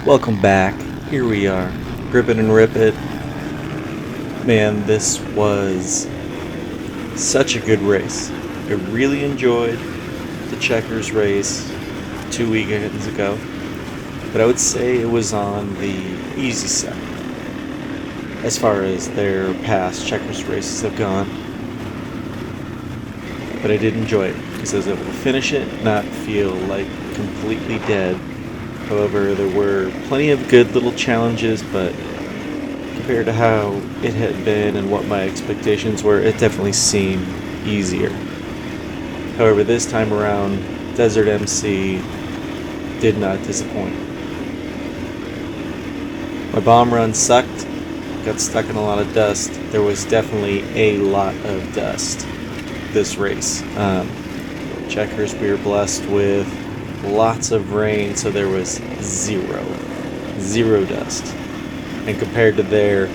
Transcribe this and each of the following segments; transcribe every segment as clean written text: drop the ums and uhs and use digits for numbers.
Welcome back. Here we are. Grip it and rip it. Man, this was such a good race. I really enjoyed the Checkers race 2 weekends ago, but I would say it was on the easy side as far as their past Checkers races have gone. But I did enjoy it because I was able to finish it, not feel like completely dead. However, there were plenty of good little challenges, but compared to how it had been and what my expectations were, it definitely seemed easier. However, this time around, Desert MC did not disappoint. My bomb run sucked, got stuck in a lot of dust. There was definitely a lot of dust this race. Checkers, we were blessed with lots of rain, so there was zero dust. And compared to their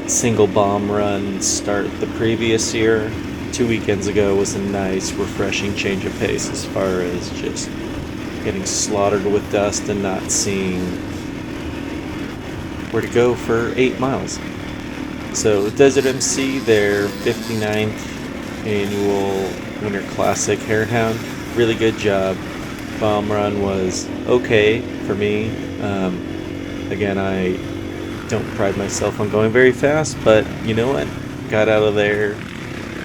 single bomb run start the previous year, 2 weekends ago was a nice, refreshing change of pace as far as just getting slaughtered with dust and not seeing where to go for 8 miles. So Desert MC, their 59th annual Winter Classic Hare and Hound, really good job. Bomb run was okay for me. Again, I don't pride myself on going very fast, but you know what? Got out of there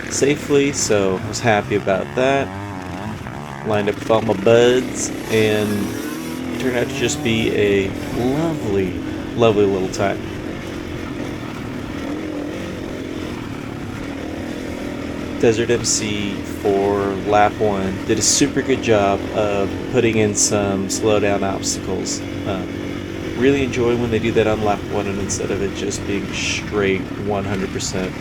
safely, so I was happy about that. Lined up with all my buds, and it turned out to just be a lovely little time. Desert MC for lap 1 did a super good job of putting in some slowdown obstacles. Really enjoy when they do that on lap 1 and instead of it just being straight 100%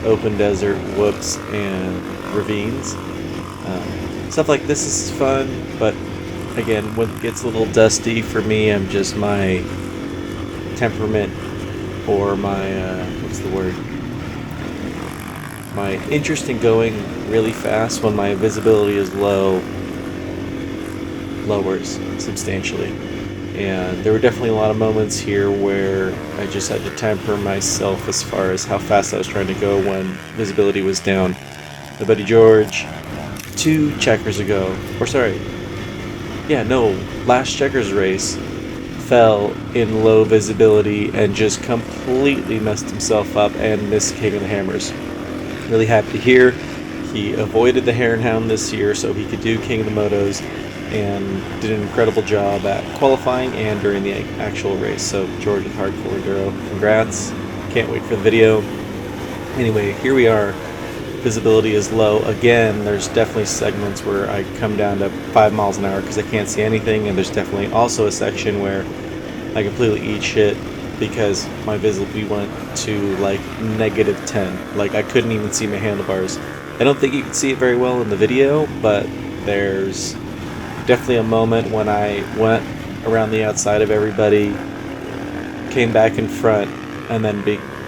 open desert whoops and ravines. Stuff like this is fun, but again, when it gets a little dusty for me, I'm just my temperament or my my interest in going really fast when my visibility is low lowers substantially. And there were definitely a lot of moments here where I just had to temper myself as far as how fast I was trying to go when visibility was down. My buddy George, last Checkers race, fell in low visibility and just completely messed himself up and missed King of the Hammers. Really happy to hear he avoided the Hare and Hound this year so he could do King of the Motos, and did an incredible job at qualifying and during the actual race. So George with Hardcore Enduro, congrats. Can't wait for the video. Anyway, here we are. Visibility is low again. There's definitely segments where I come down to 5 miles an hour because I can't see anything, and there's definitely also a section where I completely eat shit because my visibility went to like -10. Like I couldn't even see my handlebars. I don't think you can see it very well in the video, but there's definitely a moment when I went around the outside of everybody, came back in front, and then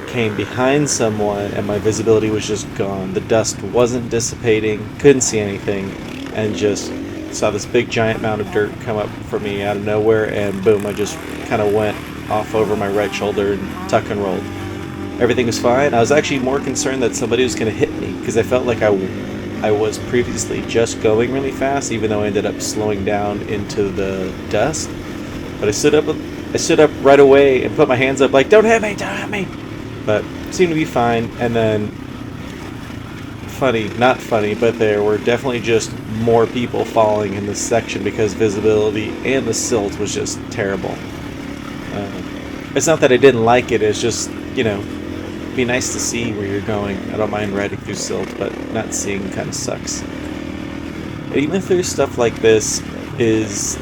came behind someone, and my visibility was just gone. The dust wasn't dissipating, couldn't see anything, and just saw this big giant mound of dirt come up for me out of nowhere, and boom, I just kind of went off over my right shoulder and tuck and rolled. Everything was fine. I was actually more concerned that somebody was going to hit me because I felt like I was previously just going really fast, even though I ended up slowing down into the dust. But I stood up right away and put my hands up like, don't hit me! But seemed to be fine. And then, not funny, but there were definitely just more people falling in this section because visibility and the silt was just terrible. It's not that I didn't like it, it's just, it'd be nice to see where you're going. I don't mind riding through silt, but not seeing kind of sucks. And even through stuff like this it's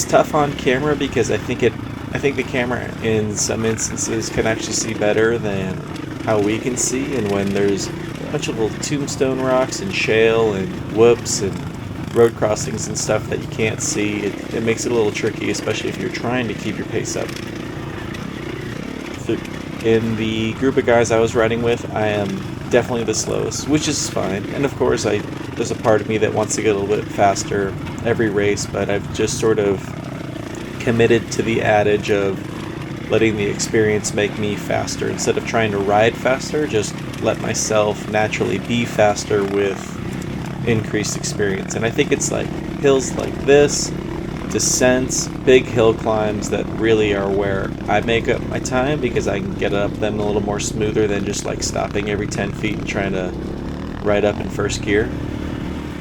tough on camera because I think the camera in some instances can actually see better than how we can see, and when there's a bunch of little tombstone rocks and shale and whoops and road crossings and stuff that you can't see, it makes it a little tricky, especially if you're trying to keep your pace up. In the group of guys I was riding with, I am definitely the slowest, which is fine. And of course, there's a part of me that wants to get a little bit faster every race, but I've just sort of committed to the adage of letting the experience make me faster. Instead of trying to ride faster, just let myself naturally be faster with increased experience. And I think it's like hills like this, descents, big hill climbs that really are where I make up my time, because I can get up them a little more smoother than just like stopping every 10 feet and trying to ride up in first gear.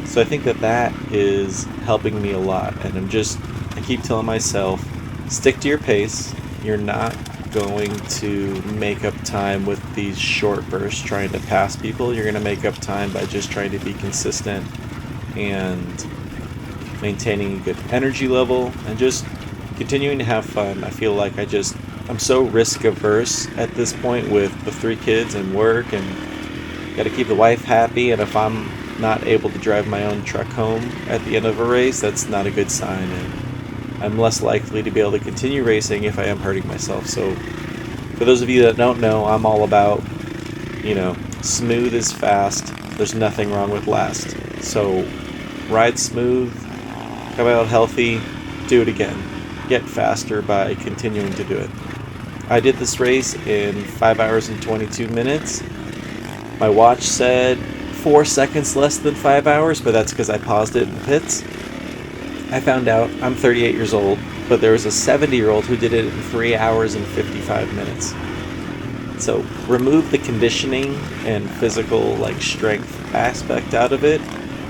So I think that is helping me a lot. And I keep telling myself, stick to your pace. You're not going to make up time with these short bursts trying to pass people. You're going to make up time by just trying to be consistent and maintaining a good energy level and just continuing to have fun. I feel like I'm so risk averse at this point with the 3 kids and work, and got to keep the wife happy. And if I'm not able to drive my own truck home at the end of a race, that's not a good sign. And I'm less likely to be able to continue racing if I am hurting myself. So for those of you that don't know, I'm all about, smooth is fast. There's nothing wrong with last. So ride smooth, come out healthy, do it again. Get faster by continuing to do it. I did this race in 5 hours and 22 minutes. My watch said 4 seconds less than 5 hours, but that's because I paused it in the pits. I found out I'm 38 years old, but there was a 70-year-old who did it in 3 hours and 55 minutes. So remove the conditioning and physical strength aspect out of it.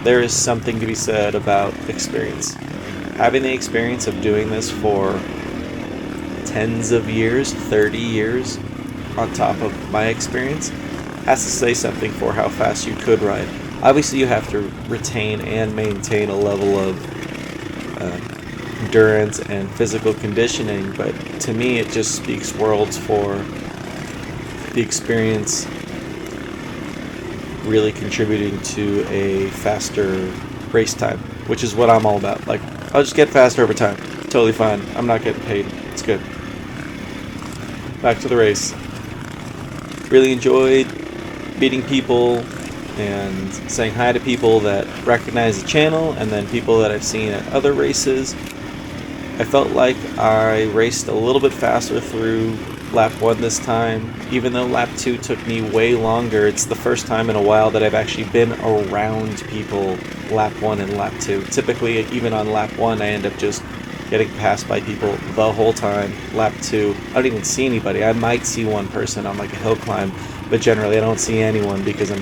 There is something to be said about experience. Having the experience of doing this for tens of years, 30 years, on top of my experience, has to say something for how fast you could ride. Obviously, you have to retain and maintain a level of endurance and physical conditioning, but to me it just speaks worlds for the experience really contributing to a faster race time, which is what I'm all about. I'll just get faster over time. Totally fine. I'm not getting paid. It's good. Back to the race. Really enjoyed meeting people and saying hi to people that recognize the channel, and then people that I've seen at other races. I felt like I raced a little bit faster through lap 1 this time, even though lap 2 took me way longer. It's the first time in a while that I've actually been around people lap 1 and lap 2. Typically, even on lap 1, I end up just getting passed by people the whole time. Lap 2, I don't even see anybody. I might see one person on a hill climb, but generally I don't see anyone because I'm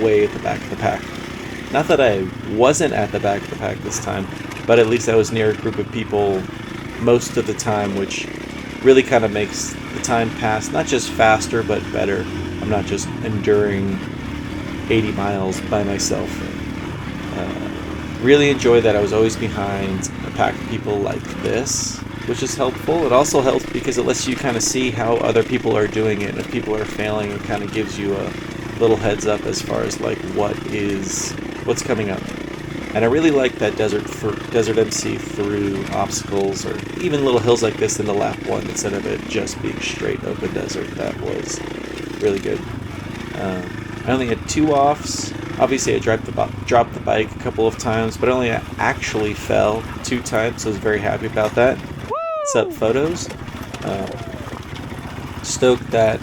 way at the back of the pack. Not that I wasn't at the back of the pack this time, but at least I was near a group of people most of the time, which really kind of makes the time pass not just faster but better. I'm not just enduring 80 miles by myself. Really enjoyed that I was always behind a pack of people like this, which is helpful. It also helps because it lets you kind of see how other people are doing it. If people are failing, it kind of gives you a little heads up as far as what's coming up. And I really like that desert MC through obstacles or even little hills like this in the lap 1 instead of it just being straight open desert. That was really good. I only had 2 offs. Obviously, I dropped the bike a couple of times, but I only actually fell 2 times, so I was very happy about that. Sup photos. Stoked that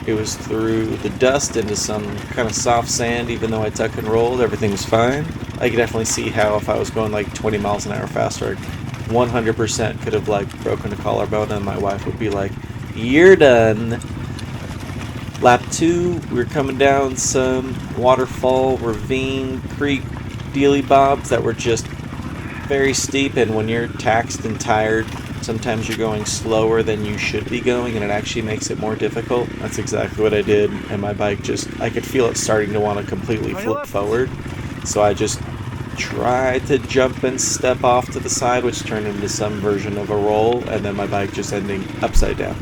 it was through the dust into some kind of soft sand, even though I tuck and rolled, everything was fine. I could definitely see how if I was going 20 miles an hour faster, I 100% could have broken a collarbone, and my wife would be like, "You're done." Lap 2, we were coming down some waterfall, ravine, creek, dealy bobs that were just very steep, and when you're taxed and tired, sometimes you're going slower than you should be going, and it actually makes it more difficult. That's exactly what I did, and my bike I could feel it starting to want to completely flip forward, so I just tried to jump and step off to the side, which turned into some version of a roll, and then my bike just ending upside down.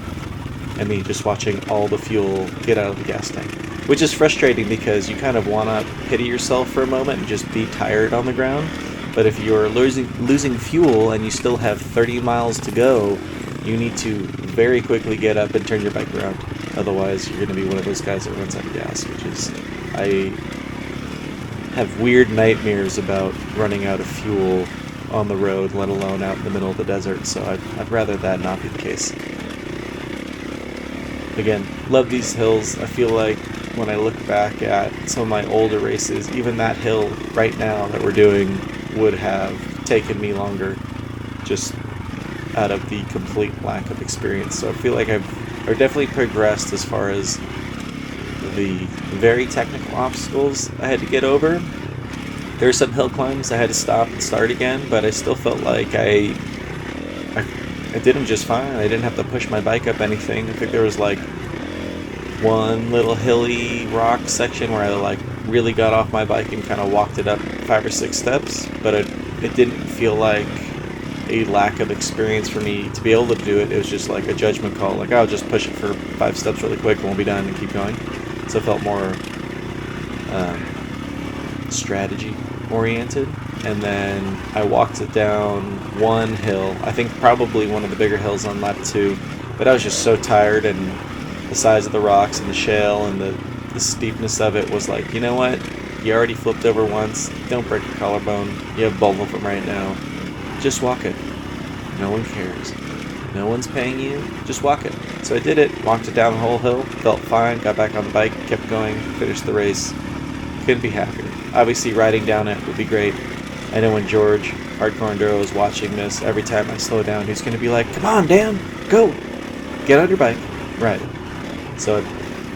And me just watching all the fuel get out of the gas tank, which is frustrating because you kind of want to pity yourself for a moment and just be tired on the ground. But if you're losing fuel and you still have 30 miles to go, you need to very quickly get up and turn your bike around. Otherwise, you're going to be one of those guys that runs out of gas, which is... I have weird nightmares about running out of fuel on the road, let alone out in the middle of the desert, so I'd rather that not be the case. Again, love these hills. I feel like when I look back at some of my older races, even that hill right now that we're doing would have taken me longer, just out of the complete lack of experience. So I feel like I've definitely progressed as far as the very technical obstacles I had to get over. There were some hill climbs I had to stop and start again, but I still felt like I did them just fine. I didn't have to push my bike up anything. I think there was like one little hilly rock section where I like really got off my bike and kind of walked it up 5 or 6 steps, but it didn't feel like a lack of experience for me to be able to do it. It was just like a judgment call, like I'll just push it for 5 steps really quick and we'll be done and keep going. So it felt more strategy oriented. And then I walked it down one hill, I think probably one of the bigger hills on lap 2, but I was just so tired, and the size of the rocks and the shale and the steepness of it was like, you know what, you already flipped over once, don't break your collarbone, you have both of them right now, just walk it. No one cares, no one's paying you, just walk it. So I did it, walked it down the whole hill, felt fine, got back on the bike, kept going, finished the race. Couldn't be happier. Obviously riding down it would be great. I know when George, Hardcore Enduro, is watching this, every time I slow down, he's going to be like, come on, Dan, go! Get on your bike, ride it. So I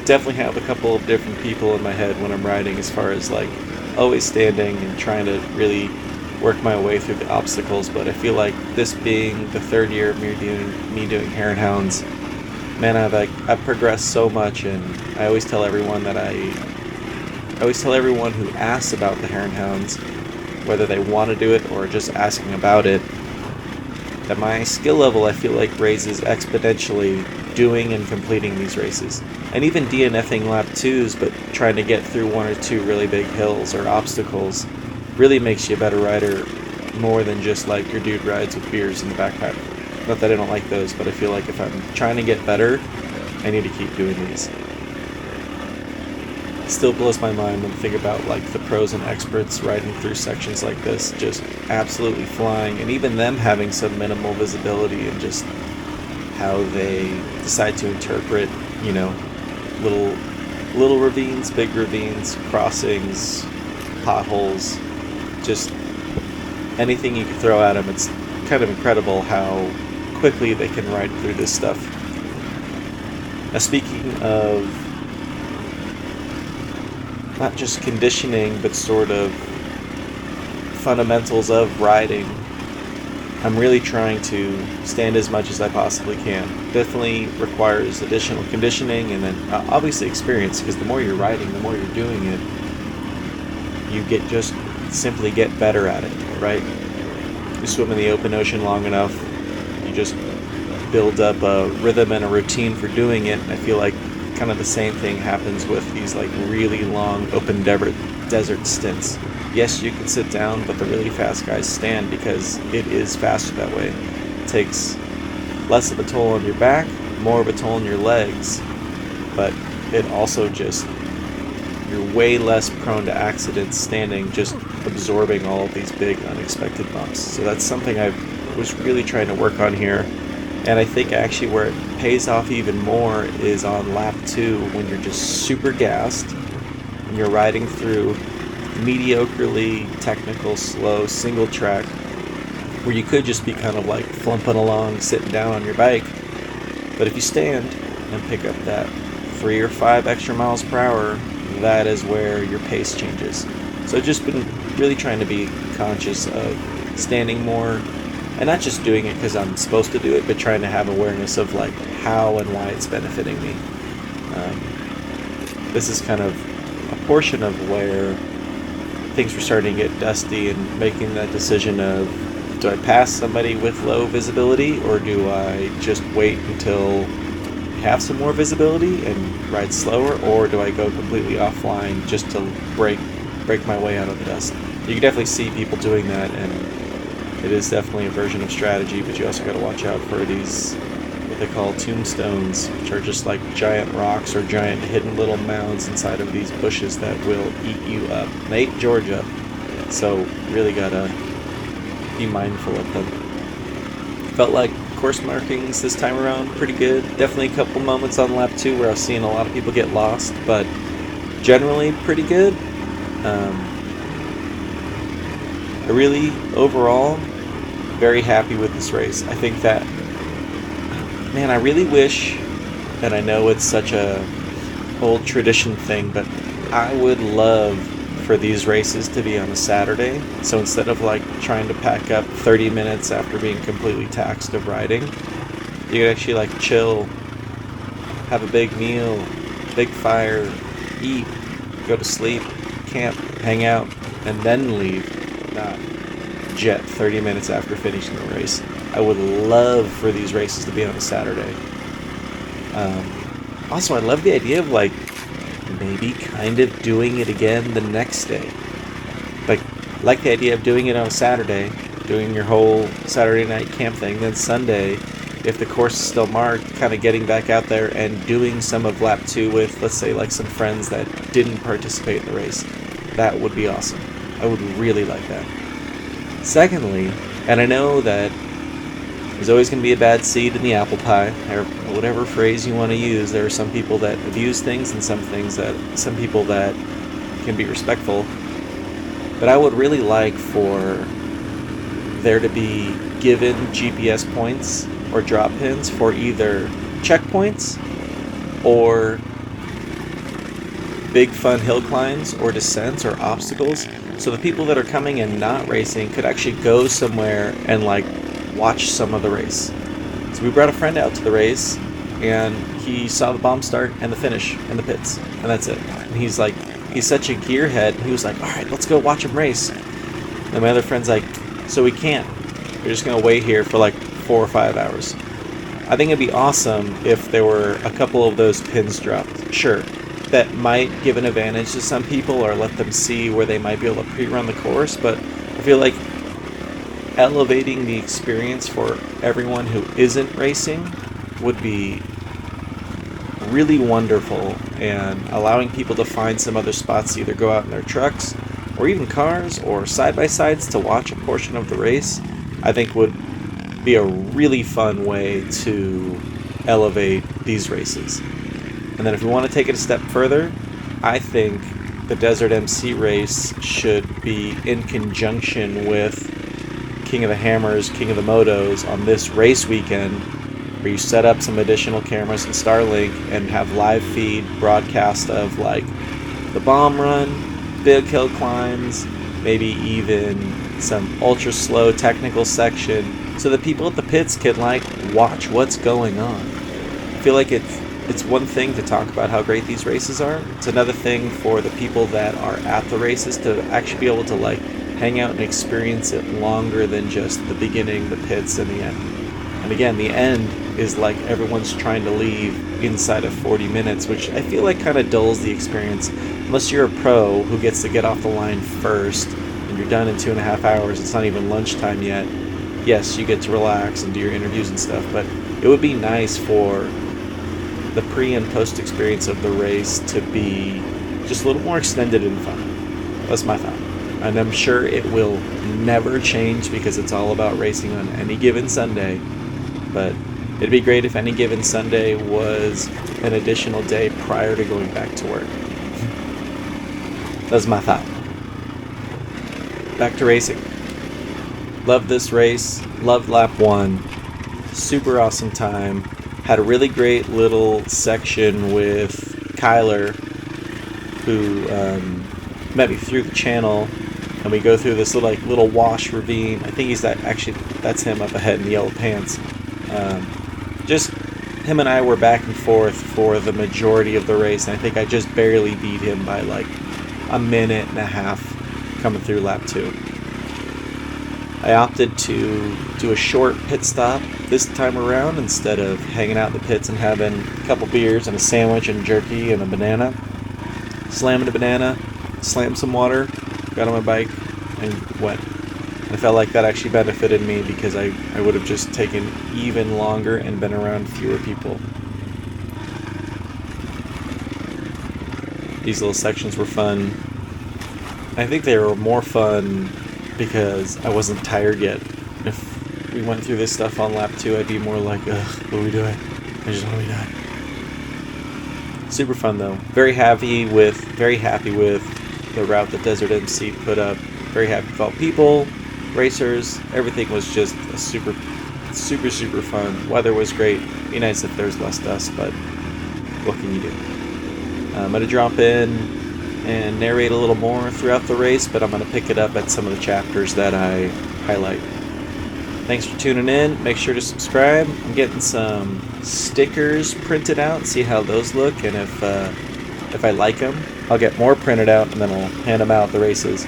definitely have a couple of different people in my head when I'm riding, as far as like always standing and trying to really work my way through the obstacles. But I feel like this being the 3rd year of me doing Hare and Hounds, man, I've progressed so much, and I always tell everyone who asks about the Hare and Hounds, whether they want to do it or just asking about it, that my skill level, I feel like, raises exponentially doing and completing these races. And even DNFing lap 2s, but trying to get through 1 or 2 really big hills or obstacles really makes you a better rider, more than just like your dude rides with beers in the backpack. Not that I don't like those, but I feel like if I'm trying to get better, I need to keep doing these. It still blows my mind when I think about like the pros and experts riding through sections like this, just absolutely flying, and even them having some minimal visibility, and just how they decide to interpret, you know, little ravines, big ravines, crossings, potholes, just anything you can throw at them. It's kind of incredible how quickly they can ride through this stuff. Now, speaking of not just conditioning, but sort of fundamentals of riding, I'm really trying to stand as much as I possibly can. Definitely requires additional conditioning, and then obviously experience, because the more you're riding, the more you're doing it, you simply get better at it, right? You swim in the open ocean long enough, you just build up a rhythm and a routine for doing it. And I feel like kind of the same thing happens with these like really long open desert stints. Yes, you can sit down, but the really fast guys stand, because it is faster that way. It takes less of a toll on your back, more of a toll on your legs, but it also just, you're way less prone to accidents standing, just absorbing all of these big unexpected bumps. So that's something I was really trying to work on here. And I think actually where it pays off even more is on lap 2, when you're just super gassed and you're riding through mediocrely technical, slow, single track, where you could just be kind of like flumping along, sitting down on your bike. But if you stand and pick up that 3 or 5 extra miles per hour, that is where your pace changes. So I've just been really trying to be conscious of standing more, and not just doing it because I'm supposed to do it, but trying to have awareness of like how and why it's benefiting me. This is kind of a portion of where things were starting to get dusty, and making that decision of, do I pass somebody with low visibility, or do I just wait until I have some more visibility and ride slower, or do I go completely offline just to break my way out of the dust? You can definitely see people doing that, and it is definitely a version of strategy, but you also got to watch out for these, what they call tombstones, which are just like giant rocks or giant hidden little mounds inside of these bushes that will eat you up. They ate George up. So really gotta be mindful of them. Felt like course markings this time around pretty good. Definitely a couple moments on lap 2 where I was seeing a lot of people get lost, but generally pretty good. I really, overall, very happy with this race. I think that, man, I really wish, and I know it's such a old tradition thing, but I would love for these races to be on a Saturday. So instead of like trying to pack up 30 minutes after being completely taxed of riding, you could actually like chill, have a big meal, big fire, eat, go to sleep, camp, hang out, and then leave, not jet 30 minutes after finishing the race. I would love for these races to be on a Saturday. Also, I love the idea of like maybe kind of doing it again the next day. Like the idea of doing it on a Saturday, doing your whole Saturday night camp thing, then Sunday, if the course is still marked, kind of getting back out there and doing some of lap 2 with, let's say, like some friends that didn't participate in the race. That would be awesome. I would really like that. Secondly, and I know that there's always going to be a bad seed in the apple pie, or whatever phrase you want to use. There are some people that abuse things and some people that can be respectful. But I would really like for there to be given GPS points or drop pins for either checkpoints or big fun hill climbs or descents or obstacles, so the people that are coming and not racing could actually go somewhere and like watch some of the race. So we brought a friend out to the race and he saw the bomb start and the finish and the pits, and that's it. And he's such a gearhead, he was like, alright, let's go watch him race. And my other friend's like, so we can't, we're just gonna wait here for like 4 or 5 hours. I think it'd be awesome if there were a couple of those pins dropped. Sure, that might give an advantage to some people or let them see where they might be able to pre-run the course, but I feel like elevating the experience for everyone who isn't racing would be really wonderful, and allowing people to find some other spots to either go out in their trucks or even cars or side-by-sides to watch a portion of the race, I think would be a really fun way to elevate these races. And then if we want to take it a step further, I think the Desert MC race should be in conjunction with King of the Hammers, King of the Motos on this race weekend, where you set up some additional cameras in Starlink and have live feed broadcast of like the bomb run, big hill climbs, maybe even some ultra slow technical section, so that people at the pits can like watch what's going on. I feel like it's one thing to talk about how great these races are. It's another thing for the people that are at the races to actually be able to like hang out and experience it longer than just the beginning, the pits, and the end. And again, the end is like everyone's trying to leave inside of 40 minutes, which I feel like kind of dulls the experience. Unless you're a pro who gets to get off the line first and you're done in 2.5 hours, it's not even lunchtime yet. Yes, you get to relax and do your interviews and stuff, but it would be nice for the pre and post experience of the race to be just a little more extended and fun. That's my thought. And I'm sure it will never change because it's all about racing on any given Sunday. But it'd be great if any given Sunday was an additional day prior to going back to work. That's my thought. Back to racing. Loved this race. Loved lap 1. Super awesome time. Had a really great little section with Kyler, who met me through the channel, and we go through this little wash ravine. I think that's him up ahead in the yellow pants. Just him and I were back and forth for the majority of the race, and I think I just barely beat him by like a minute and a half coming through lap 2. I opted to do a short pit stop this time around instead of hanging out in the pits and having a couple beers and a sandwich and jerky and a banana. Slammed a banana, slammed some water, got on my bike, and went. I felt like that actually benefited me because I would have just taken even longer and been around fewer people. These little sections were fun. I think they were more fun because I wasn't tired yet. If we went through this stuff on lap 2, I'd be more like, ugh, what are we doing? I just want to be done. Super fun though. Very happy with the route that Desert MC put up. Very happy with all people, racers. Everything was just a super fun. Weather was great. Be nice if there's less dust, but what can you do? I'm going to drop in and narrate a little more throughout the race, but I'm going to pick it up at some of the chapters that I highlight. Thanks for tuning in. Make sure to subscribe. I'm getting some stickers printed out, see how those look, and if I like them, I'll get more printed out, and then I'll hand them out at the races.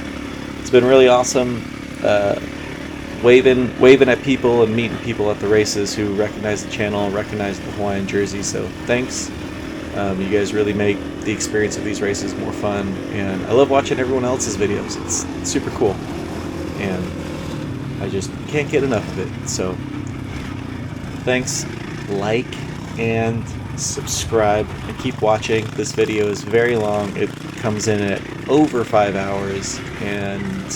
It's been really awesome waving at people and meeting people at the races who recognize the channel, recognize the Hawaiian jersey, so thanks. You guys really make the experience of these races more fun, and I love watching everyone else's videos. It's super cool, and I just can't get enough of it. So thanks, like and subscribe, and keep watching. This video is very long. It comes in at over 5 hours, and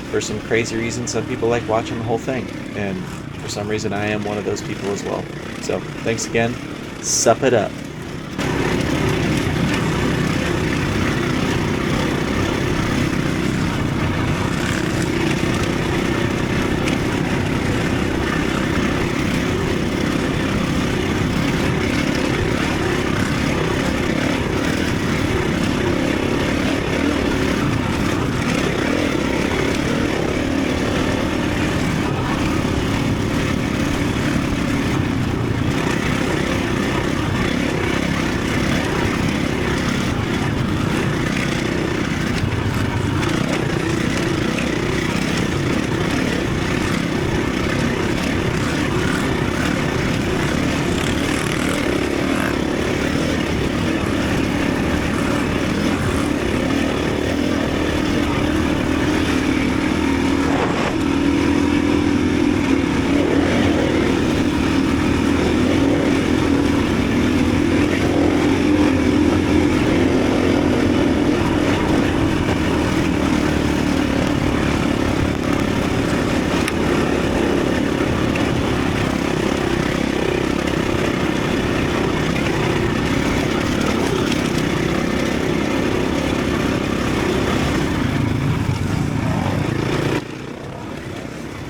for some crazy reason, some people like watching the whole thing, and for some reason I am one of those people as well. So thanks again. Sup it up.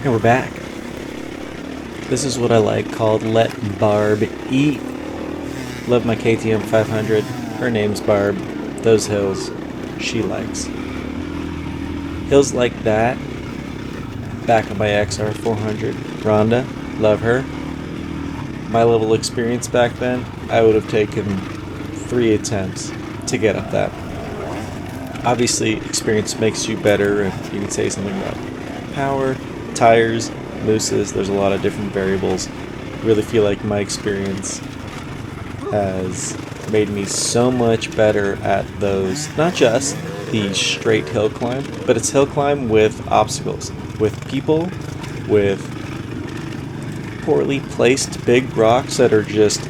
And we're back. This is what I like, called Let Barb Eat. Love my KTM 500. Her name's Barb. Those hills, she likes. Hills like that. Back on my XR 400. Rhonda, love her. My little experience back then, I would have taken 3 attempts to get up that. Obviously, experience makes you better, and you can say something about power, tires, mooses. There's a lot of different variables. I really feel like my experience has made me so much better at those, not just the straight hill climb, but it's hill climb with obstacles, with people, with poorly placed big rocks that are just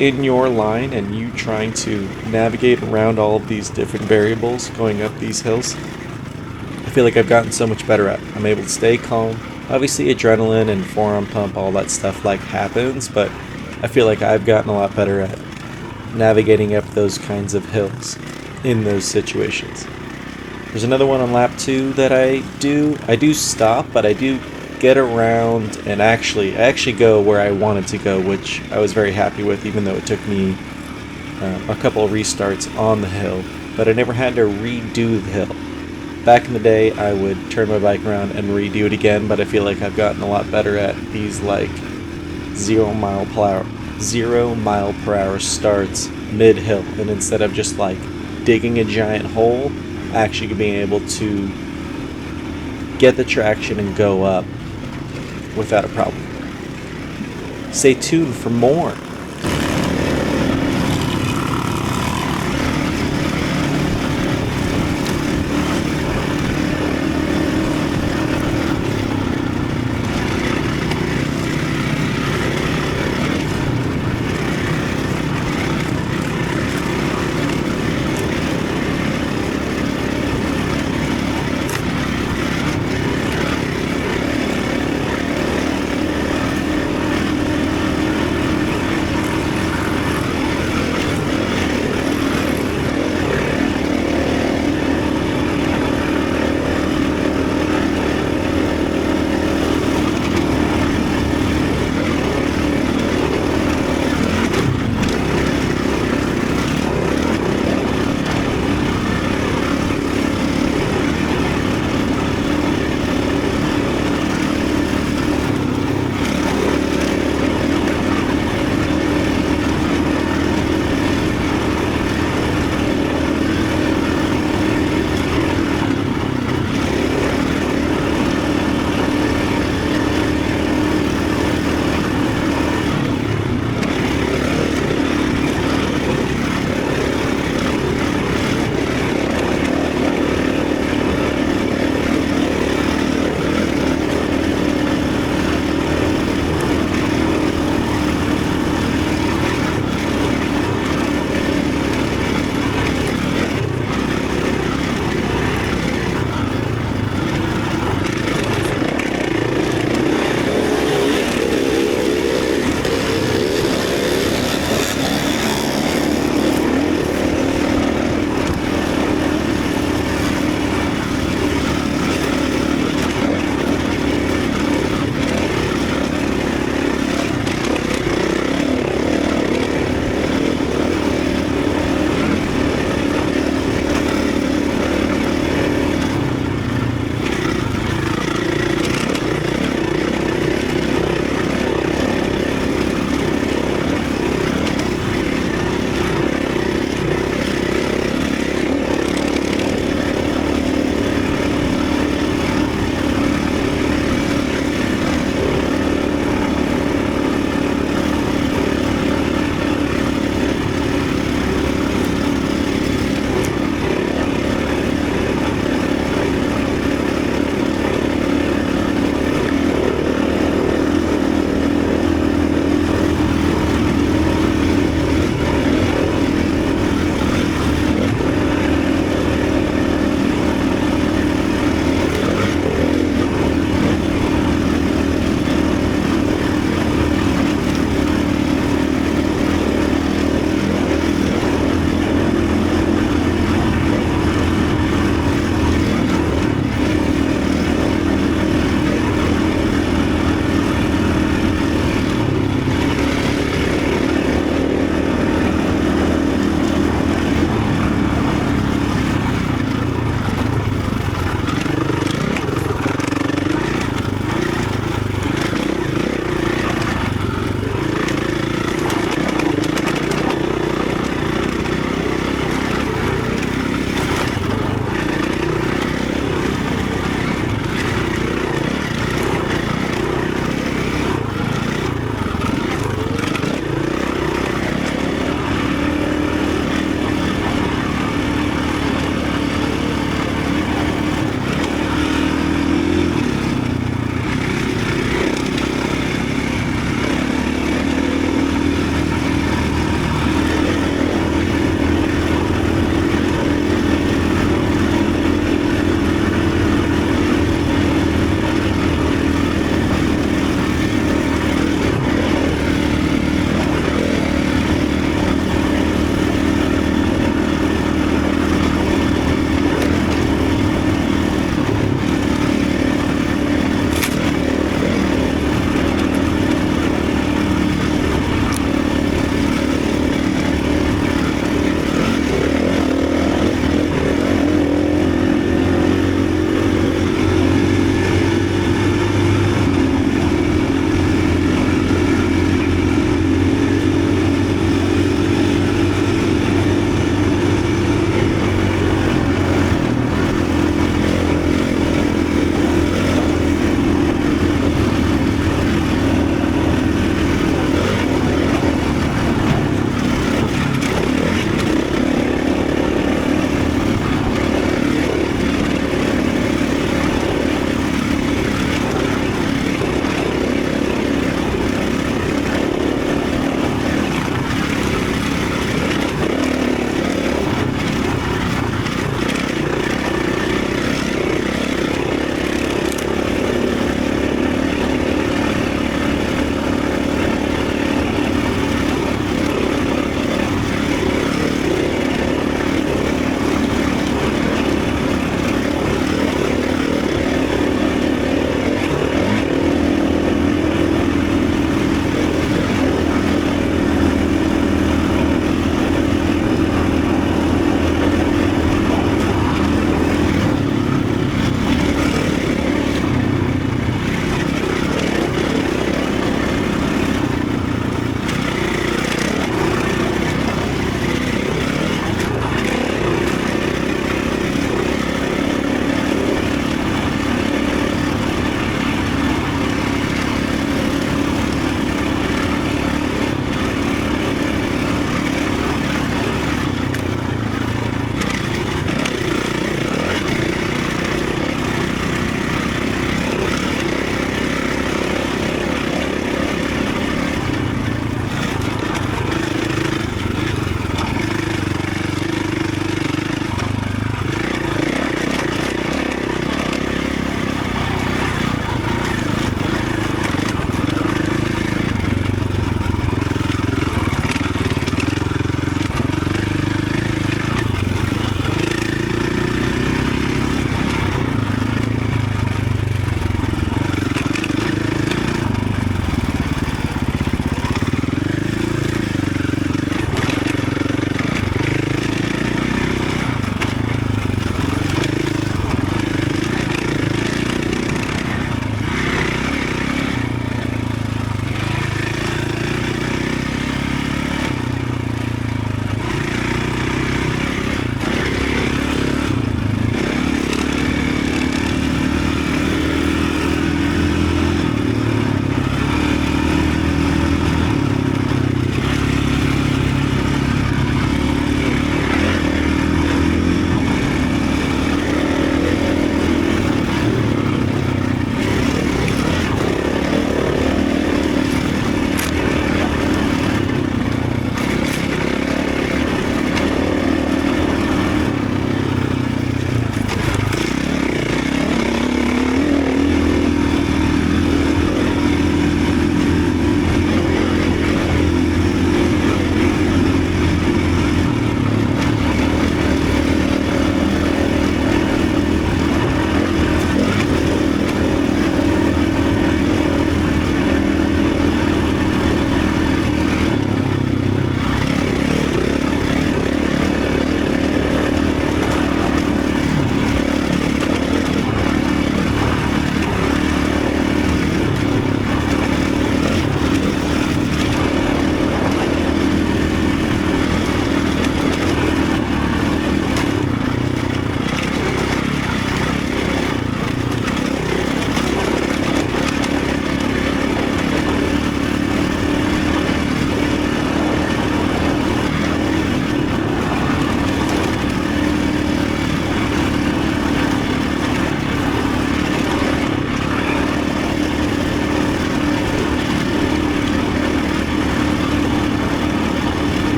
in your line, and you trying to navigate around all of these different variables going up these hills. I feel like I've gotten so much better at it. I'm able to stay calm. Obviously adrenaline and forearm pump, all that stuff like happens, but I feel like I've gotten a lot better at navigating up those kinds of hills in those situations. There's another one on lap 2 that I do stop, but I do get around and I actually go where I wanted to go, which I was very happy with, even though it took me a couple of restarts on the hill, but I never had to redo the hill. Back in the day, I would turn my bike around and redo it again, but I feel like I've gotten a lot better at these like 0 mile per hour starts mid-hill, and instead of just like digging a giant hole, actually being able to get the traction and go up without a problem. Stay tuned for more.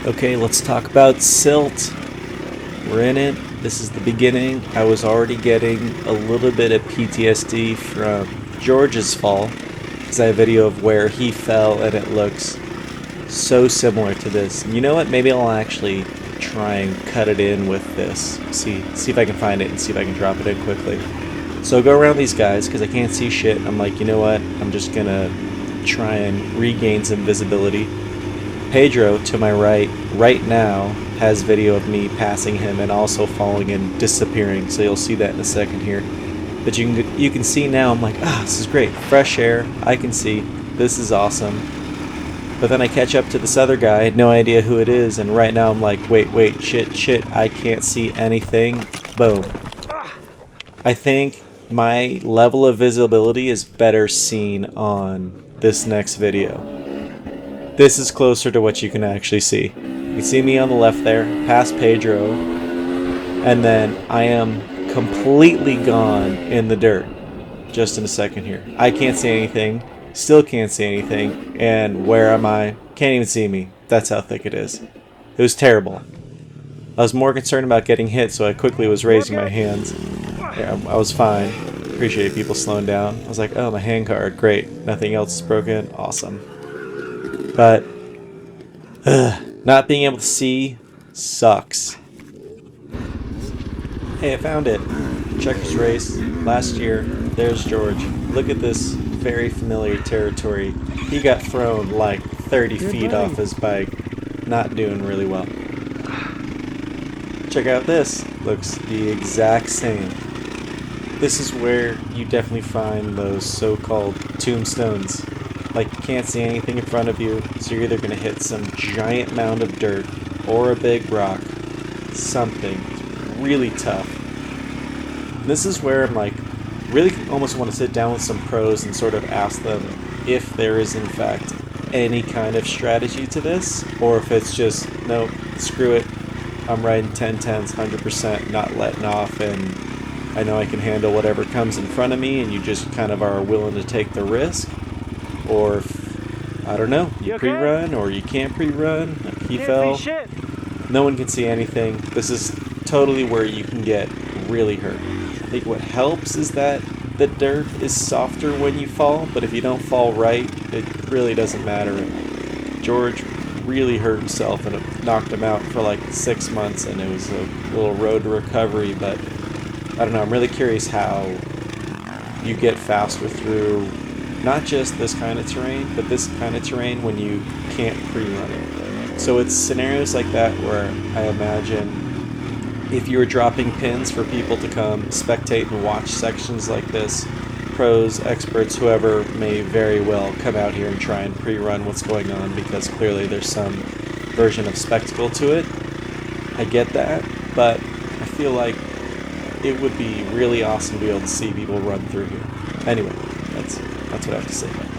Okay, let's talk about silt. We're in it. This is the beginning. I was already getting a little bit of PTSD from George's fall, because I have a video of where he fell and it looks so similar to this. And you know what? Maybe I'll actually try and cut it in with this. See if I can find it and see if I can drop it in quickly. So I go around these guys because I can't see shit. I'm like, you know what? I'm just gonna try and regain some visibility. Pedro to my right now has video of me passing him and also falling and disappearing. So you'll see that in a second here. But you can see now. I'm like, this is great. Fresh air. I can see. This is awesome. But then I catch up to this other guy. I had no idea who it is. And right now I'm like, wait, shit. I can't see anything. Boom. I think my level of visibility is better seen on this next video. This is closer to what you can actually see. You can see me on the left there, past Pedro, and then I am completely gone in the dirt just in a second here. I can't see anything, still can't see anything, and where am I? Can't even see me. That's how thick it is. It was terrible. I was more concerned about getting hit, so I quickly was raising my hands. Yeah, I was fine. Appreciate people slowing down. I was like, oh, my hand guard, great. Nothing else is broken, awesome. But not being able to see sucks. Hey, I found it. Checkers race last year. There's George. Look at this very familiar territory. He got thrown like 30 feet off his bike. Not doing really well. Check out this. Looks the exact same. This is where you definitely find those so-called tombstones. Like, you can't see anything in front of you, so you're either going to hit some giant mound of dirt or a big rock. Something really tough. And this is where I'm like, really almost want to sit down with some pros and sort of ask them if there is in fact any kind of strategy to this, or if it's just, nope, screw it, I'm riding 10-10s, 100%, not letting off, and I know I can handle whatever comes in front of me, and you just kind of are willing to take the risk. Or, I don't know, you pre-run or you can't pre-run. Like he fell. No one can see anything. This is totally where you can get really hurt. I think what helps is that the dirt is softer when you fall, but if you don't fall right, it really doesn't matter. George really hurt himself and it knocked him out for like 6 months, and it was a little road to recovery, but I don't know, I'm really curious how you get faster through not just this kind of terrain, but this kind of terrain when you can't pre-run it. So it's scenarios like that where I imagine if you were dropping pins for people to come spectate and watch sections like this, pros, experts, whoever may very well come out here and try and pre-run what's going on, because clearly there's some version of spectacle to it. I get that, but I feel like it would be really awesome to be able to see people run through here. Anyway, that's what I have to say about that.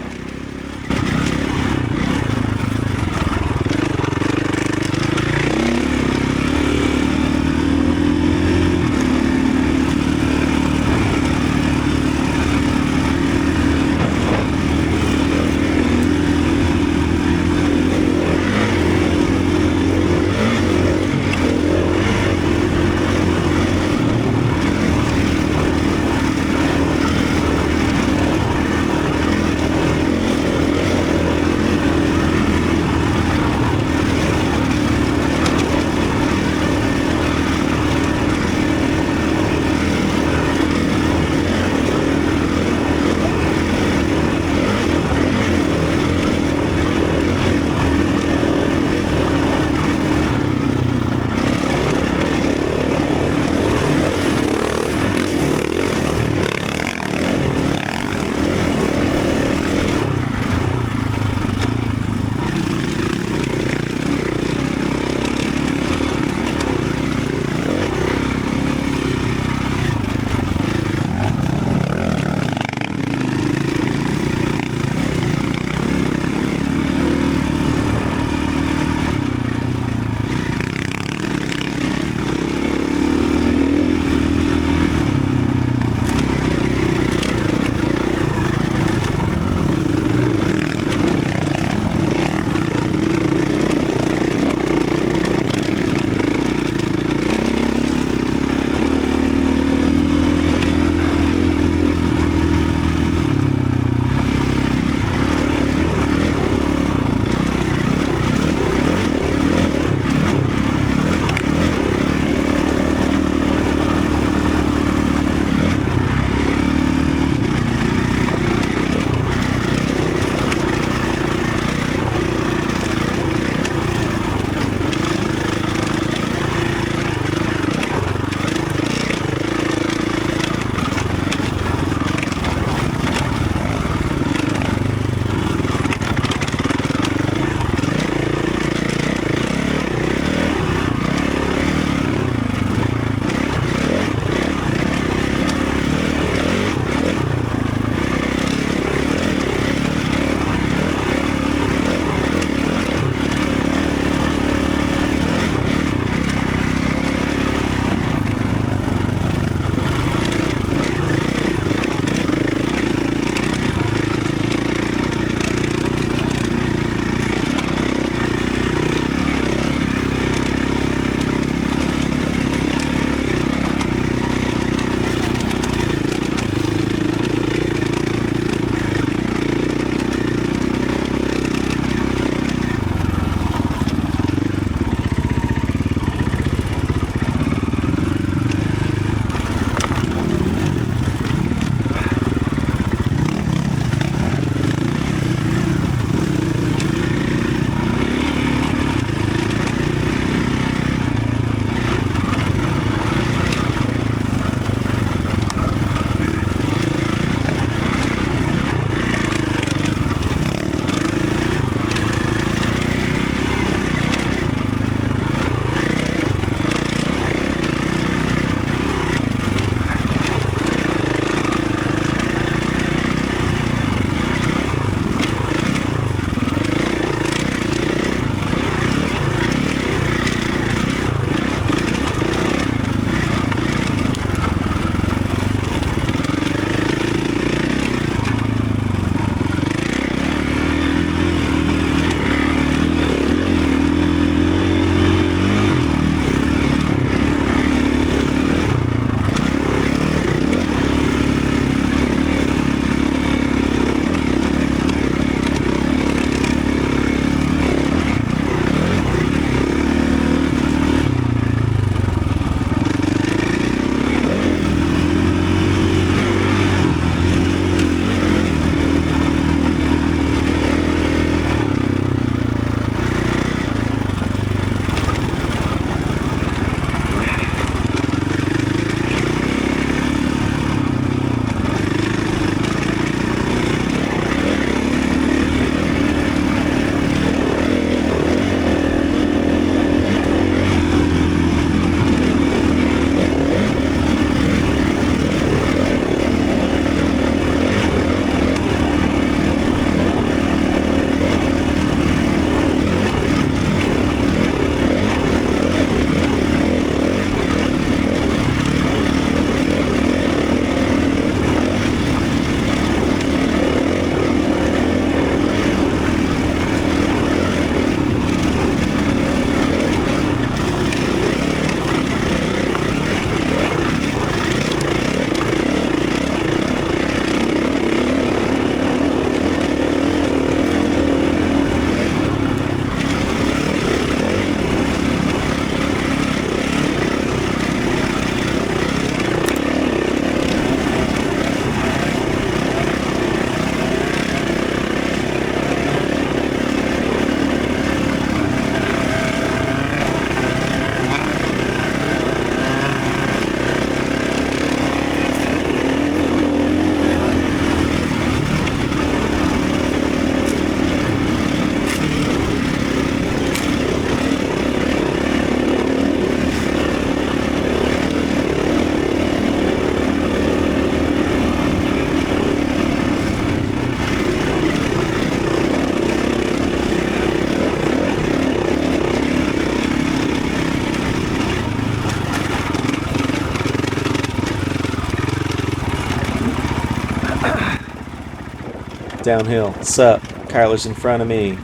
downhill. Sup, Kyler's in front of me.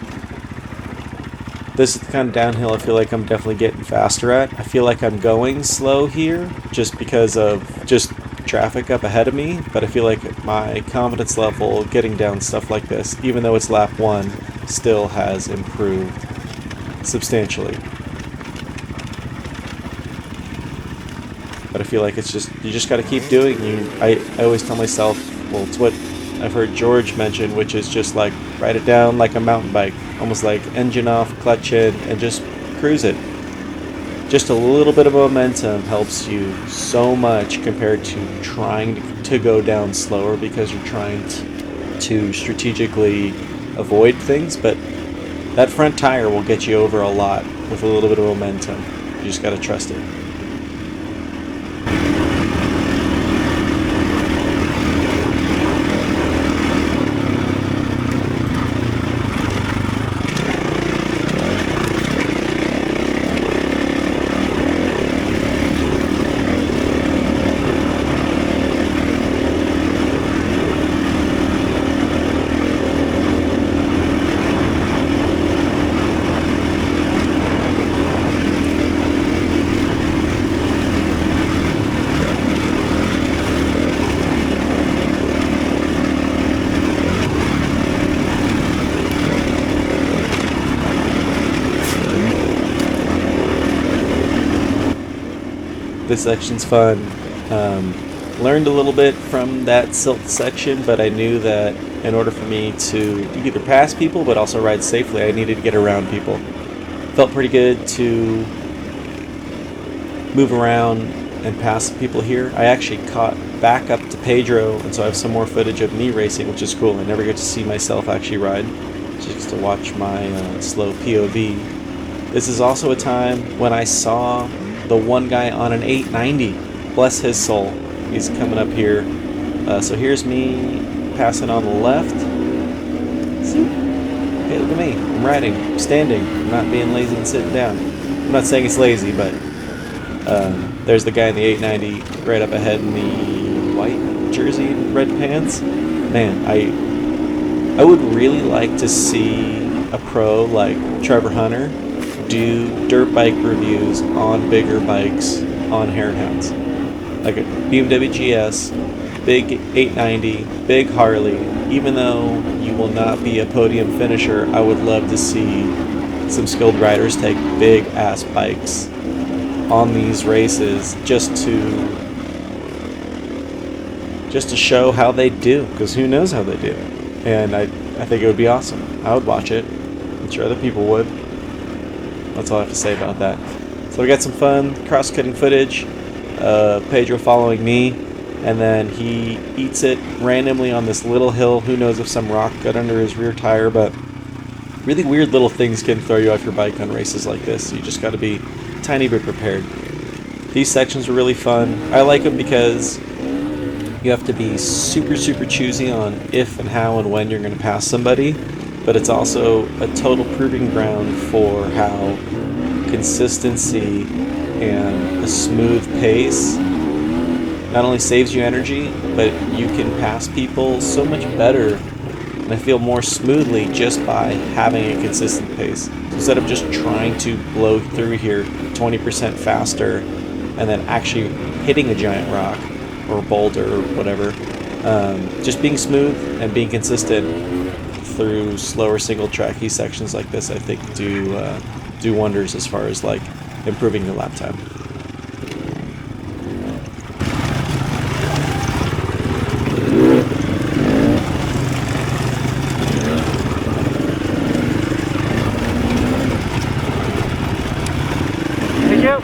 This is the kind of downhill I feel like I'm definitely getting faster at. I feel like I'm going slow here just because of just traffic up ahead of me, but I feel like my confidence level getting down stuff like this, even though it's lap 1, still has improved substantially. But I feel like it's just, you just got to keep doing. I always tell myself, well, it's what I've heard George mention, which is just like ride it down like a mountain bike, almost like engine off, clutch in, and just cruise it. Just a little bit of momentum helps you so much compared to trying to go down slower because you're trying to strategically avoid things. But that front tire will get you over a lot with a little bit of momentum. You just got to trust it. This section's fun. Learned a little bit from that silt section, but I knew that in order for me to either pass people but also ride safely, I needed to get around people. Felt pretty good to move around and pass people here. I actually caught back up to Pedro, and so I have some more footage of me racing, which is cool. I never get to see myself actually ride, just to watch my slow POV. This is also a time when I saw the one guy on an 890. Bless his soul. He's coming up here. So here's me passing on the left. See? Hey, look at me. I'm riding. I'm standing. I'm not being lazy and sitting down. I'm not saying it's lazy, but there's the guy in the 890 right up ahead in the white jersey and red pants. Man, I would really like to see a pro like Trevor Hunter do dirt bike reviews on bigger bikes on Hare and Hounds. Like a BMW GS, big 890, big Harley. Even though you will not be a podium finisher, I would love to see some skilled riders take big ass bikes on these races just to show how they do, because who knows how they do. And I think it would be awesome. I would watch it. I'm sure other people would. That's all I have to say about that. So we got some fun cross-cutting footage. Pedro following me, and then he eats it randomly on this little hill. Who knows if some rock got under his rear tire, but really weird little things can throw you off your bike on races like this. You just got to be a tiny bit prepared. These sections were really fun. I like them because you have to be super, super choosy on if and how and when you're going to pass somebody, but it's also a total proving ground for how consistency and a smooth pace not only saves you energy, but you can pass people so much better and I feel more smoothly just by having a consistent pace. So instead of just trying to blow through here 20% faster and then actually hitting a giant rock or a boulder or whatever, just being smooth and being consistent through slower single tracky sections like this, I think do wonders as far as like improving your lap time. Thank you.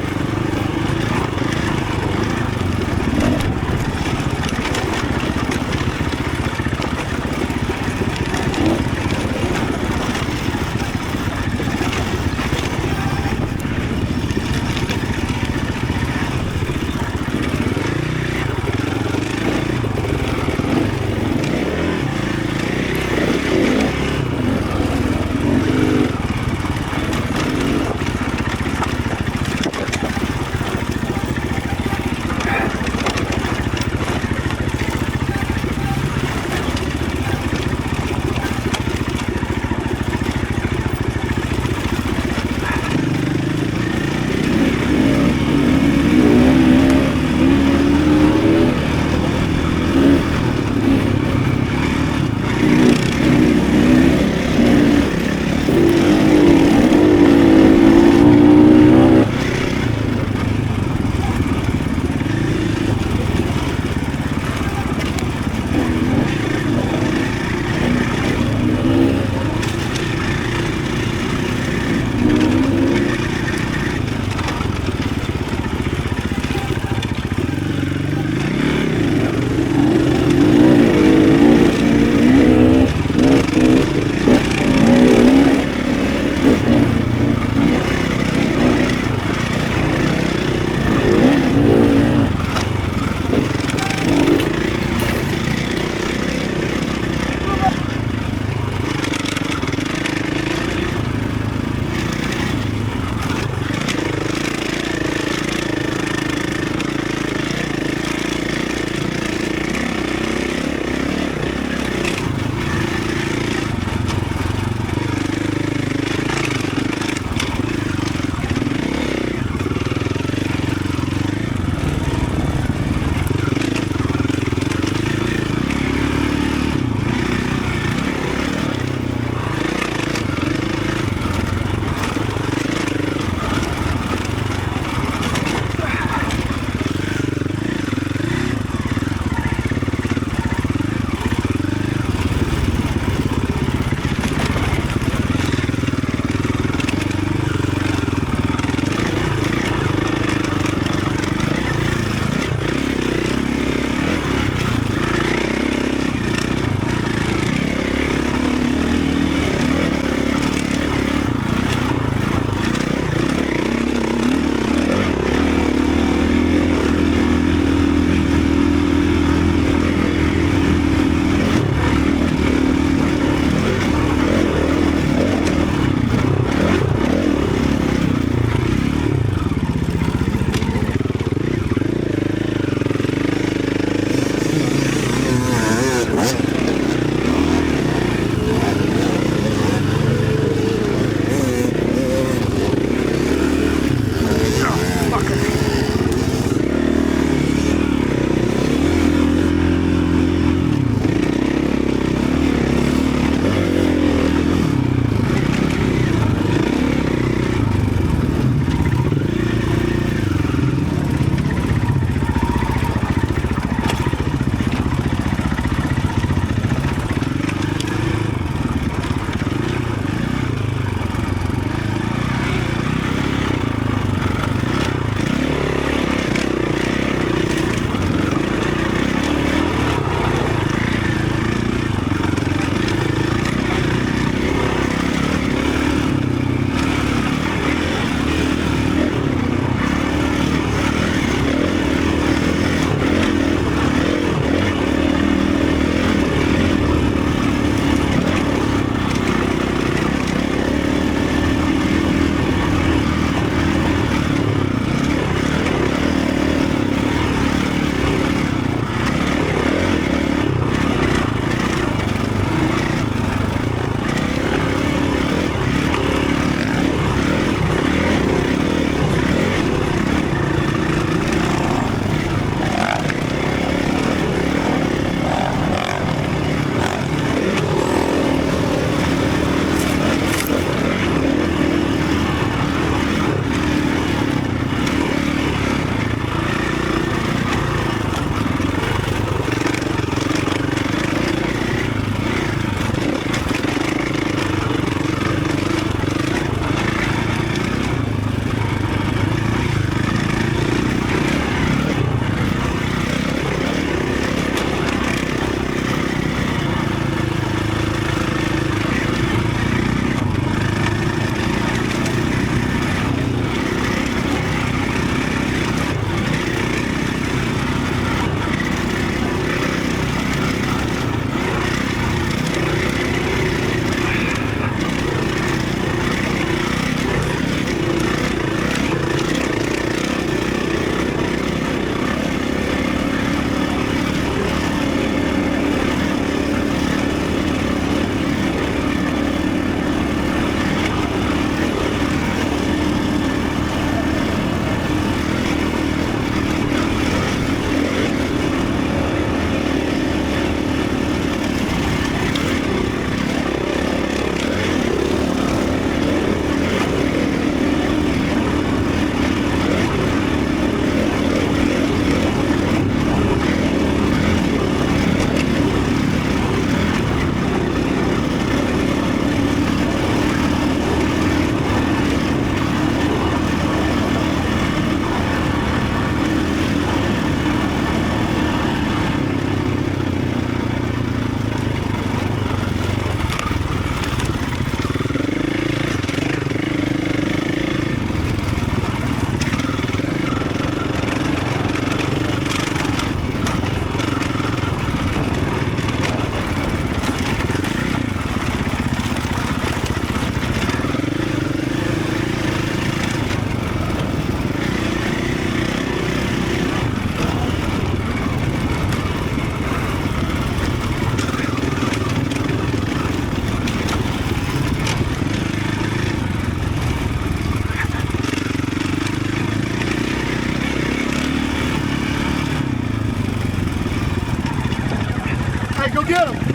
go get him.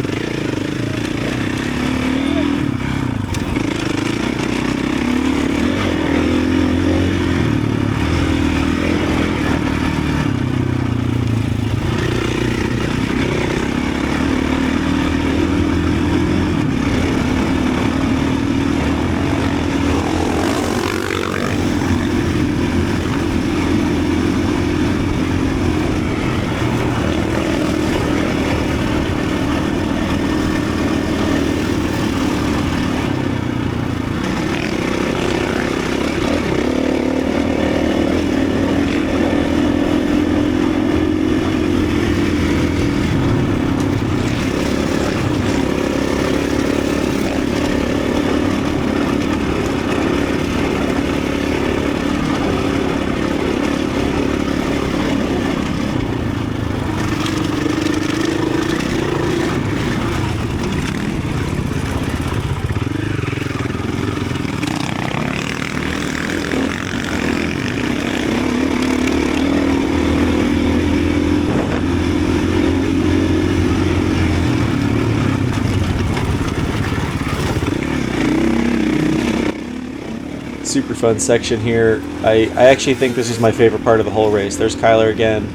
Super fun section here. I actually think this is my favorite part of the whole race. There's Kyler again.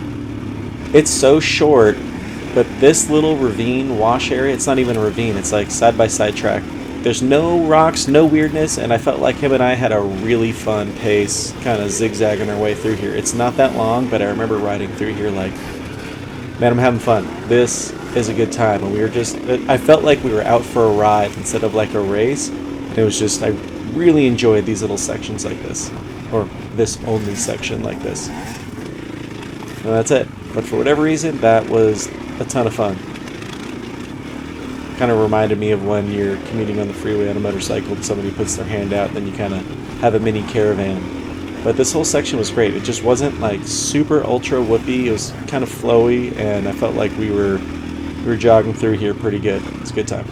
It's so short, but this little ravine wash area, it's not even a ravine, it's like side-by-side track. There's no rocks, no weirdness, and I felt like him and I had a really fun pace, kind of zigzagging our way through here. It's not that long, but I remember riding through here like, man, I'm having fun. This is a good time. And we were just, I felt like we were out for a ride instead of like a race. And it was just, I really enjoyed these little sections like this, or this only section like this. And that's it. But for whatever reason, that was a ton of fun. Kind of reminded me of when you're commuting on the freeway on a motorcycle and somebody puts their hand out, then you kind of have a mini caravan. But this whole section was great. It just wasn't like super ultra whoopy. It was kind of flowy, and I felt like we were jogging through here pretty good. It's a good time.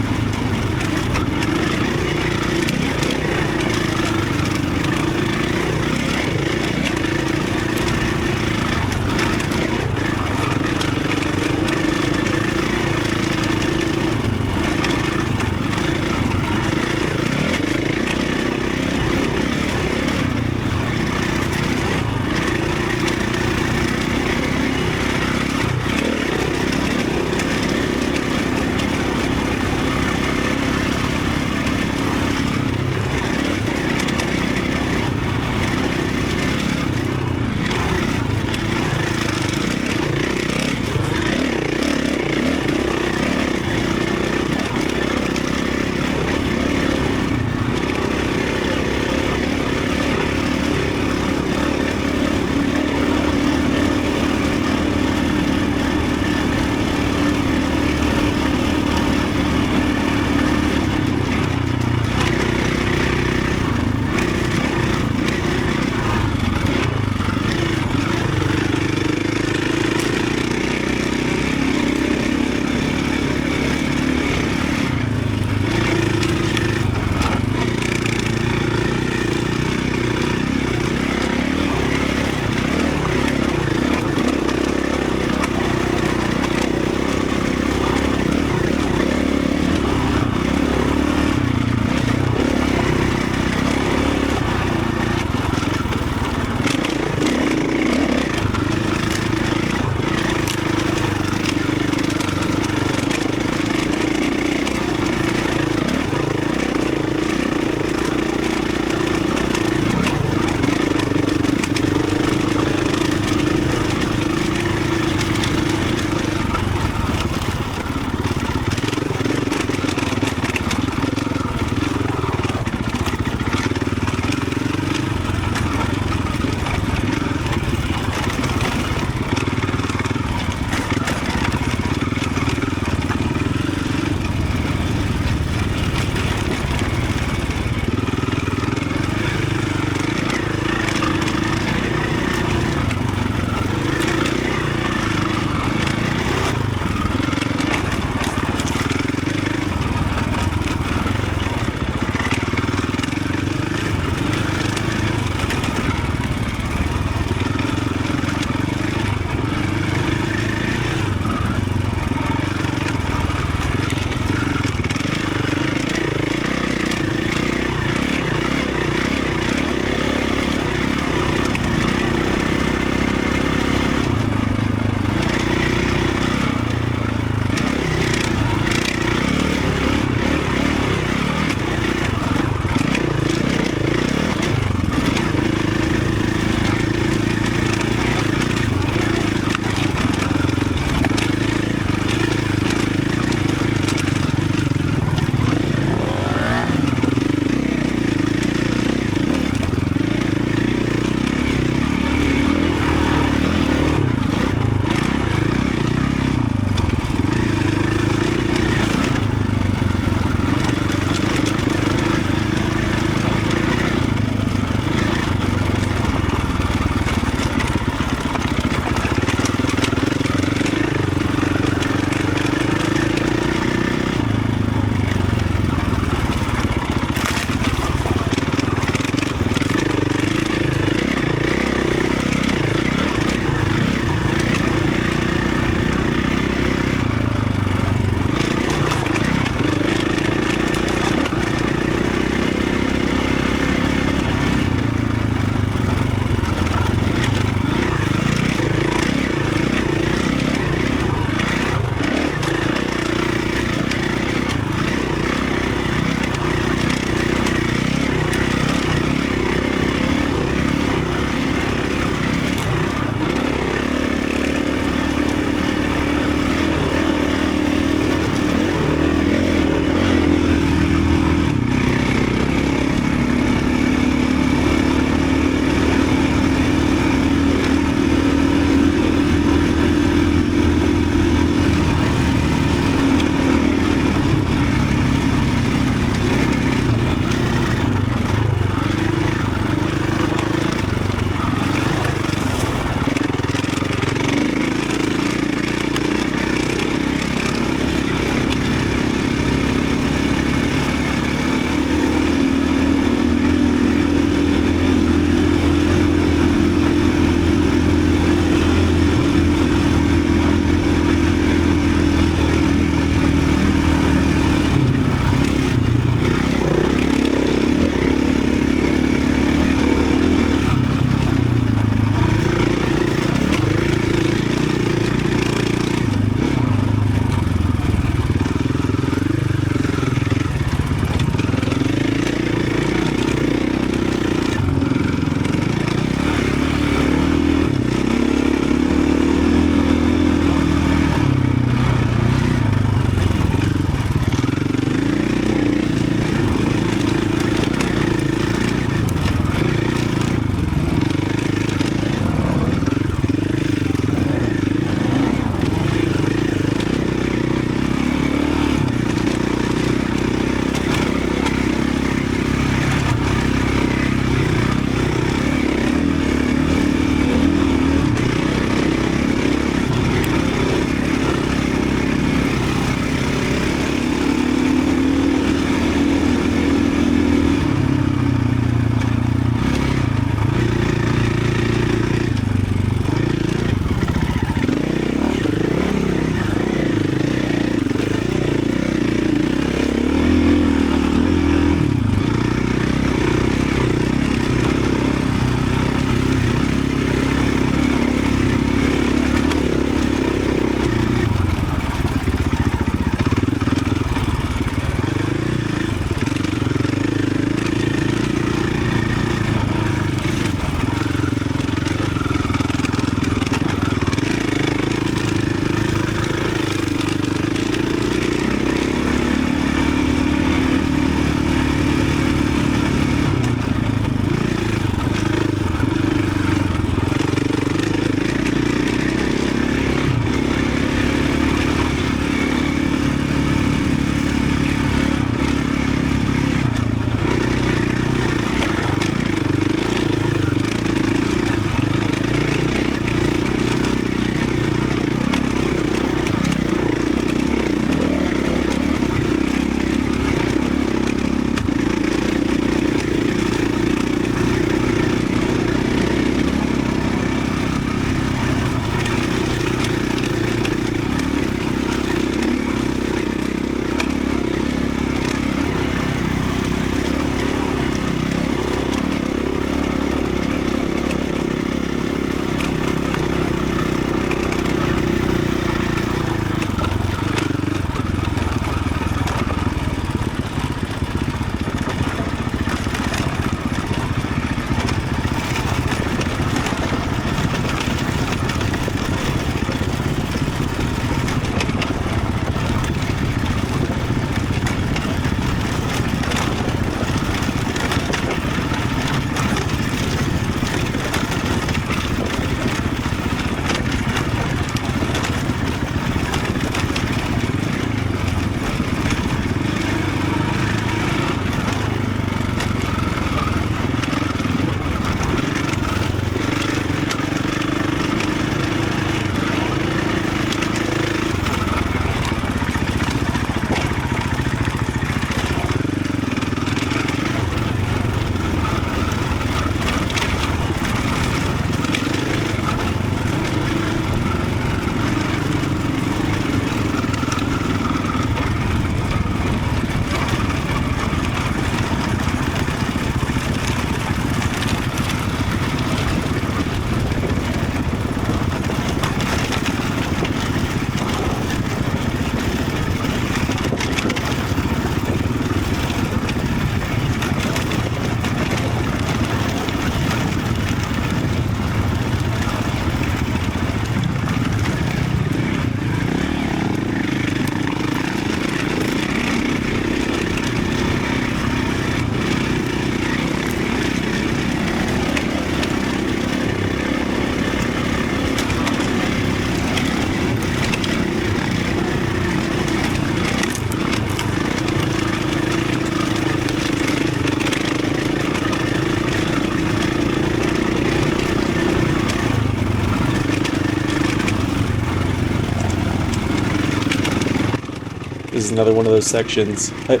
is another one of those sections. But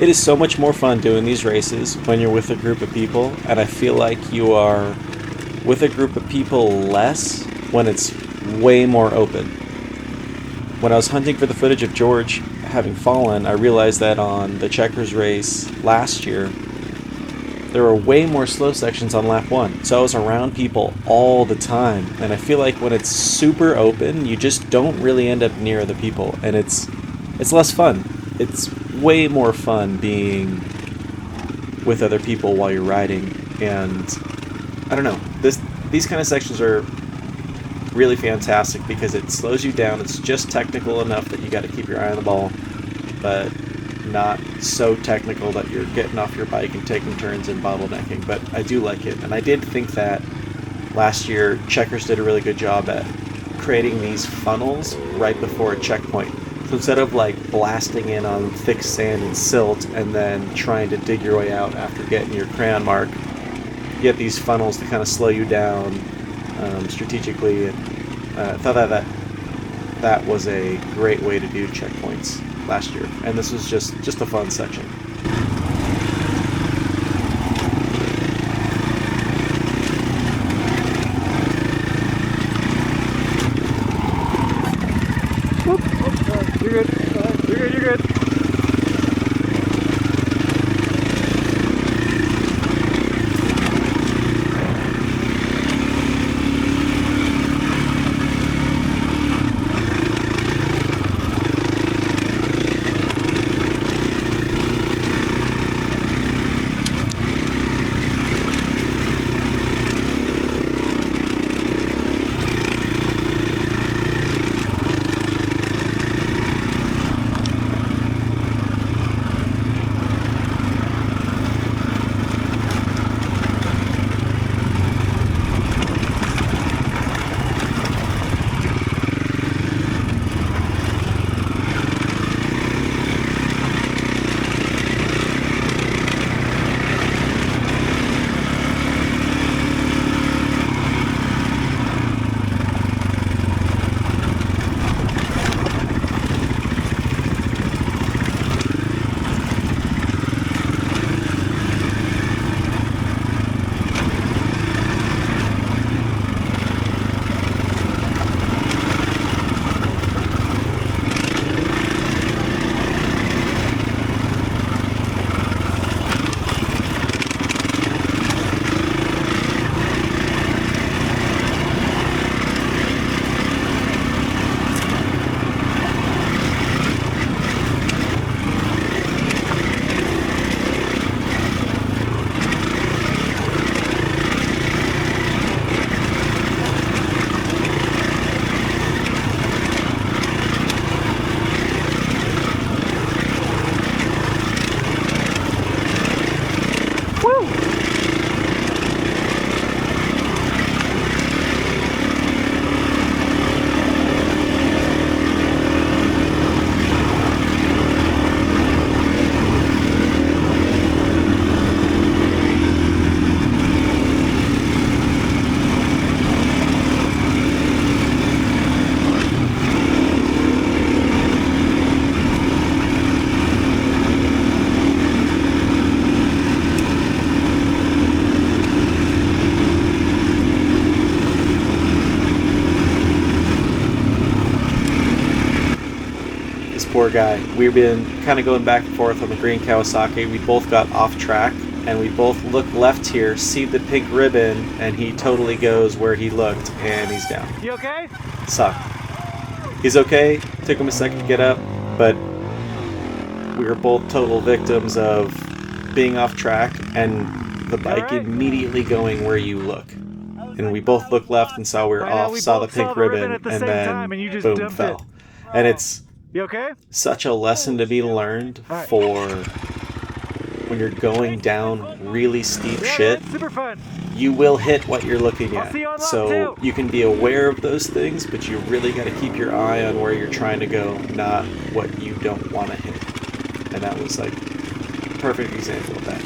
it is so much more fun doing these races when you're with a group of people, and I feel like you are with a group of people less when it's way more open. When I was hunting for the footage of George having fallen, I realized that on the checkers race last year, there were way more slow sections on lap 1. So I was around people all the time, and I feel like when it's super open, you just don't really end up near the people, and it's less fun. It's way more fun being with other people while you're riding, and I don't know, these kind of sections are really fantastic because it slows you down. It's just technical enough that you got to keep your eye on the ball, but not so technical that you're getting off your bike and taking turns and bottlenecking. But I do like it, and I did think that last year Checkers did a really good job at creating these funnels right before a checkpoint. So instead of like blasting in on thick sand and silt and then trying to dig your way out after getting your crayon mark, you get these funnels to kind of slow you down strategically. And I thought that was a great way to do checkpoints last year, and this was just a fun section. You're good. You're good. Poor guy. We've been kind of going back and forth on the green Kawasaki. We both got off track, and we both look left here, see the pink ribbon, and he totally goes where he looked, and he's down. You okay? Sucked. He's okay. Took him a second to get up, but we were both total victims of being off track and the bike immediately going where you look. And we both looked left and saw we were off, saw the pink ribbon, and then boom, fell. And it's You okay? such a lesson to be learned for when you're going down really steep shit. Super fun. You will hit what you're looking I'll see you on at. lot So two. you can be aware of those things, but you really got to keep your eye on where you're trying to go, not what you don't want to hit. And that was like a perfect example of that.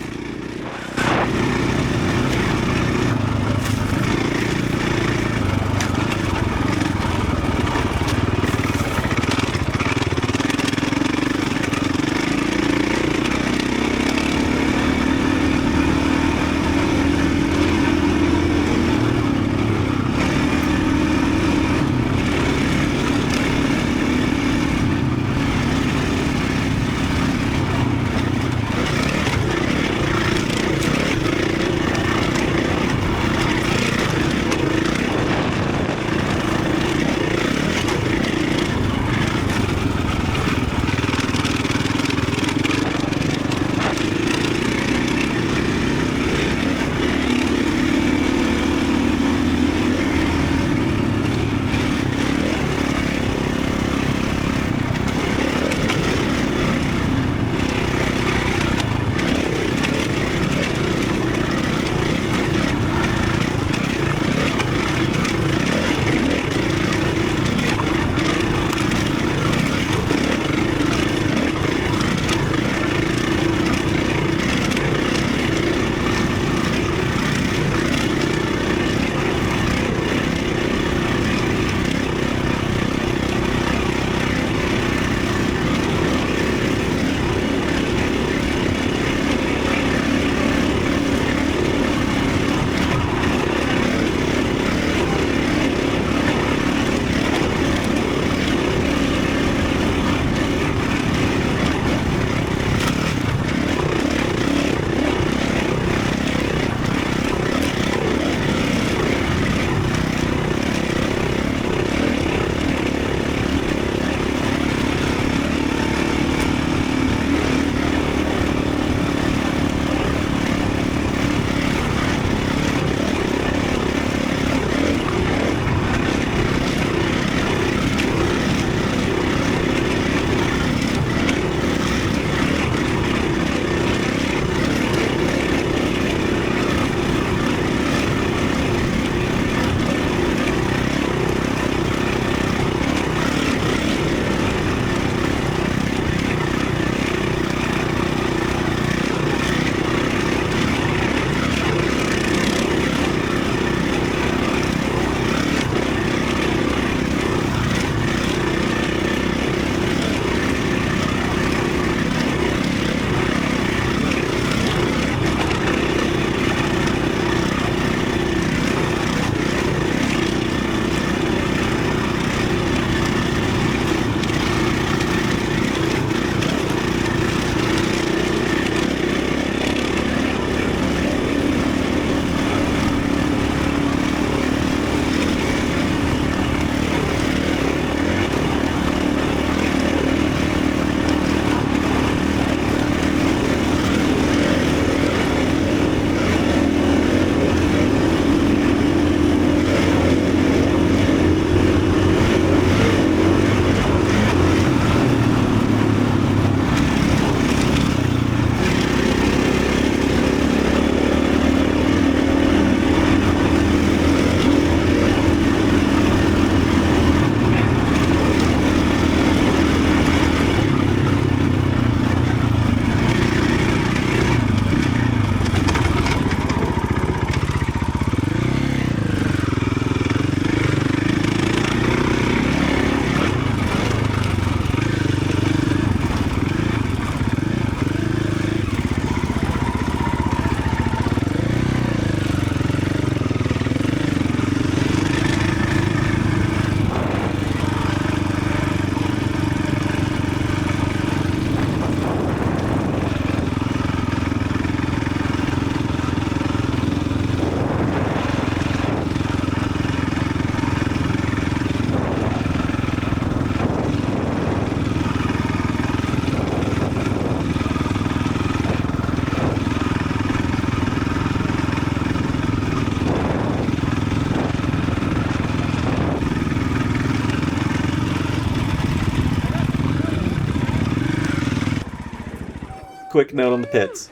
quick note on the pits.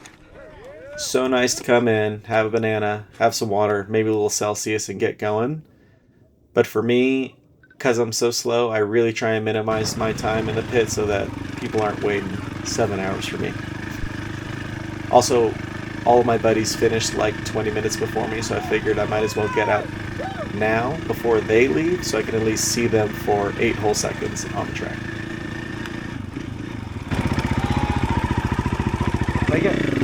So nice to come in, have a banana, have some water, maybe a little Celsius, and get going. But for me, because I'm so slow, I really try and minimize my time in the pit so that people aren't waiting 7 hours for me. Also, all of my buddies finished like 20 minutes before me, so I figured I might as well get out now before they leave so I can at least see them for 8 whole seconds on the track. Take it.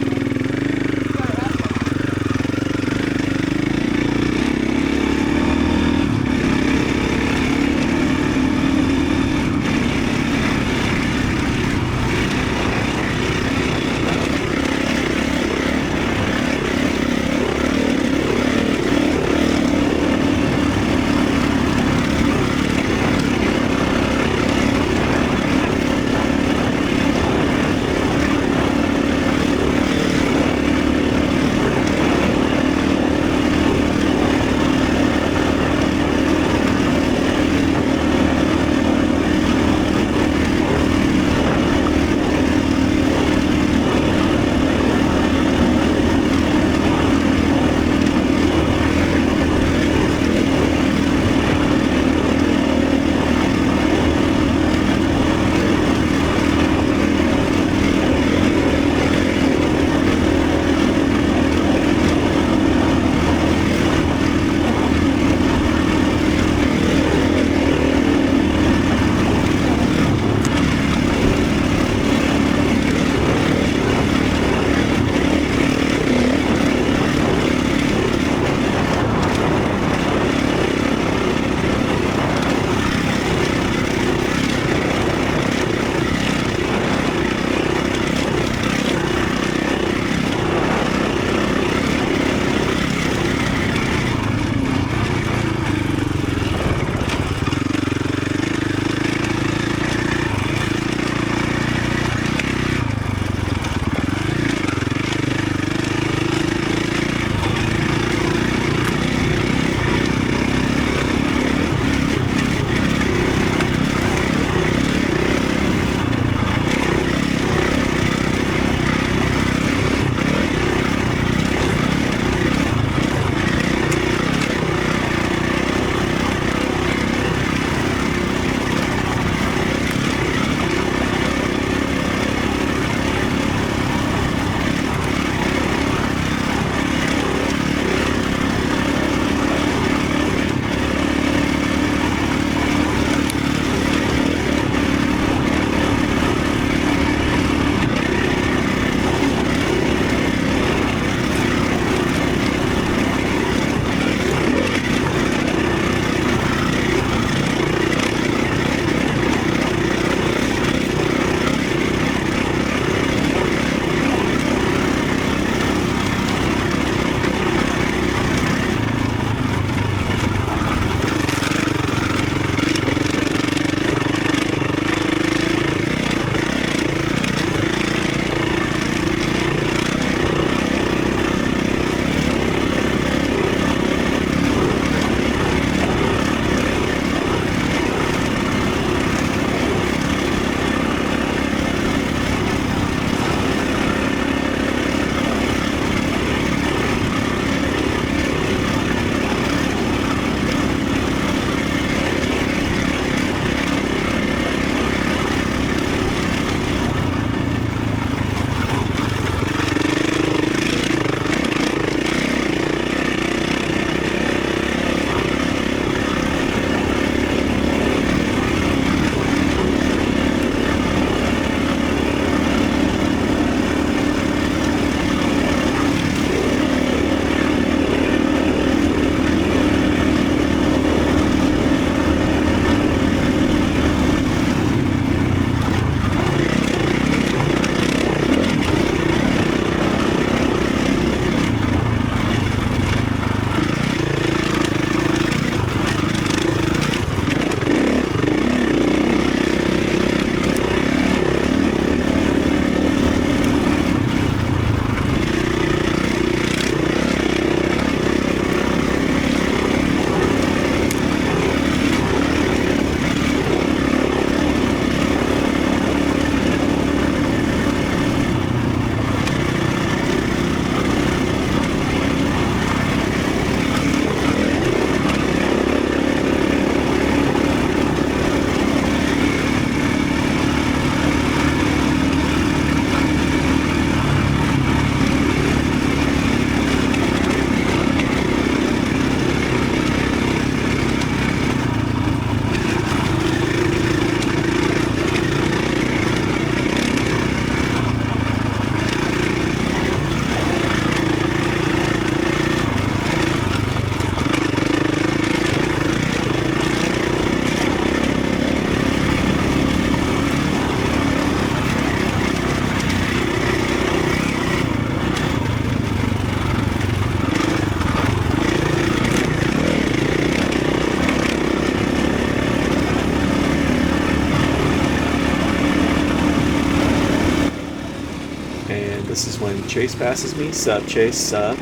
Chase passes me. Sup Chase, sup.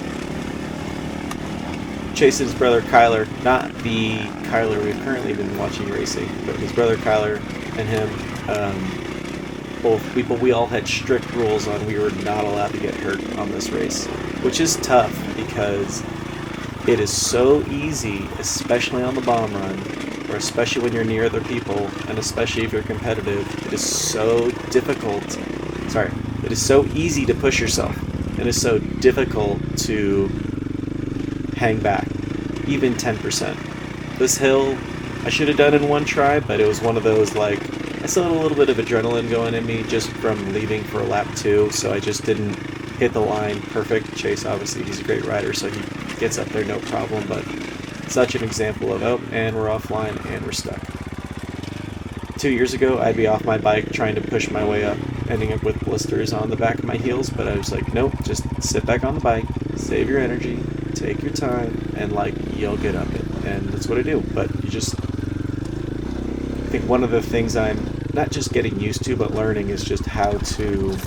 Chase and his brother Kyler, not the Kyler we've currently been watching racing, but his brother Kyler and him, both people, we all had strict rules on we were not allowed to get hurt on this race, which is tough because it is so easy, especially on the bomb run, or especially when you're near other people, and especially if you're competitive. It is so difficult. It is so easy to push yourself. It is so difficult to hang back, even 10%. This hill, I should have done in one try, but it was one of those, like, I still had a little bit of adrenaline going in me just from leaving for lap 2, so I just didn't hit the line perfect. Chase, obviously, he's a great rider, so he gets up there no problem, but such an example of, oh, and we're offline, and we're stuck. 2 years ago, I'd be off my bike trying to push my way up, ending up with blisters on the back of my heels, but I was like, nope, just sit back on the bike, save your energy, take your time, and, like, you'll get up it. And that's what I do. But you just, I think one of the things I'm not just getting used to, but learning is just how to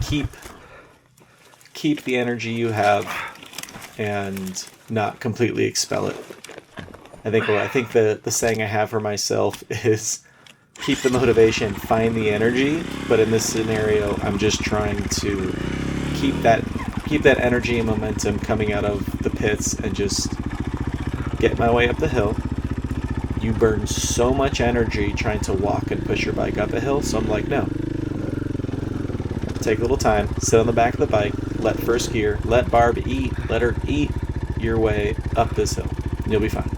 keep the energy you have and not completely expel it. I think the saying I have for myself is keep the motivation, find the energy, but in this scenario, I'm just trying to keep that energy and momentum coming out of the pits and just get my way up the hill. You burn so much energy trying to walk and push your bike up a hill, so I'm like, no. Take a little time, sit on the back of the bike, let first gear, let Barb eat, let her eat your way up this hill, and you'll be fine.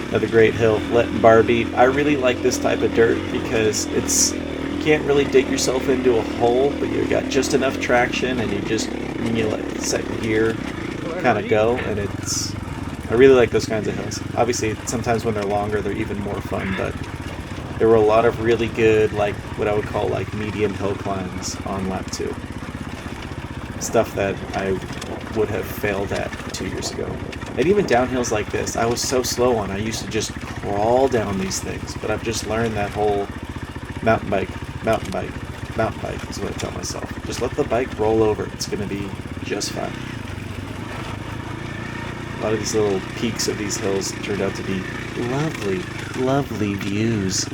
Another great hill, letting Barb eat. I really like this type of dirt because you can't really dig yourself into a hole, but you got just enough traction and you let second gear kind of go, and I really like those kinds of hills. Obviously, sometimes when they're longer, they're even more fun, but there were a lot of really good, like, what I would call, like, medium hill climbs on lap 2. Stuff that I would have failed at 2 years ago. And even downhills like this, I was so slow on. I used to just crawl down these things, but I've just learned that whole mountain bike is what I tell myself. Just let the bike roll over. It's going to be just fine. A lot of these little peaks of these hills turned out to be lovely, lovely views.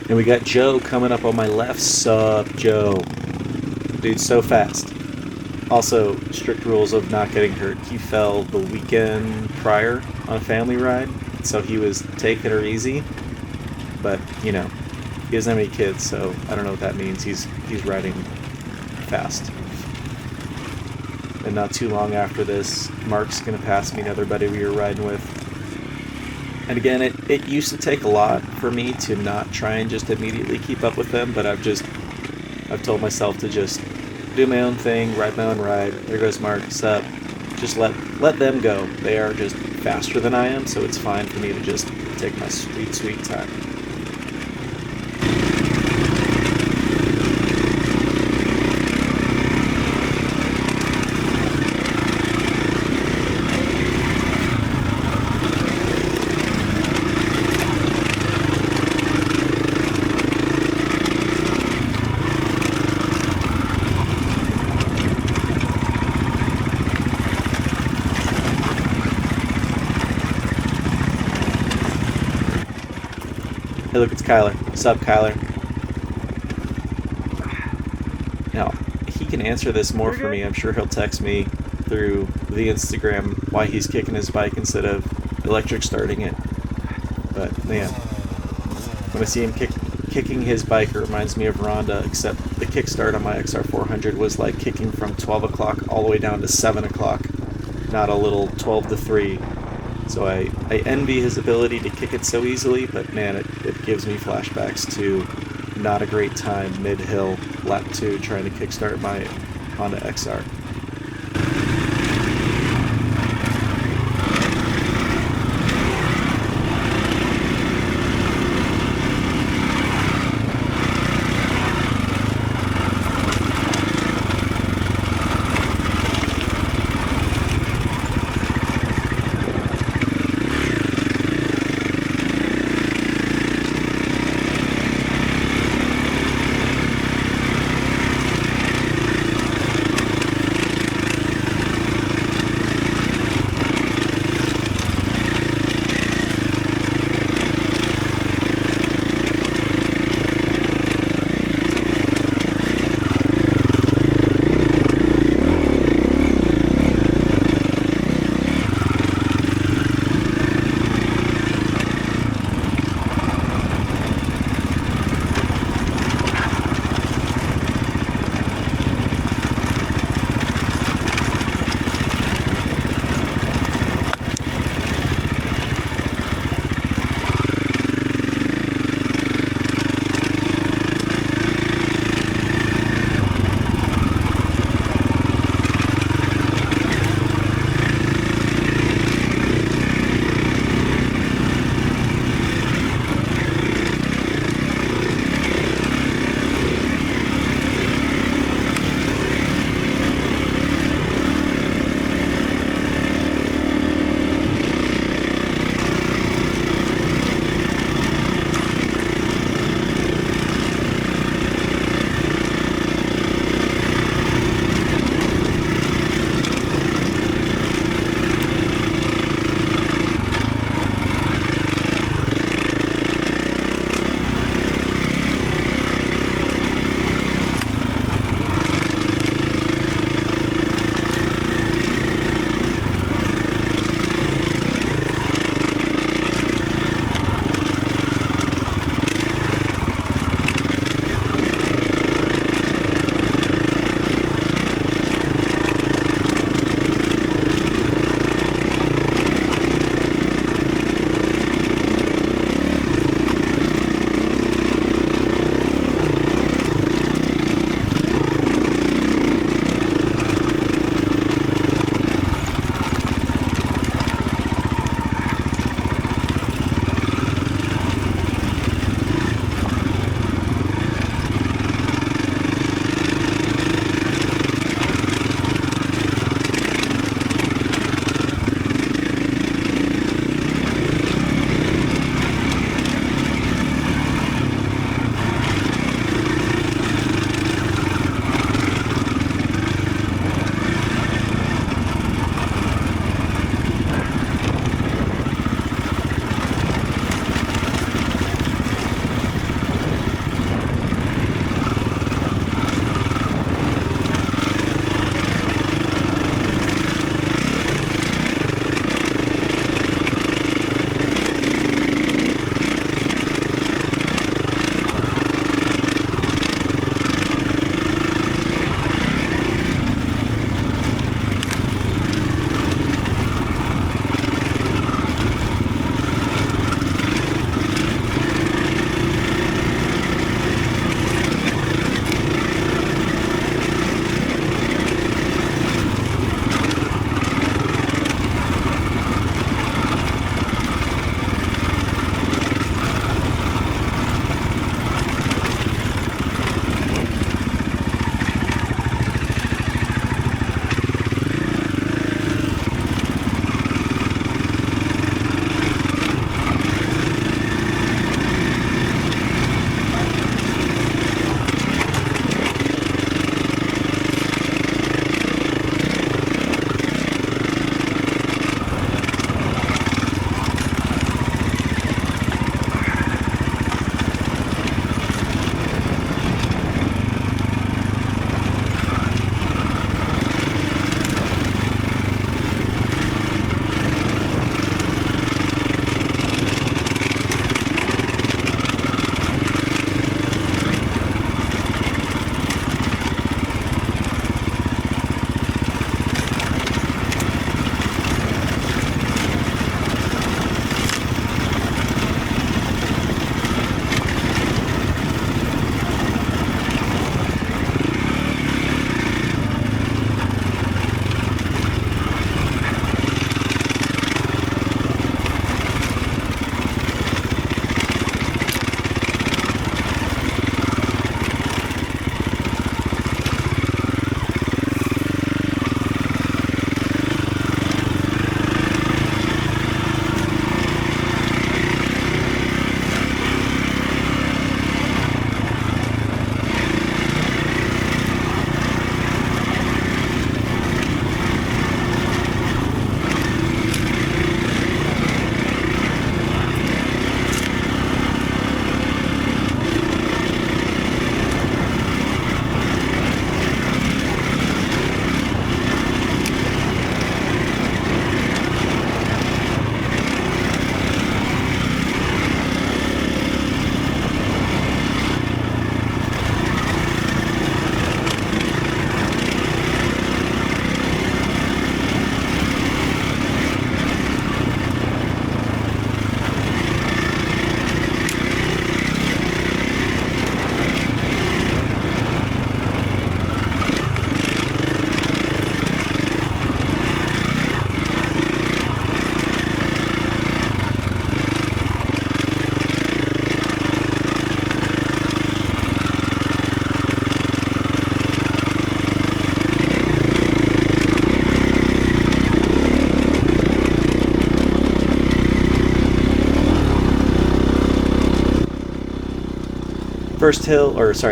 And we got Joe coming up on my left. Sup, Joe. Dude's so fast. Also, strict rules of not getting hurt. He fell the weekend prior on a family ride, so he was taking her easy. But, you know, he doesn't have any kids, so I don't know what that means. He's riding fast. And not too long after this, Mark's going to pass me another buddy we were riding with. And again, it used to take a lot for me to not try and just immediately keep up with them, but I've told myself to just do my own thing, ride my own ride. There goes Mark, sup. Just let them go. They are just faster than I am, so it's fine for me to just take my sweet, sweet time. Hey, look, it's Kyler. Sup, Kyler. Now, he can answer this more for me. I'm sure he'll text me through the Instagram why he's kicking his bike instead of electric starting it. But, man, when I see him kicking his bike, it reminds me of Rhonda, except the kickstart on my XR400 was like kicking from 12 o'clock all the way down to 7 o'clock, not a little 12 to 3. So I envy his ability to kick it so easily, but man, it gives me flashbacks to not a great time mid-hill, lap 2, trying to kickstart my Honda XR.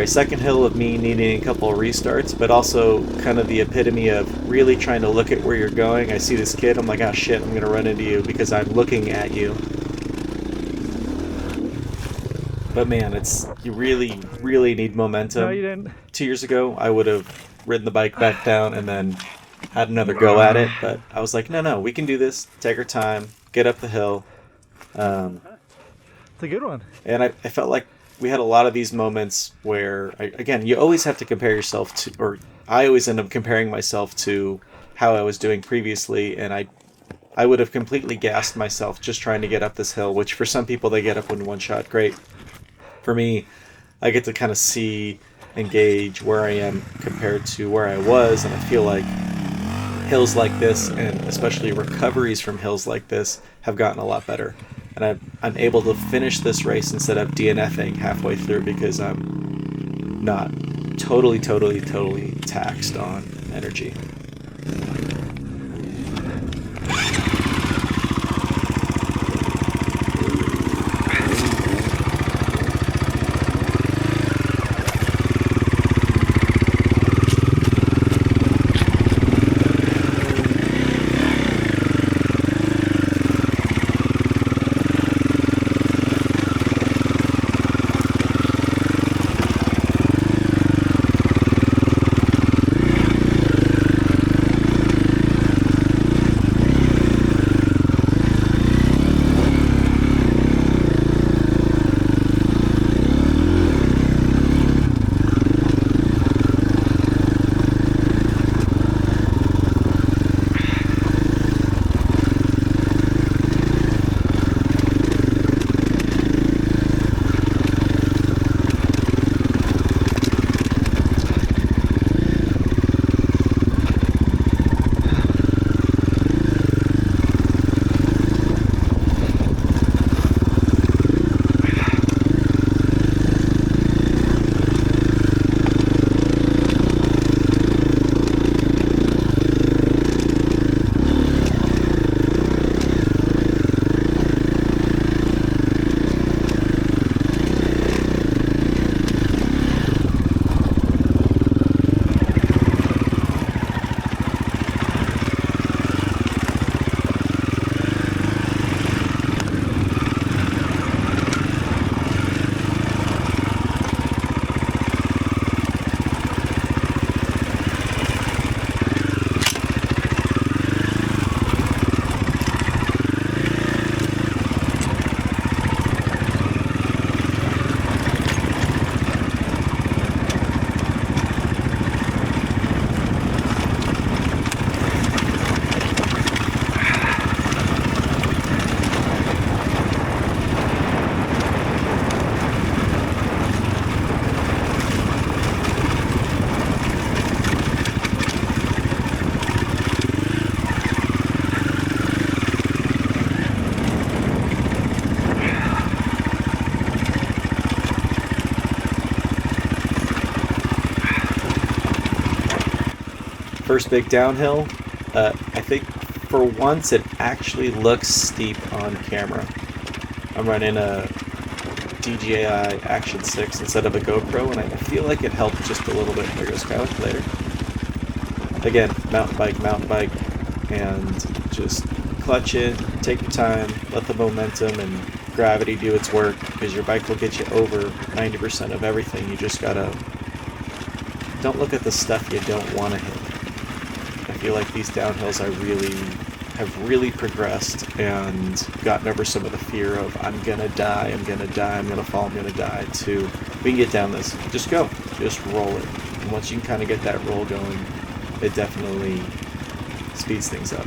second hill of me needing a couple of restarts, but also kind of the epitome of really trying to look at where you're going. I see this kid, I'm like, oh shit, I'm gonna run into you because I'm looking at you. But man, you really, really need momentum. No, you didn't. 2 years ago, I would have ridden the bike back down and then had another go at it, but I was like, no, we can do this. Take our time, get up the hill. It's a good one. And I felt like we had a lot of these moments where, again, you always have to compare yourself to, or I always end up comparing myself to how I was doing previously, and I would have completely gassed myself just trying to get up this hill, which for some people they get up in one shot, great. For me, I get to kind of see and gauge where I am compared to where I was, and I feel like hills like this, and especially recoveries from hills like this, have gotten a lot better. And I'm able to finish this race instead of DNFing halfway through because I'm not totally taxed on energy. First big downhill, I think for once it actually looks steep on camera. I'm running a DJI Action 6 instead of a GoPro, and I feel like it helped just a little bit. There goes Kyler later. Again, mountain bike, and just clutch in, take your time, let the momentum and gravity do its work, because your bike will get you over 90% of everything. You just gotta, don't look at the stuff you don't want to hit. I feel like these downhills have really progressed and gotten over some of the fear of I'm gonna die, I'm gonna fall, I'm gonna die, to we can get down this, just go, just roll it. And once you can kind of get that roll going, it definitely speeds things up.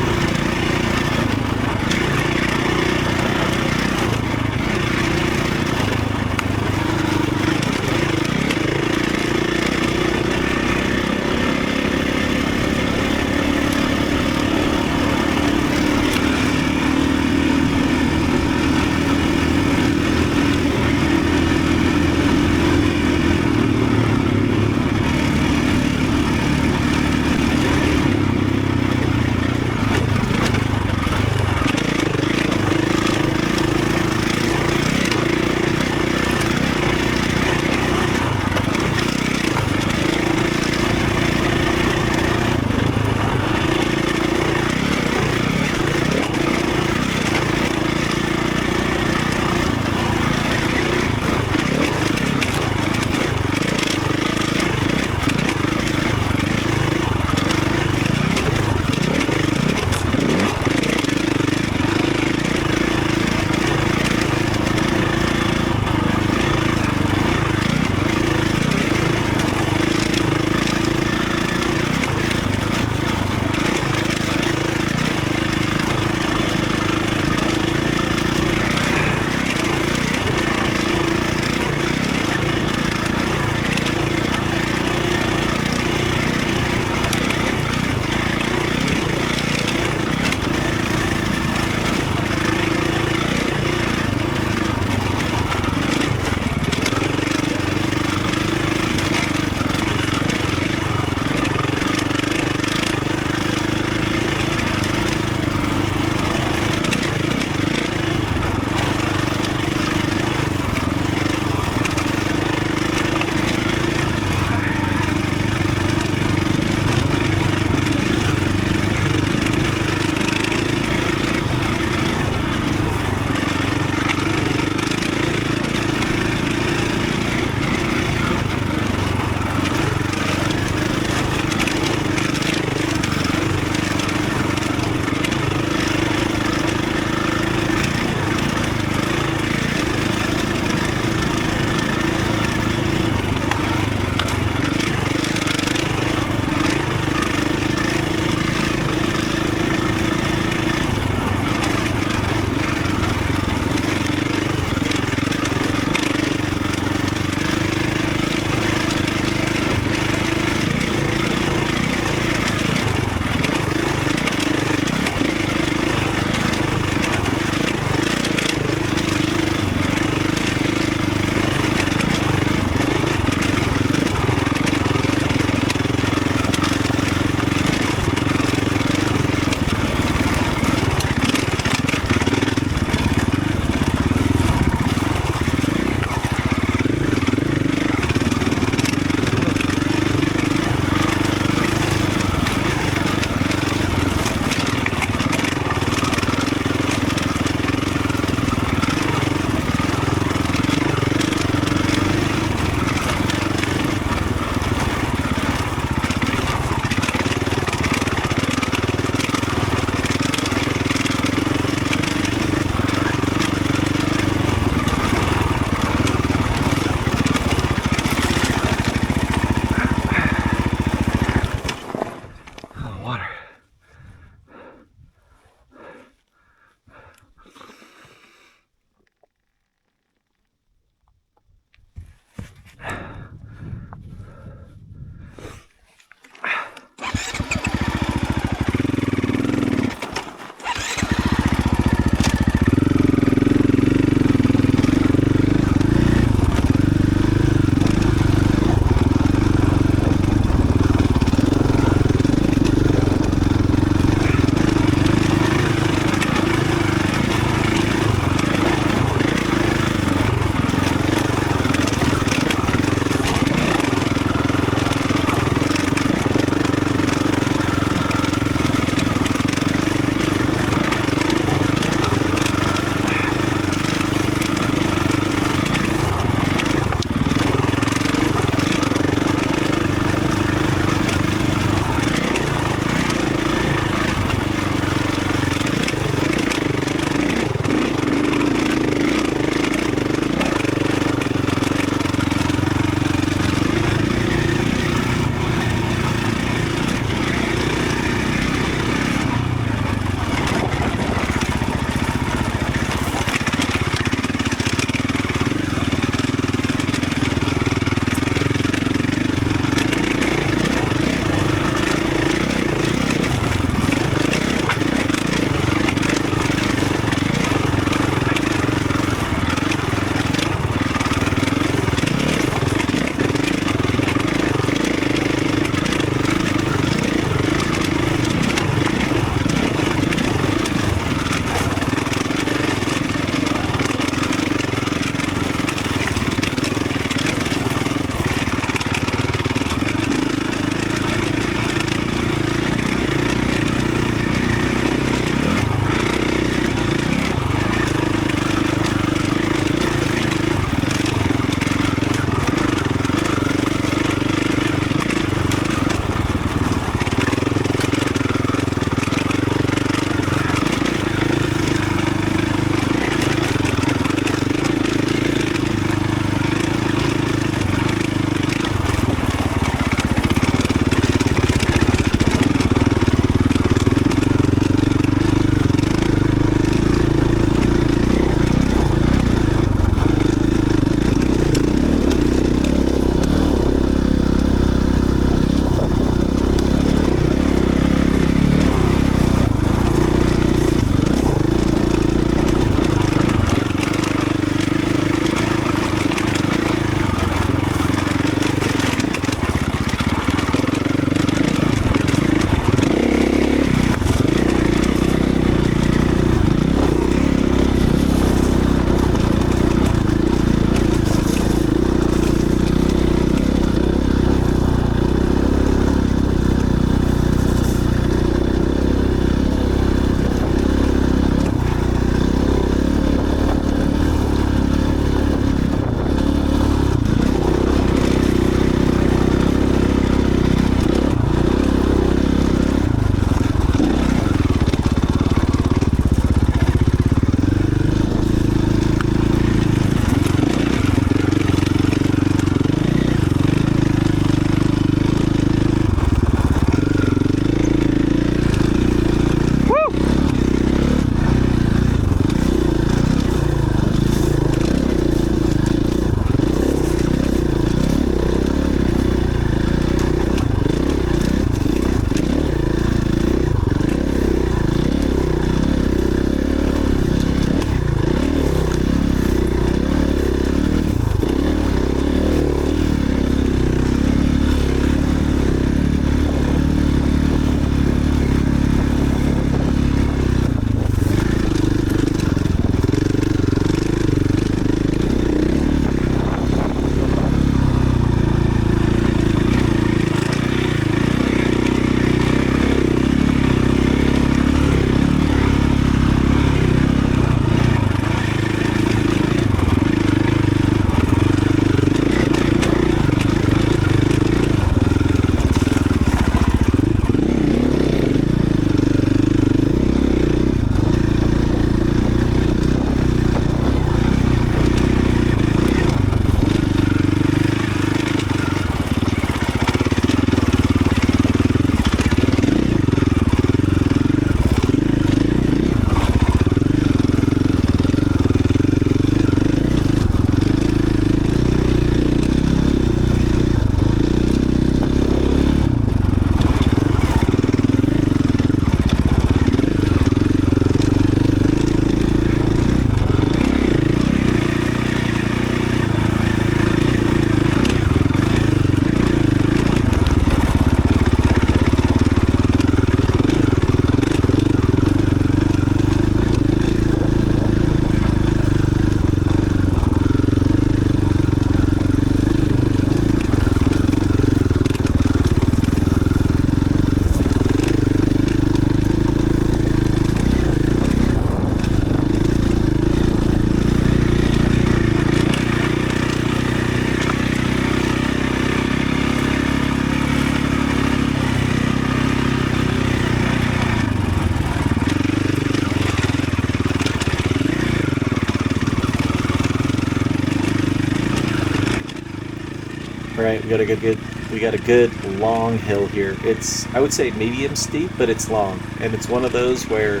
right, we got a good long hill here. It's, I would say, medium steep, but it's long, and it's one of those where,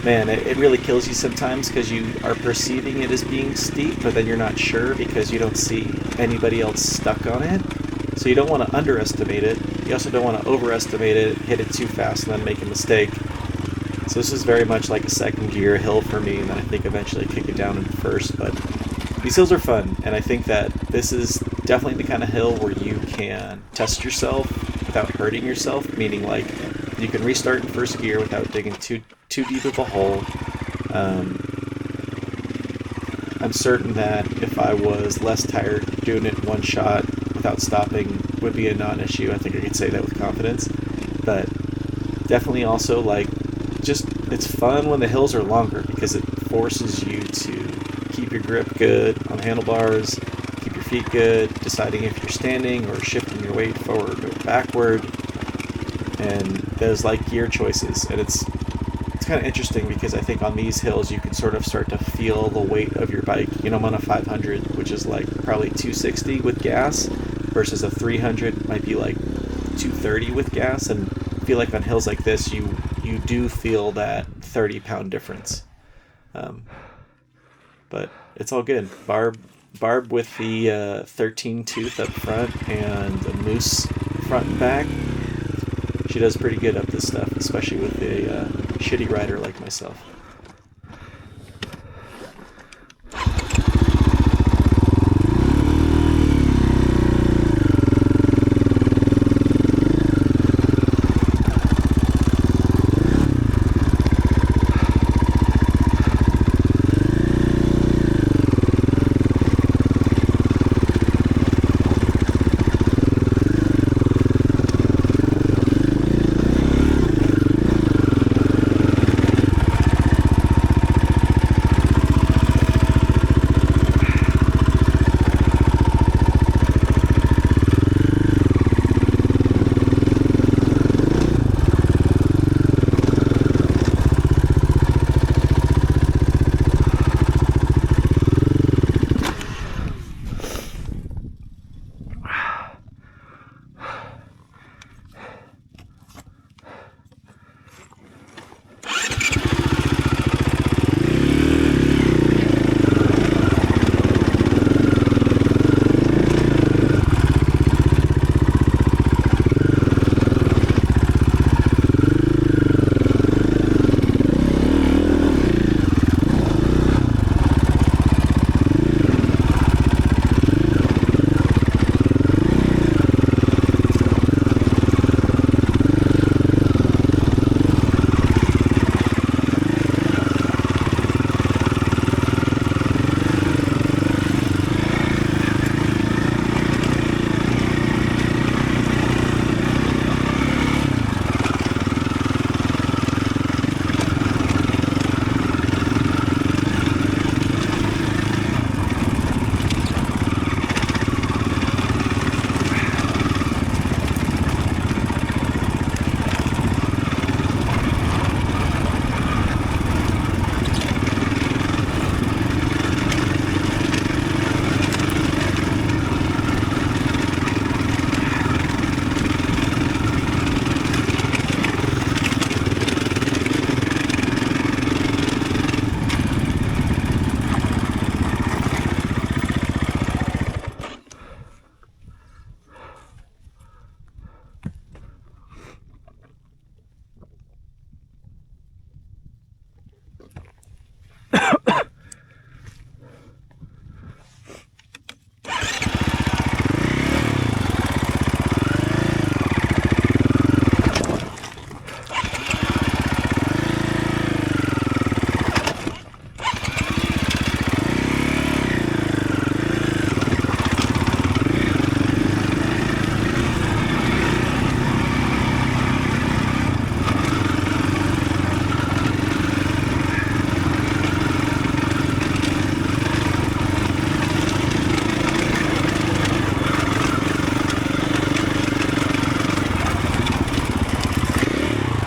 man, it really kills you sometimes because you are perceiving it as being steep, but then you're not sure because you don't see anybody else stuck on it. So you don't want to underestimate it. You also don't want to overestimate it, hit it too fast, and then make a mistake. So this is very much like a second gear hill for me, and then I think eventually kick it down in first. But these hills are fun, and I think that this is definitely the kind of hill where you can test yourself without hurting yourself, meaning like you can restart in first gear without digging too deep of a hole. I'm certain that if I was less tired, doing it one shot without stopping would be a non-issue. I think I could say that with confidence. But definitely also, like, just, it's fun when the hills are longer because it forces you to keep your grip good on the handlebars, keep your feet good, deciding if you're standing or shifting your weight forward or backward, and those like gear choices. And it's kind of interesting because I think on these hills you can sort of start to feel the weight of your bike. You know, I'm on a 500, which is like probably 260 with gas, versus a 300 might be like 230 with gas, and I feel like on hills like this you do feel that 30-pound difference. But it's all good. Barb with the 13 tooth up front and a moose front and back. She does pretty good up this stuff, especially with a shitty rider like myself.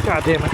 God damn it.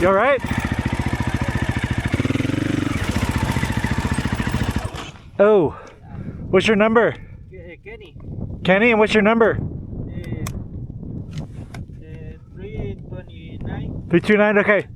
You alright? Oh, what's your number? Kenny. Kenny, and what's your number? 329. 329, okay.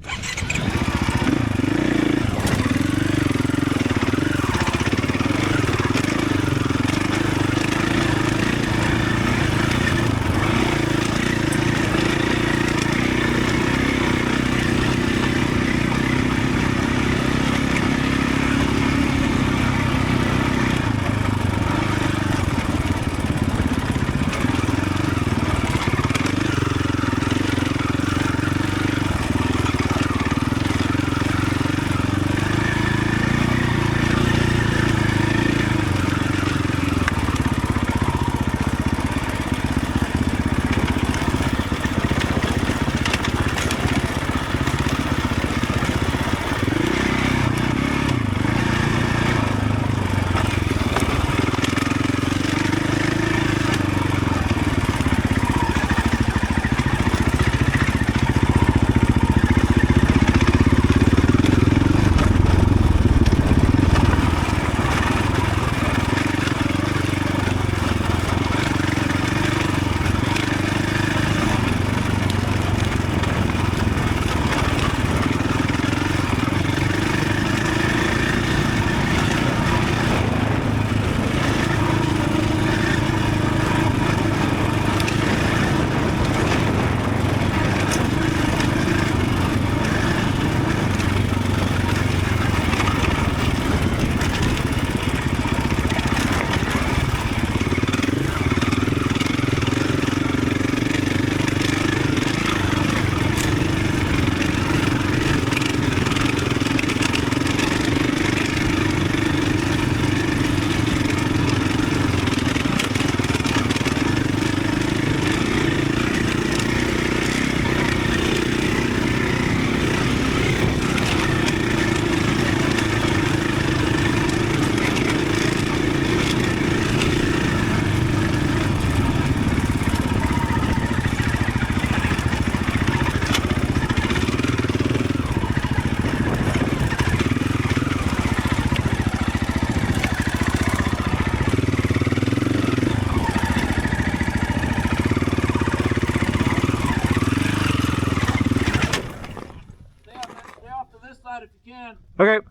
Okay.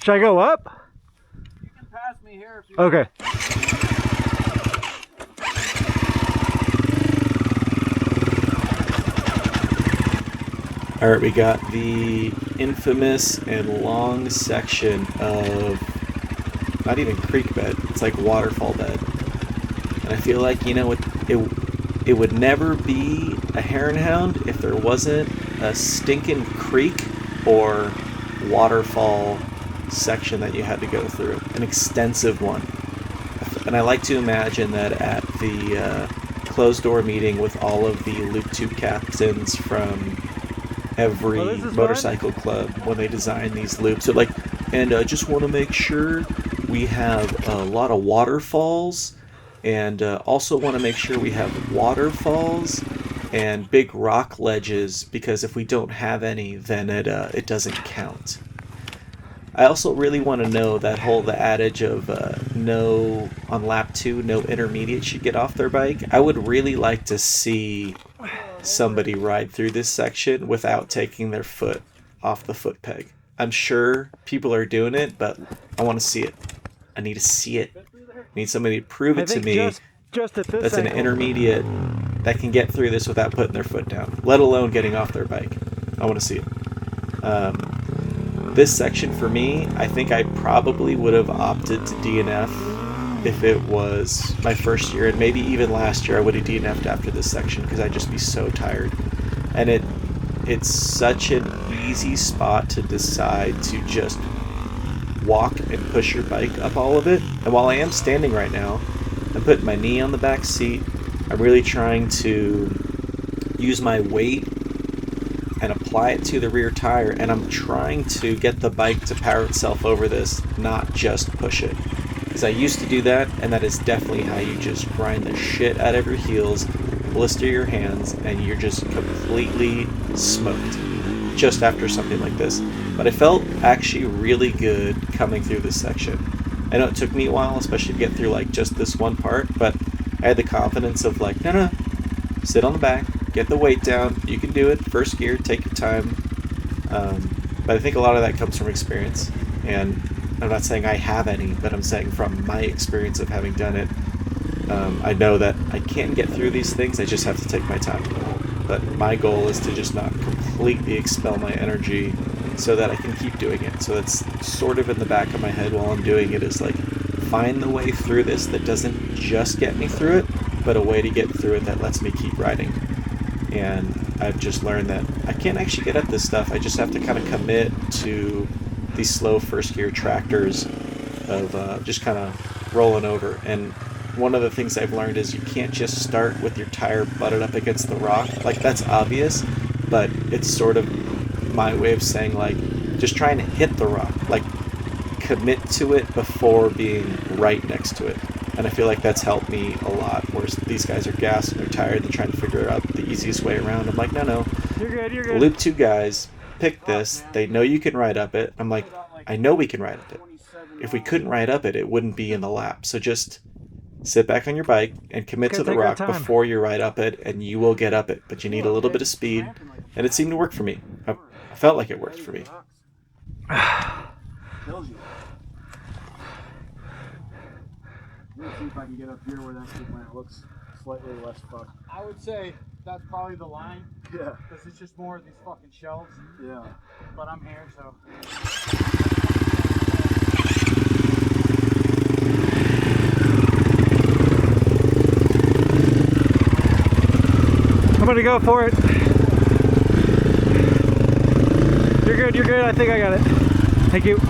Should I go up? You can pass me here if you Okay. Alright, we got the infamous and long section of not even creek bed, it's like waterfall bed. And I feel like, you know, it would never be a Hare and Hound if there wasn't a stinking creek or waterfall section that you had to go through, an extensive one. And I like to imagine that at the closed door meeting with all of the loop tube captains from every motorcycle club, when they design these loops, they're like, and I just want to make sure we have a lot of waterfalls, and also want to make sure we have waterfalls and big rock ledges, because if we don't have any, then it doesn't count. I also really want to know the adage of no, on lap 2, no intermediate should get off their bike. I would really like to see somebody ride through this section without taking their foot off the foot peg. I'm sure people are doing it, but I want to see it. I need to see it. I need somebody to prove it to me just at this that's an intermediate that can get through this without putting their foot down, let alone getting off their bike. I want to see it. This section for me, I think I probably would have opted to DNF if it was my first year, and maybe even last year I would have DNF'd after this section because I'd just be so tired. And it's such an easy spot to decide to just walk and push your bike up all of it. And while I am standing right now, I'm putting my knee on the back seat. I'm really trying to use my weight and apply it to the rear tire, and I'm trying to get the bike to power itself over this, not just push it. Because I used to do that, and that is definitely how you just grind the shit out of your heels, blister your hands, and you're just completely smoked. just after something like this. But I felt actually really good coming through this section. I know it took me a while, especially to get through like just this one part, but I had the confidence of like, no, sit on the back, get the weight down, you can do it, first gear, take your time. But I think a lot of that comes from experience, and I'm not saying I have any, but I'm saying from my experience of having done it, I know that I can get through these things, I just have to take my time. But my goal is to just not completely expel my energy so that I can keep doing it. So that's sort of in the back of my head while I'm doing it, is like, find the way through this that doesn't just get me through it, but a way to get through it that lets me keep riding. And I've just learned that I can't actually get at this stuff. I just have to kind of commit to these slow first gear tractors of just kind of rolling over. And one of the things I've learned is you can't just start with your tire butted up against the rock. Like, that's obvious, but it's sort of my way of saying, like, just trying to hit the rock. Like, commit to it before being right next to it. And I feel like that's helped me a lot, whereas these guys are gassed and they're tired, they're trying to figure out the easiest way around. I'm like, no. You're good. Loop 2 guys, pick this, they know you can ride up it. I'm like, I know we can ride up it. If we couldn't ride up it, it wouldn't be in the lap. So just sit back on your bike and commit to the rock before you ride up it, and you will get up it. But you need a little bit of speed, and it seemed to work for me. I felt like it worked for me. Let me see if I can get up here where that plant looks slightly less fucked. I would say that's probably the line. Yeah. Because it's just more of these fucking shelves. Yeah. But I'm here, so. I'm gonna go for it. You're good. I think I got it. Thank you.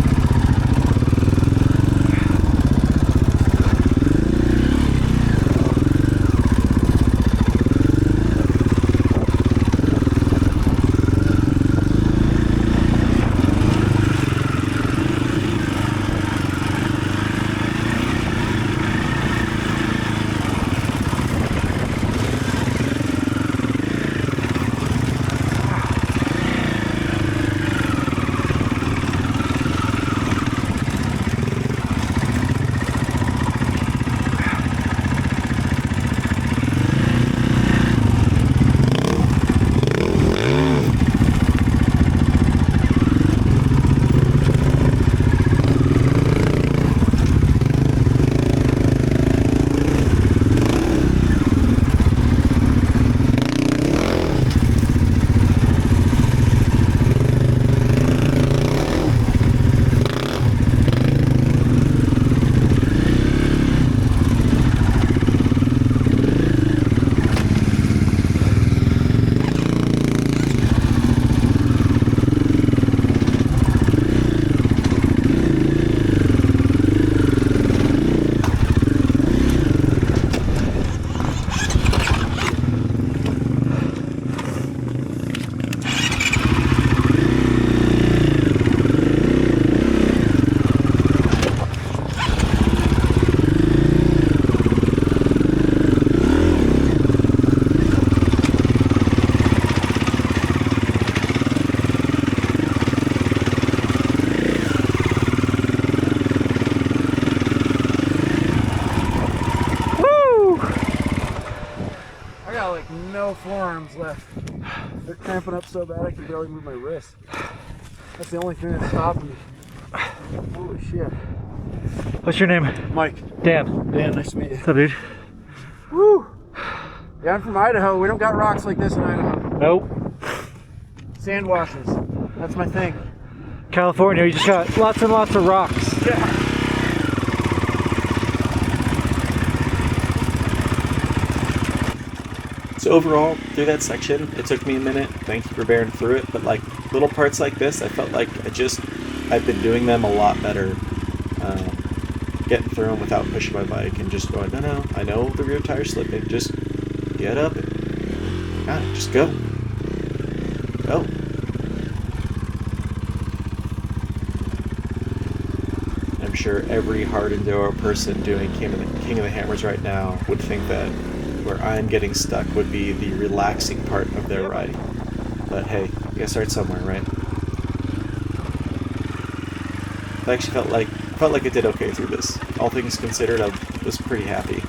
No forearms left. They're cramping up so bad I can barely move my wrist. That's the only thing that's stopping me. Holy shit. What's your name? Mike. Dan. Dan, nice to meet you. What's up, dude? Woo! Yeah, I'm from Idaho. We don't got rocks like this in Idaho. Nope. Sand washes. That's my thing. California, you just got lots and lots of rocks. Yeah. So overall, through that section, it took me a minute. Thank you for bearing through it. But like little parts like this, I felt like I've been doing them a lot better. Getting through them without pushing my bike and just going, no, I know the rear tire's slipping. Just get up and just go. Go. I'm sure every hard enduro person doing King of the Hammers right now would think that where I'm getting stuck would be the relaxing part of their riding. But hey, you gotta start somewhere, right? I actually felt like it did okay through this. All things considered, I was pretty happy.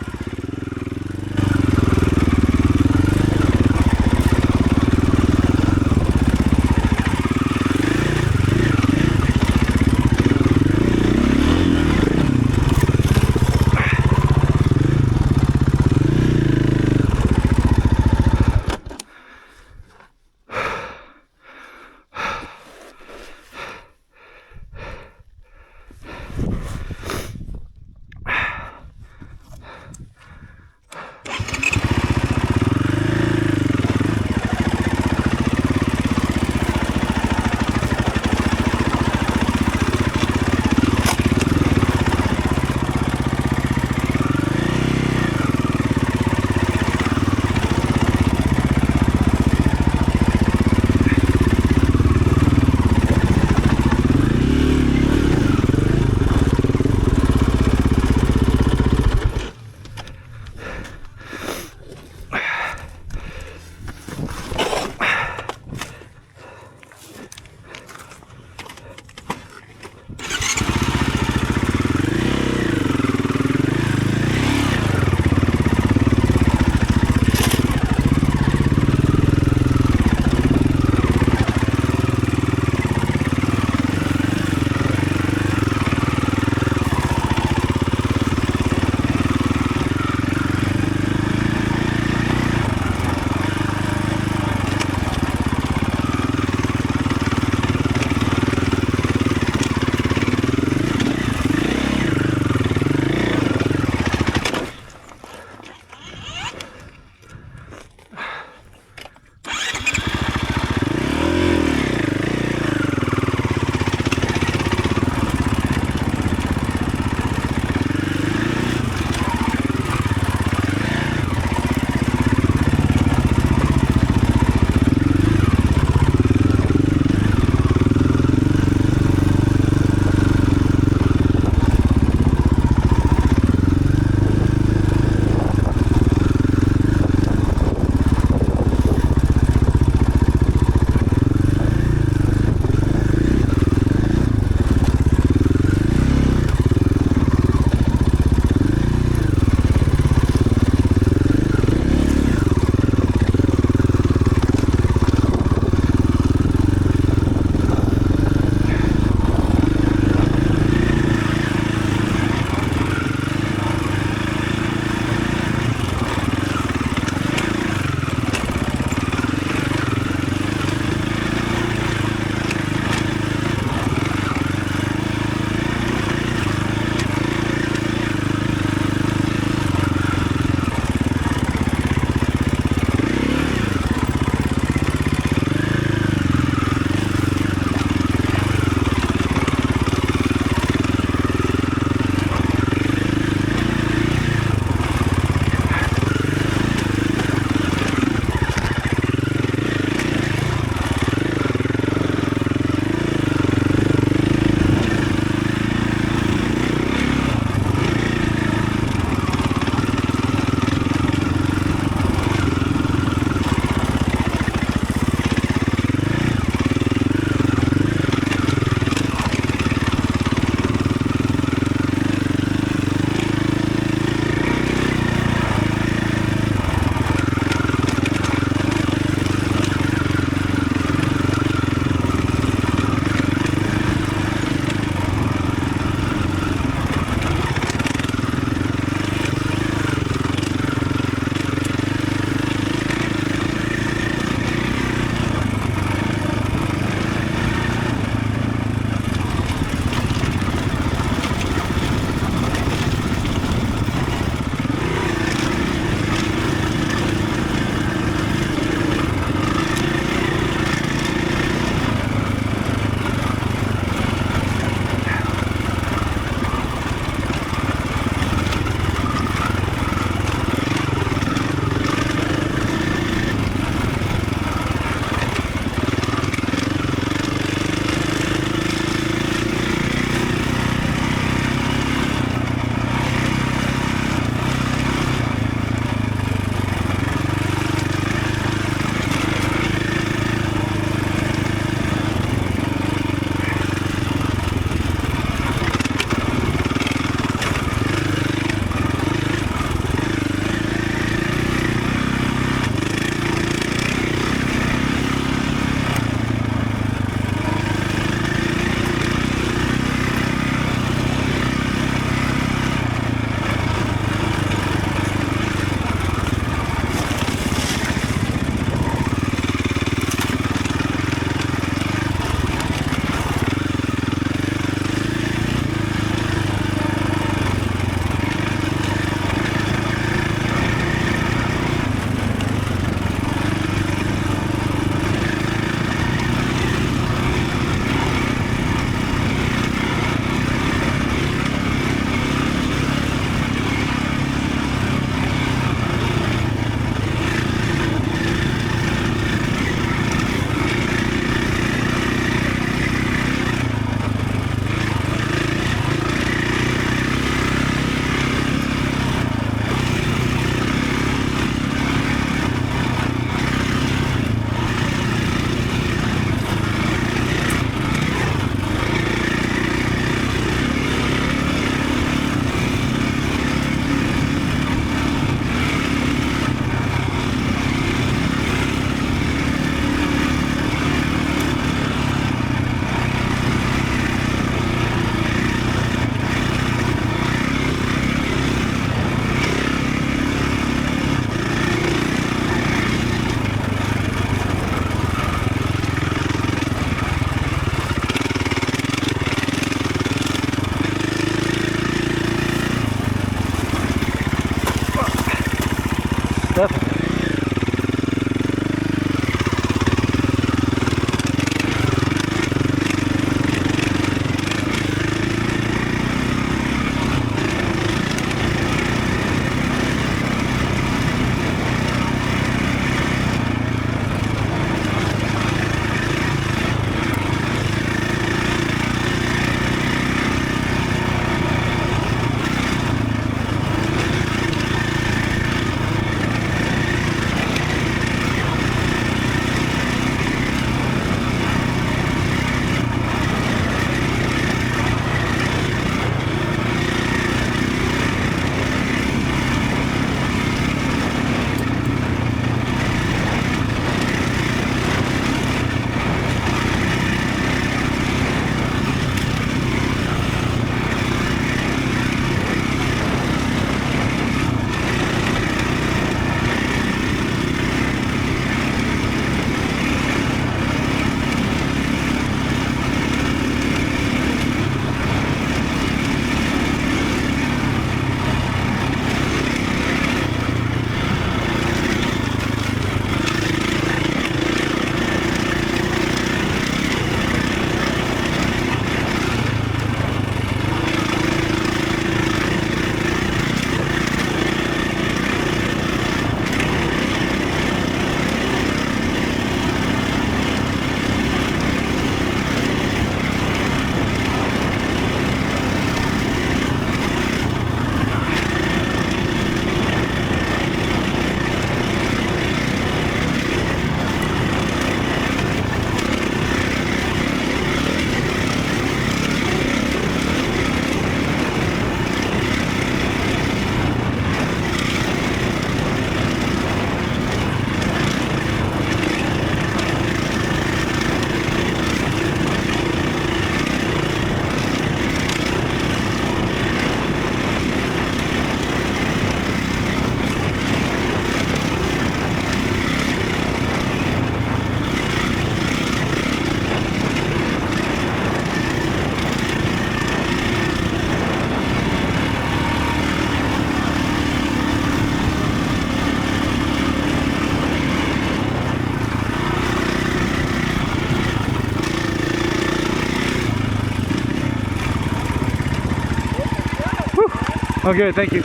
Oh, good. Thank you.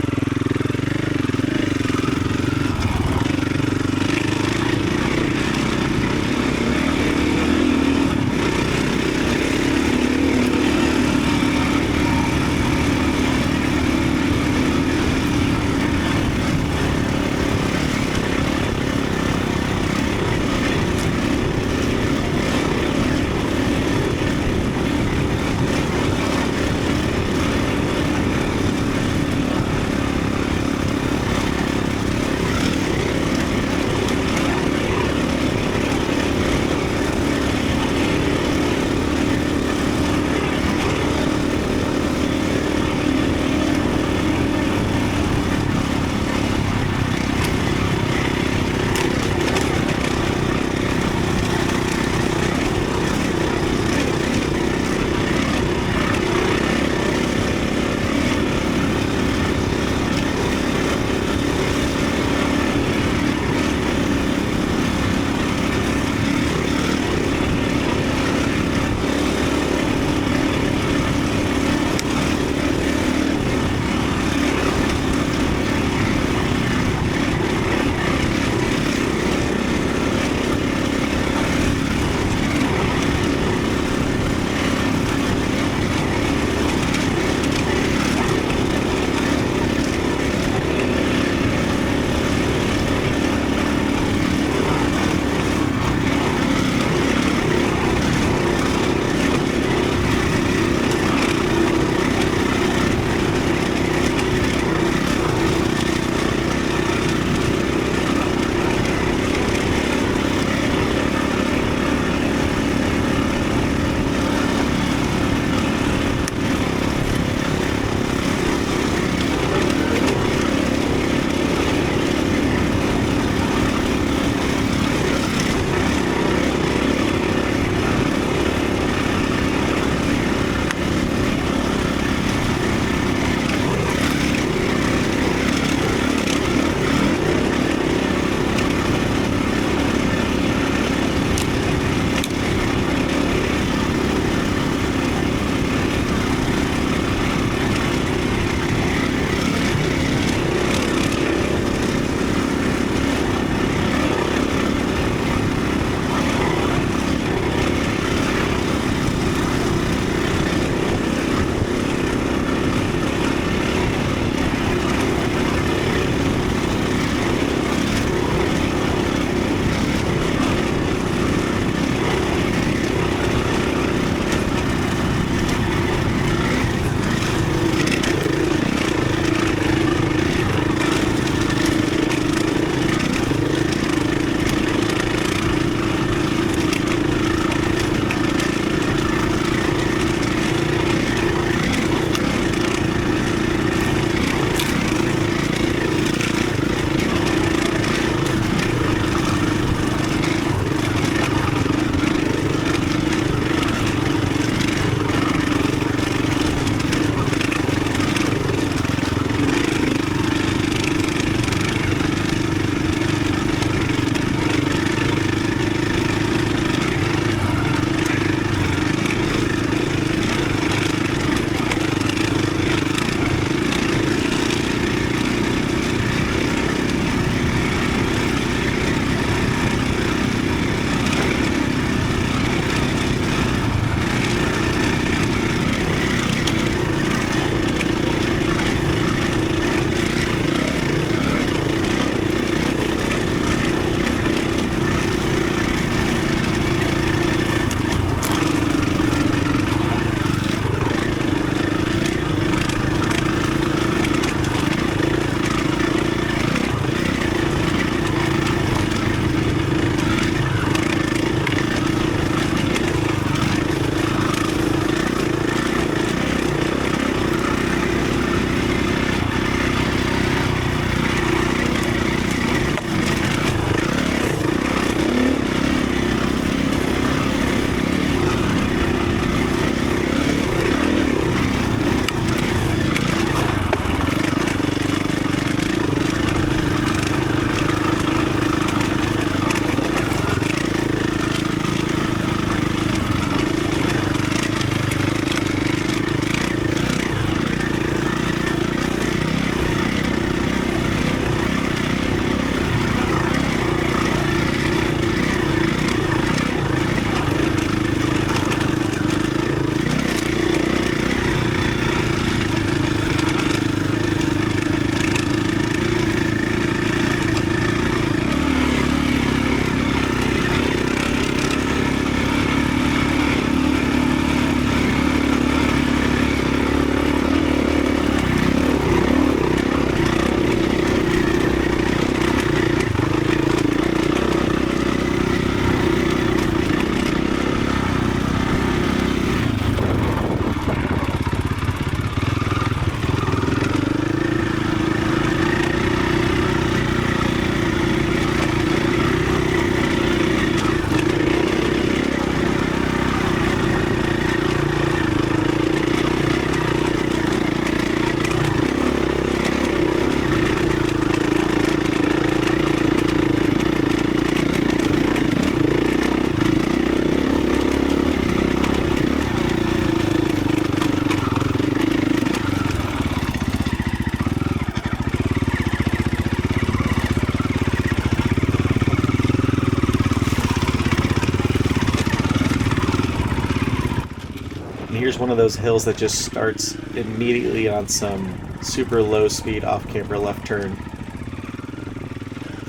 one of those hills that just starts immediately on some super low speed off camber left turn.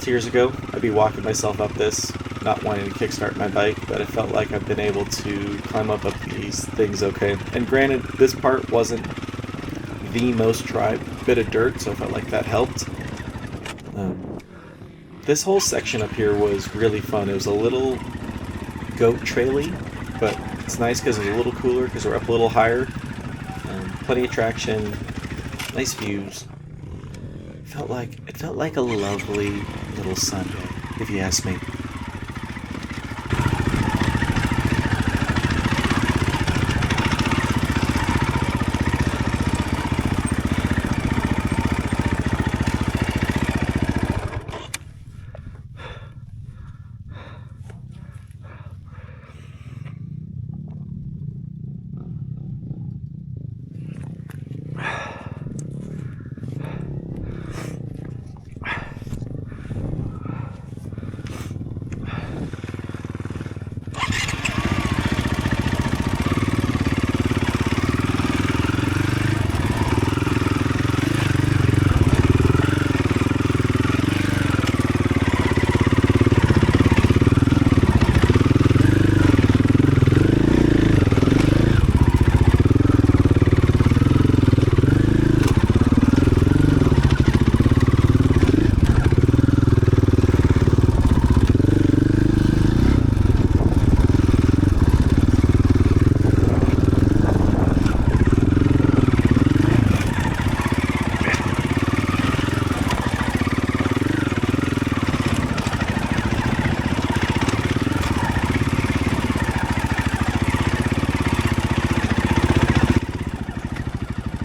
Years ago, I'd be walking myself up this, not wanting to kickstart my bike, but I felt like I've been able to climb up these things okay. And granted, this part wasn't the most dry bit of dirt, so I felt like that helped. This whole section up here was really fun. It was a little goat traily, but it's nice because it's a little cooler because we're up a little higher. Plenty of traction, nice views. It felt like a lovely little Sunday, if you ask me.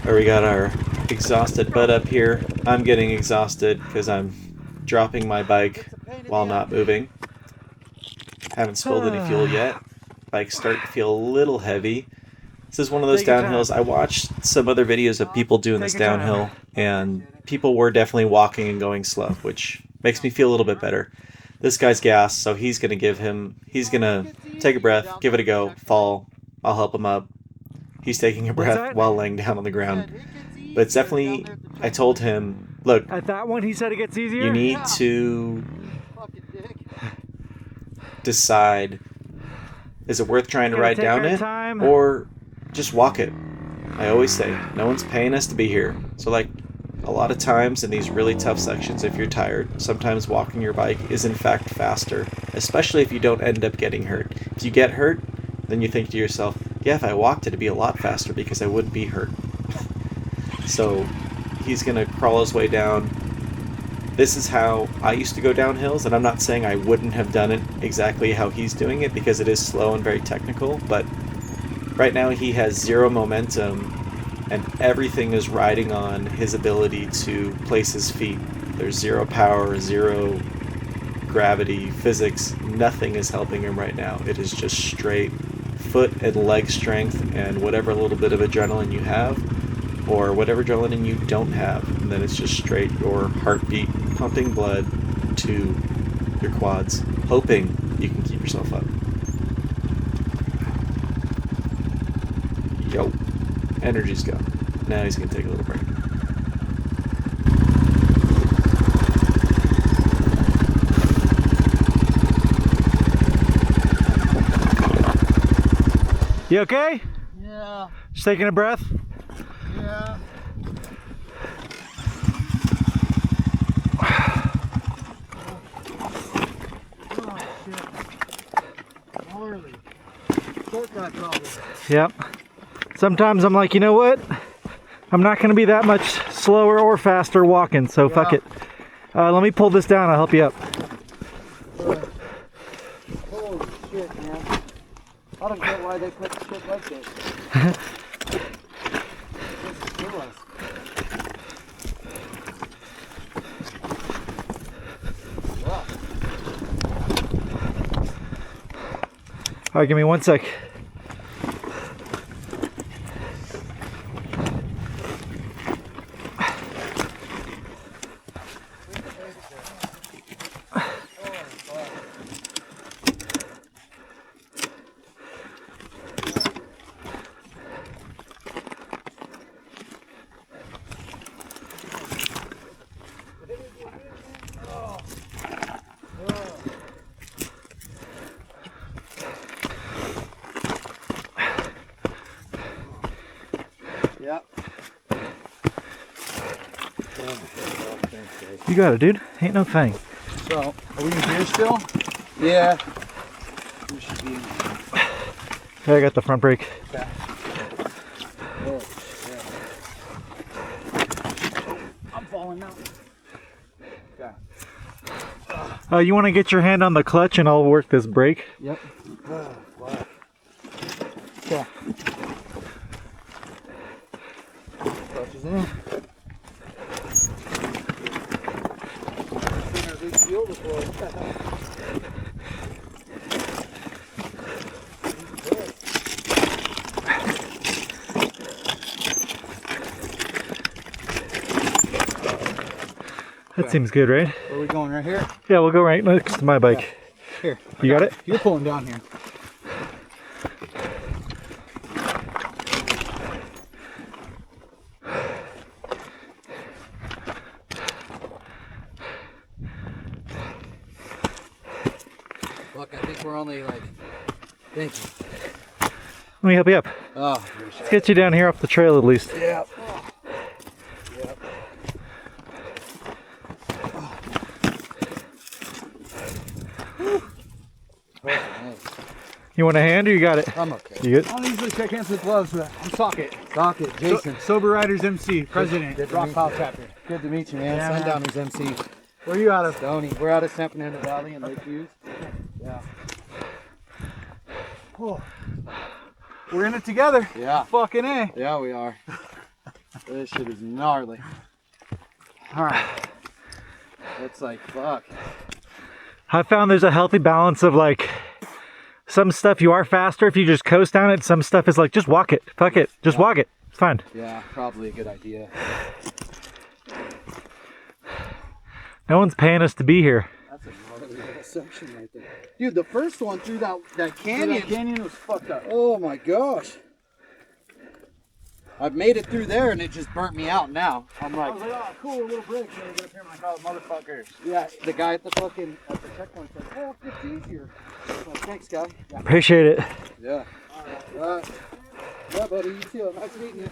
We got our exhausted butt up here. I'm getting exhausted because I'm dropping my bike while not moving. Haven't spilled any fuel yet. Bike's starting to feel a little heavy. This is one of those downhills. I watched some other videos of people doing this downhill, and people were definitely walking and going slow, which makes me feel a little bit better. This guy's gas, so he's gonna take a breath, give it a go, fall. I'll help him up. He's taking a breath while laying down on the ground. But it's definitely, I told him, look, at that one he said it gets easier. You need to decide, is it worth trying to ride down it or just walk it? I always say, no one's paying us to be here. So like a lot of times in these really tough sections, if you're tired, sometimes walking your bike is in fact faster, especially if you don't end up getting hurt. If you get hurt, then you think to yourself, yeah, if I walked it'd be a lot faster because I wouldn't be hurt. So he's gonna crawl his way down. This is how I used to go down hills, and I'm not saying I wouldn't have done it exactly how he's doing it because it is slow and very technical, but right now he has zero momentum and everything is riding on his ability to place his feet. There's zero power, zero gravity, physics, nothing is helping him right now. It is just straight foot and leg strength and whatever little bit of adrenaline you have, or whatever adrenaline you don't have, and then it's just straight your heartbeat pumping blood to your quads, hoping you can keep yourself up. Yo, energy's gone. Now he's gonna take a little break. You okay? Yeah. Just taking a breath? Yeah. Oh shit. Gnarly. Shortcut problem. Yep. Sometimes I'm like, you know what? I'm not going to be that much slower or faster walking, so fuck it. Let me pull this down, I'll help you up. Holy shit, man. I don't get why they put shit like this. This is kill us. All right, give me 1 sec. You got it, dude. Ain't no thing. So, are we in gear still? Yeah. We should be in. Okay, I got the front brake. Okay. Oh, shit. I'm falling now. Okay. You want to get your hand on the clutch and I'll work this brake? Yep. Okay. Clutch is in. That seems good, right? Where are we going, right here? Yeah, we'll go right next to my bike. Here. You got it? You're pulling down here. Look, I think we're only like, thank you. Let me help you up. Oh, Let's get you down here off the trail at least. yeah. You want a hand or you got it? I'm okay. You good? I don't usually shake hands with gloves, but I'm Socket. Socket, Jason. Sober Riders MC, President, Rock Pile Chapter. Good to meet you, man. Yeah, Sundowners MC. Where are you out of? Stony. We're out of San Fernando Valley in Lake Hughes. Yeah. Oh. We're in it together. Yeah. Fucking A. Yeah, we are. This shit is gnarly. Alright. It's like, fuck. I found there's a healthy balance of like, some stuff you are faster if you just coast down it. Some stuff is like, just walk it. Fuck it. Just walk it. It's fine. Yeah, probably a good idea. No one's paying us to be here. That's a gnarly little section right there. Dude, the first one through that canyon. That canyon was fucked up. Oh my gosh. I've made it through there and it just burnt me out now. I'm I like, was like, oh, cool, little break. So we're gonna appear my college motherfuckers. yeah, the guy at the checkpoint said, oh, it's easier. I'm like, thanks, guy. Yeah. Appreciate it. Yeah. All right. Yeah, buddy, you too. Nice meeting you.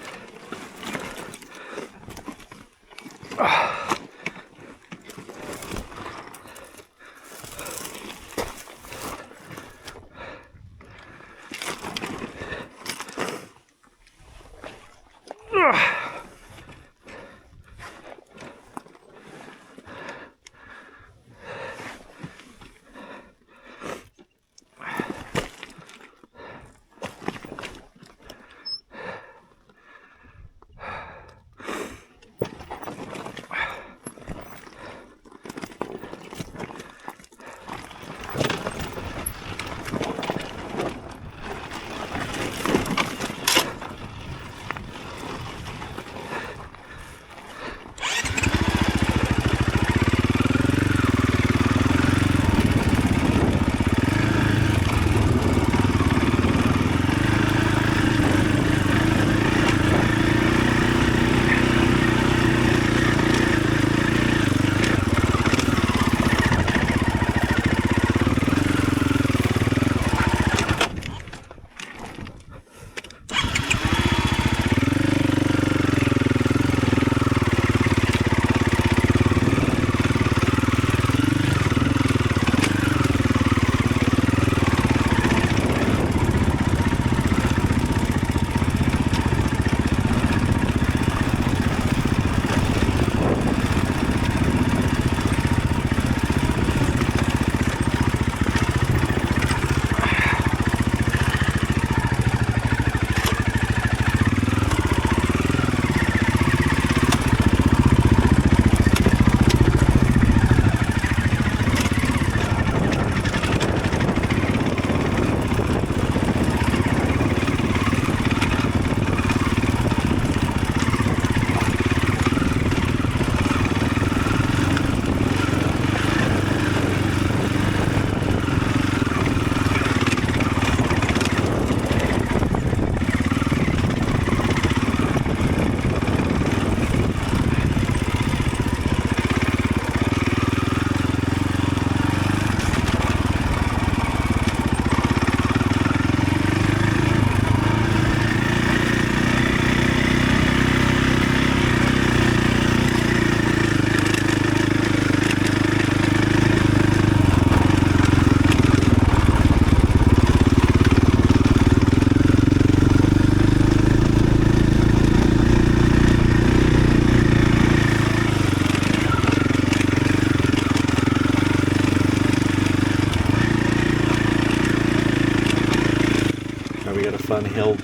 fun hill,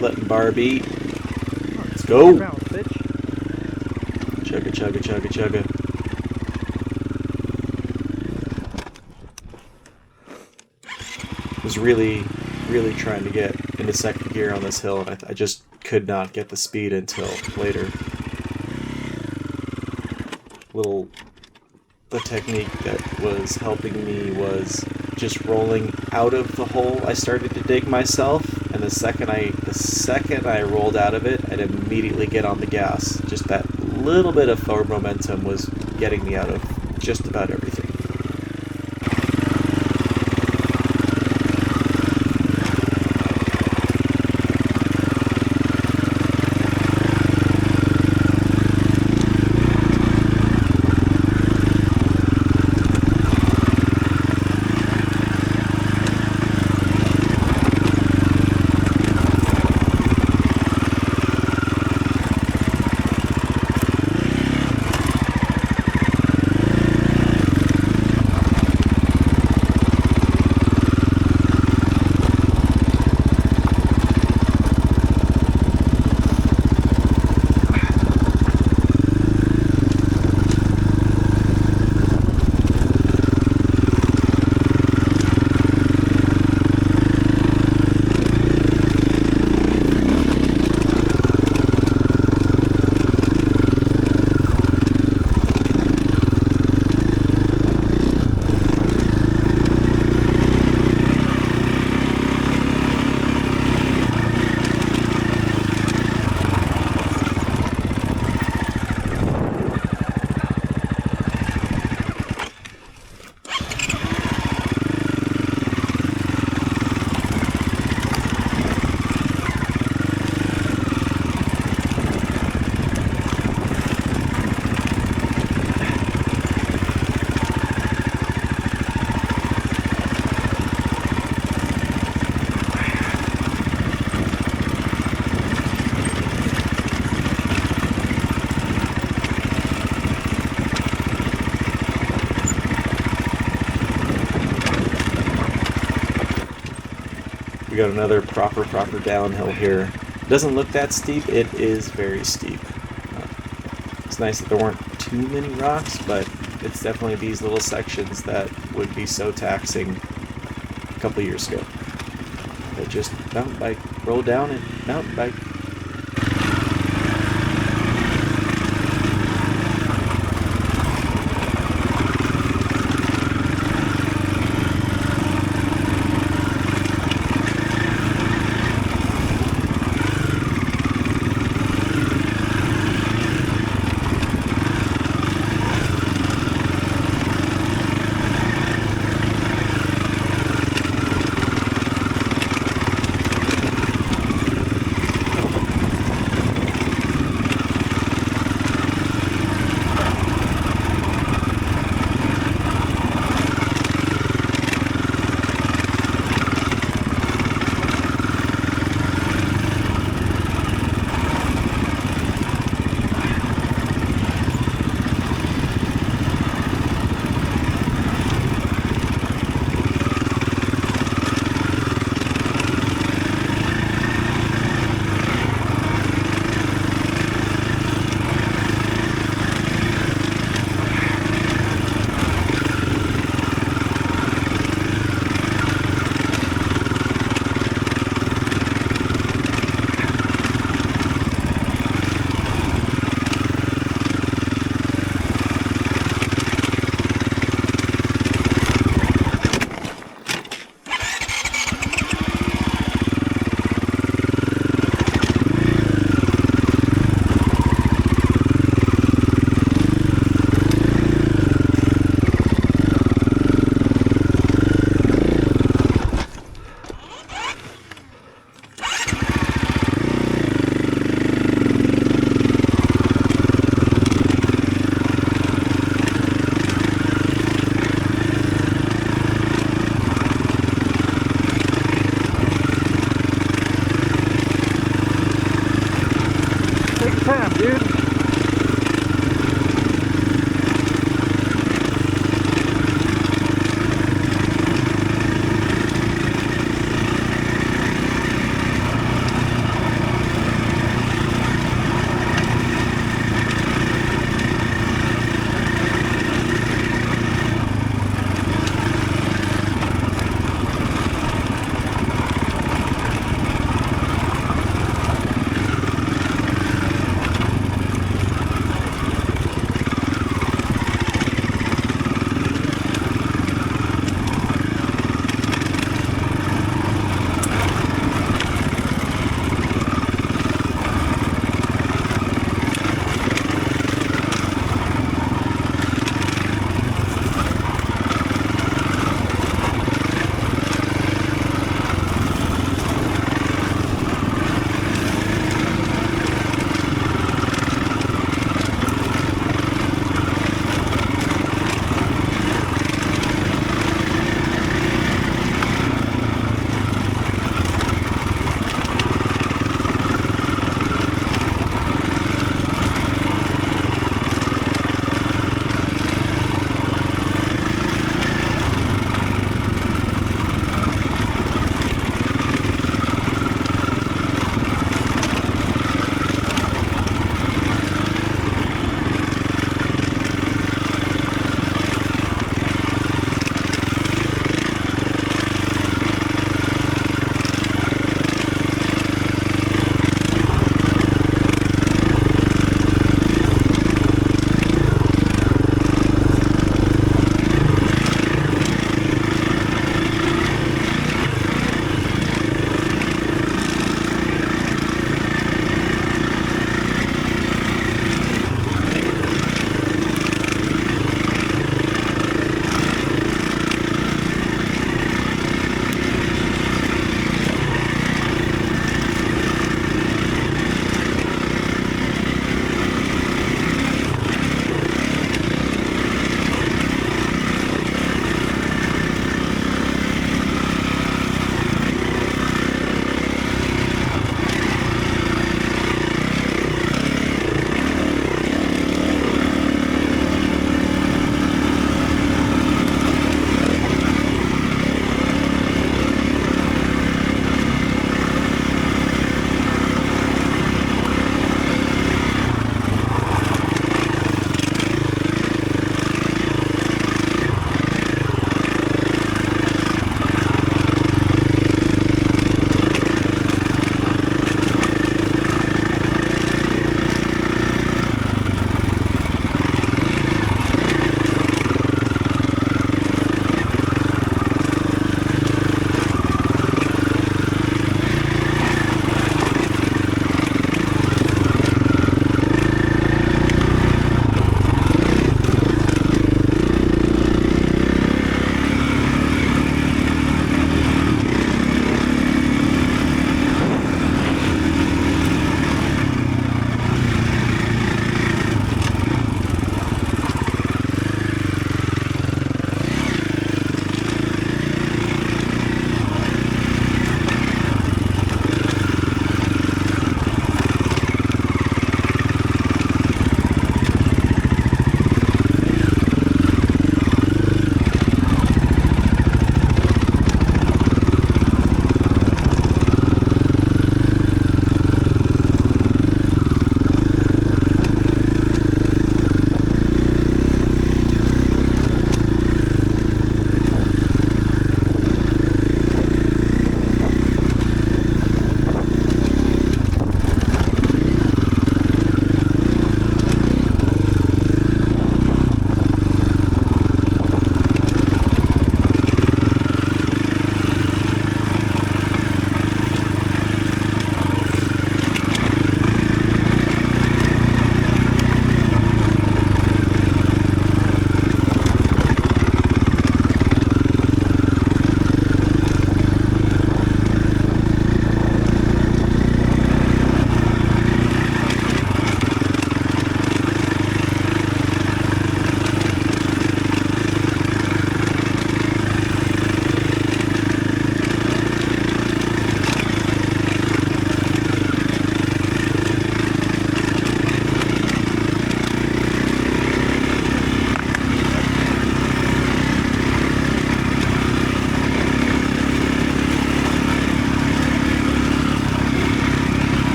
letting Barb eat. Let's go. Bounce, bitch. Chugga, chugga, chugga, chugga. Was really trying to get into second gear on this hill, and I just could not get the speed until later. The technique that was helping me was just rolling out of the hole I started to dig myself, and the second I rolled out of it, I'd immediately get on the gas. Just that little bit of forward momentum was getting me out of just about everything. We got another proper downhill here. It doesn't look that steep. It is very steep. It's nice that there weren't too many rocks, but it's definitely these little sections that would be so taxing a couple years ago. But just mountain bike, roll down and mountain bike.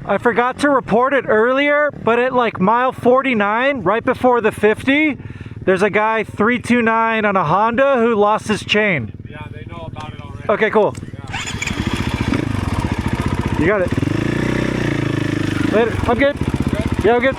I forgot to report it earlier, but at like mile 49, right before the 50, there's a guy 329 on a Honda who lost his chain. Yeah, they know about it already. Okay, cool. Yeah. You got it. Later. I'm good. Yeah, I'm good.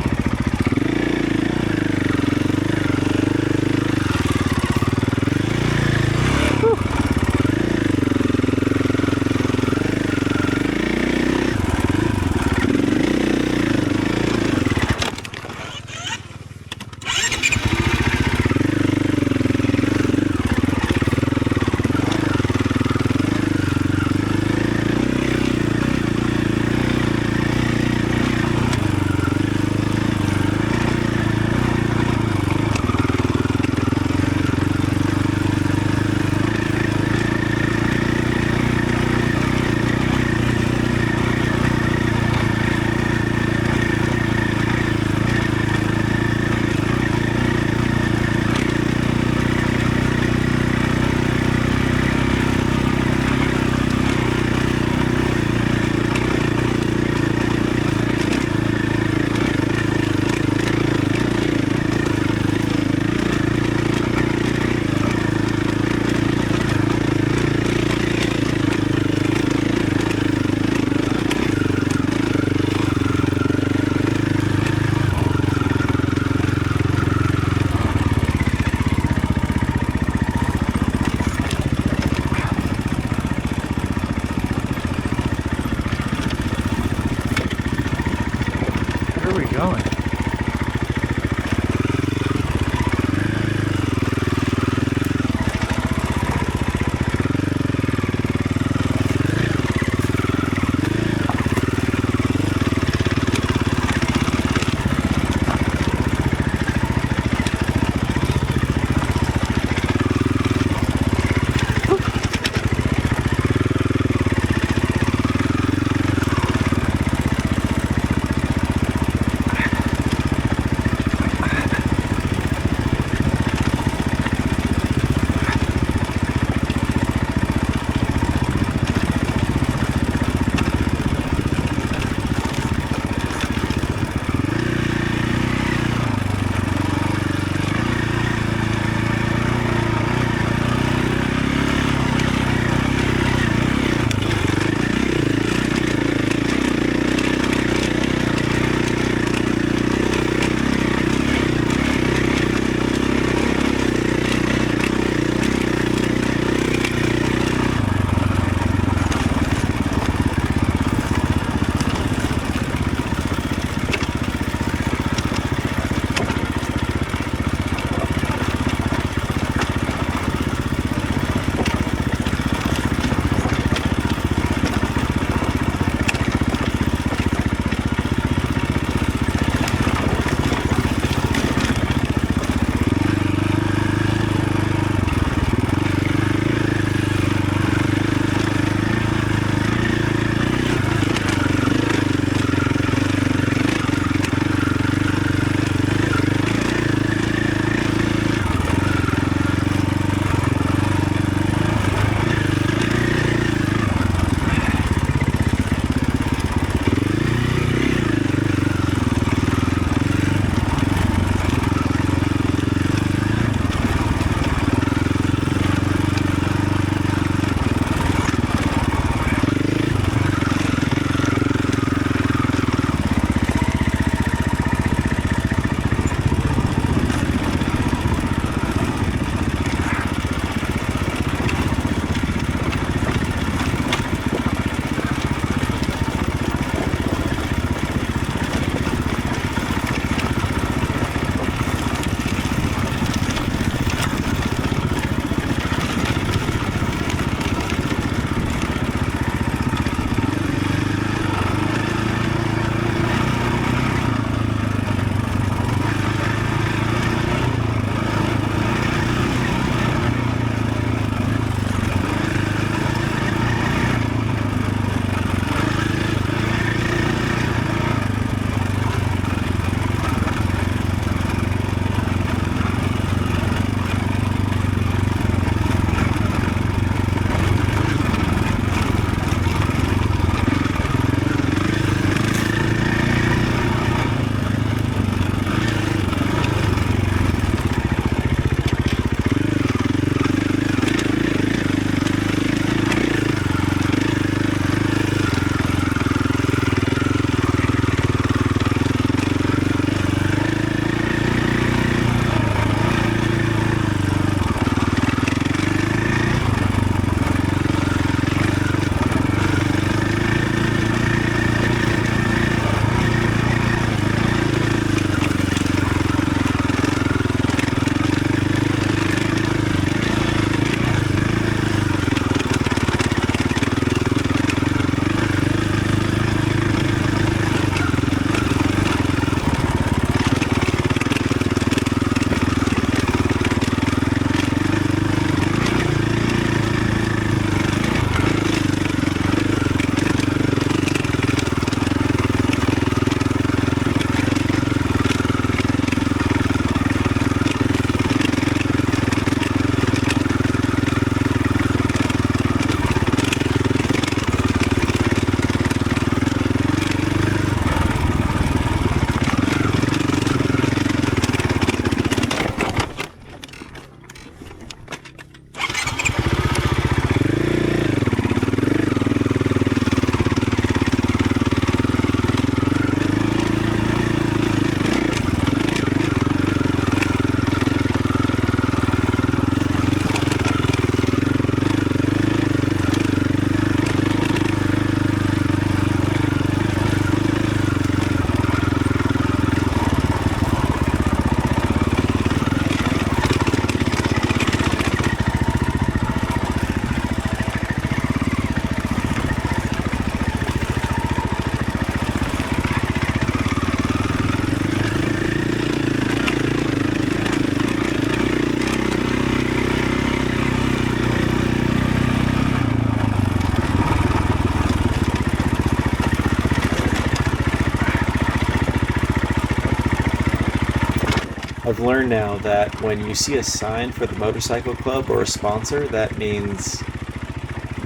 I've learned now that when you see a sign for the motorcycle club or a sponsor, that means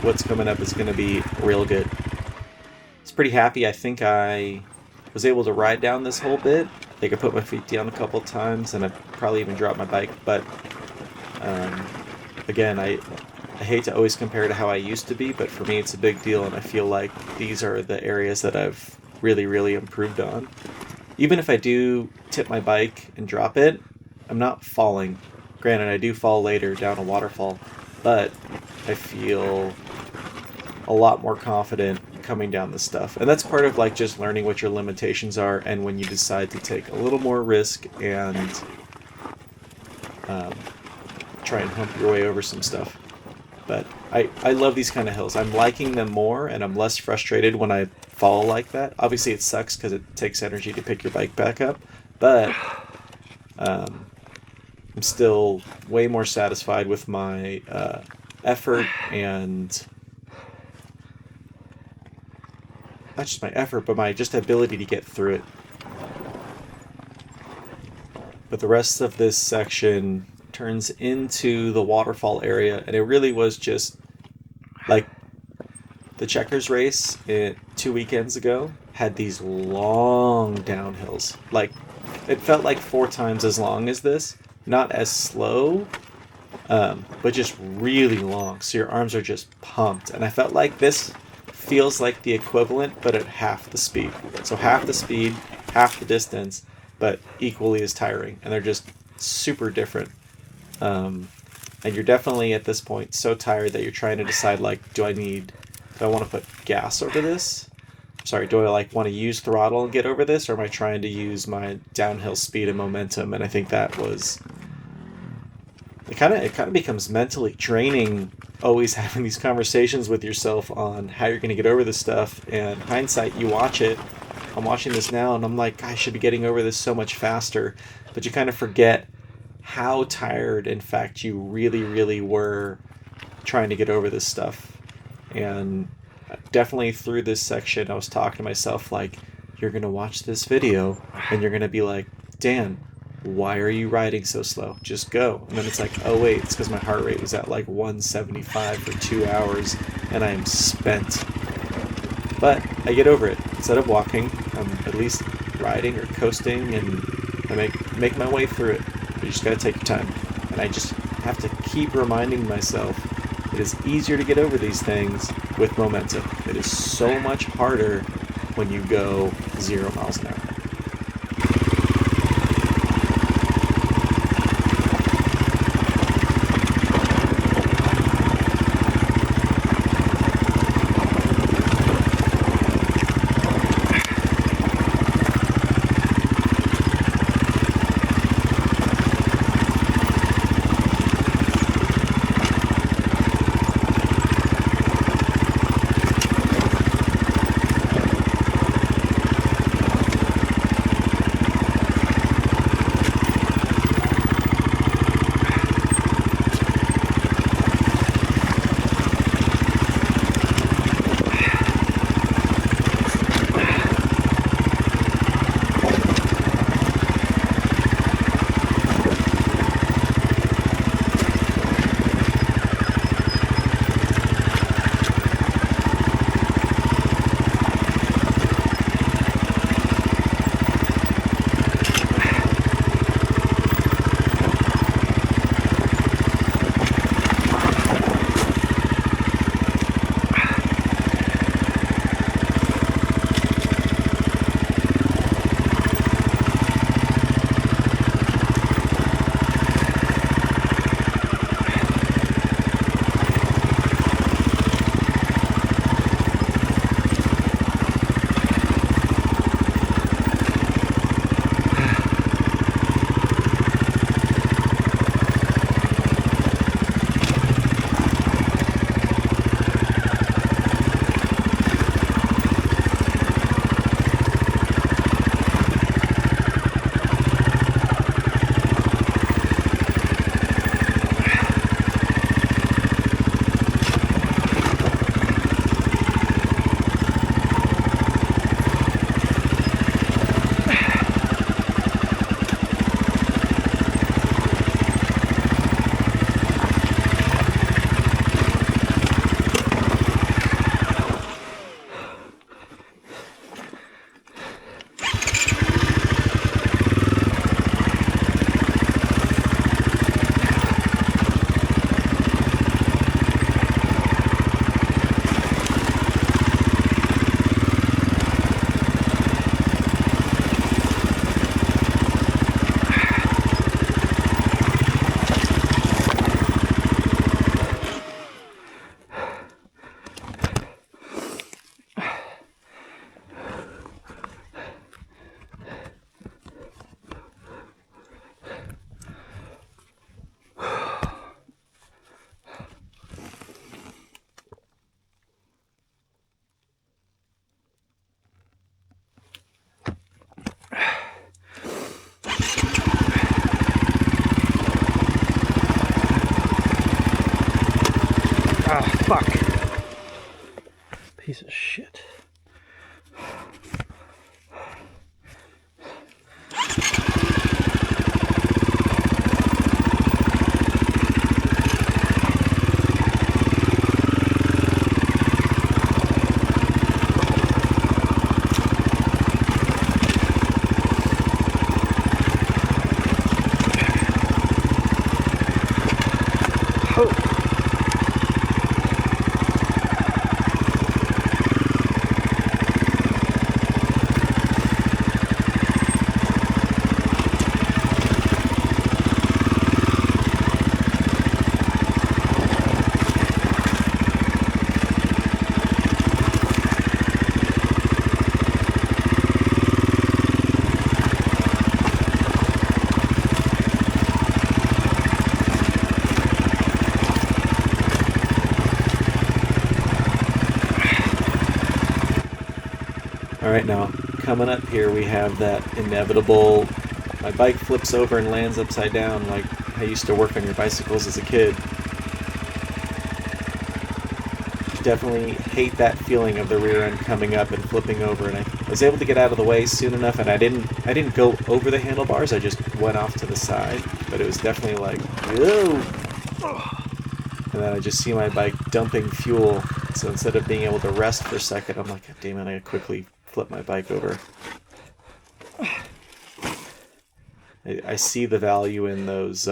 what's coming up is going to be real good. I was pretty happy. I think I was able to ride down this whole bit. I think I put my feet down a couple times, and I probably even dropped my bike. But again, I hate to always compare to how I used to be, but for me it's a big deal, and I feel like these are the areas that I've really, really improved on. Even if I do tip my bike and drop it, I'm not falling. Granted, I do fall later down a waterfall, but I feel a lot more confident coming down this stuff. And that's part of like just learning what your limitations are, and when you decide to take a little more risk and try and hump your way over some stuff. But I love these kind of hills. I'm liking them more, and I'm less frustrated when I fall like that. Obviously it sucks because it takes energy to pick your bike back up, but I'm still way more satisfied with my effort, and not just my effort, but my just ability to get through it. But the rest of this section turns into the waterfall area, and it really was just like the Checkers race 2 weekends ago had these long downhills. Like, it felt like 4 times as long as this, not as slow, but just really long, so your arms are just pumped. And I felt like this feels like the equivalent, but at half the speed. So half the speed, half the distance, but equally as tiring, and they're just super different. And you're definitely at this point so tired that you're trying to decide, like, do I want to put gas over this? Sorry, do I like want to use throttle and get over this, or am I trying to use my downhill speed and momentum? And I think that was it kind of becomes mentally draining, always having these conversations with yourself on how you're going to get over this stuff. And hindsight, you watch it. I'm watching this now, and I'm like, I should be getting over this so much faster. But you kind of forget how tired, in fact, you really, really were trying to get over this stuff. And definitely through this section, I was talking to myself like, you're going to watch this video, and you're going to be like, Dan, why are you riding so slow? Just go. And then it's like, oh wait, it's because my heart rate was at like 175 for 2 hours, and I am spent. But I get over it. Instead of walking, I'm at least riding or coasting, and I make my way through it. You just gotta take your time. And I just have to keep reminding myself it is easier to get over these things with momentum. It is so much harder when you go 0 miles an hour. Ah, fuck. Piece of shit. Alright, now, coming up here we have that inevitable, my bike flips over and lands upside down like I used to work on your bicycles as a kid. Definitely hate that feeling of the rear end coming up and flipping over, and I was able to get out of the way soon enough, and I didn't go over the handlebars, I just went off to the side, but it was definitely like, whoa! And then I just see my bike dumping fuel, so instead of being able to rest for a second, I'm like, God damn it, I gotta quickly flip my bike over. I see the value in those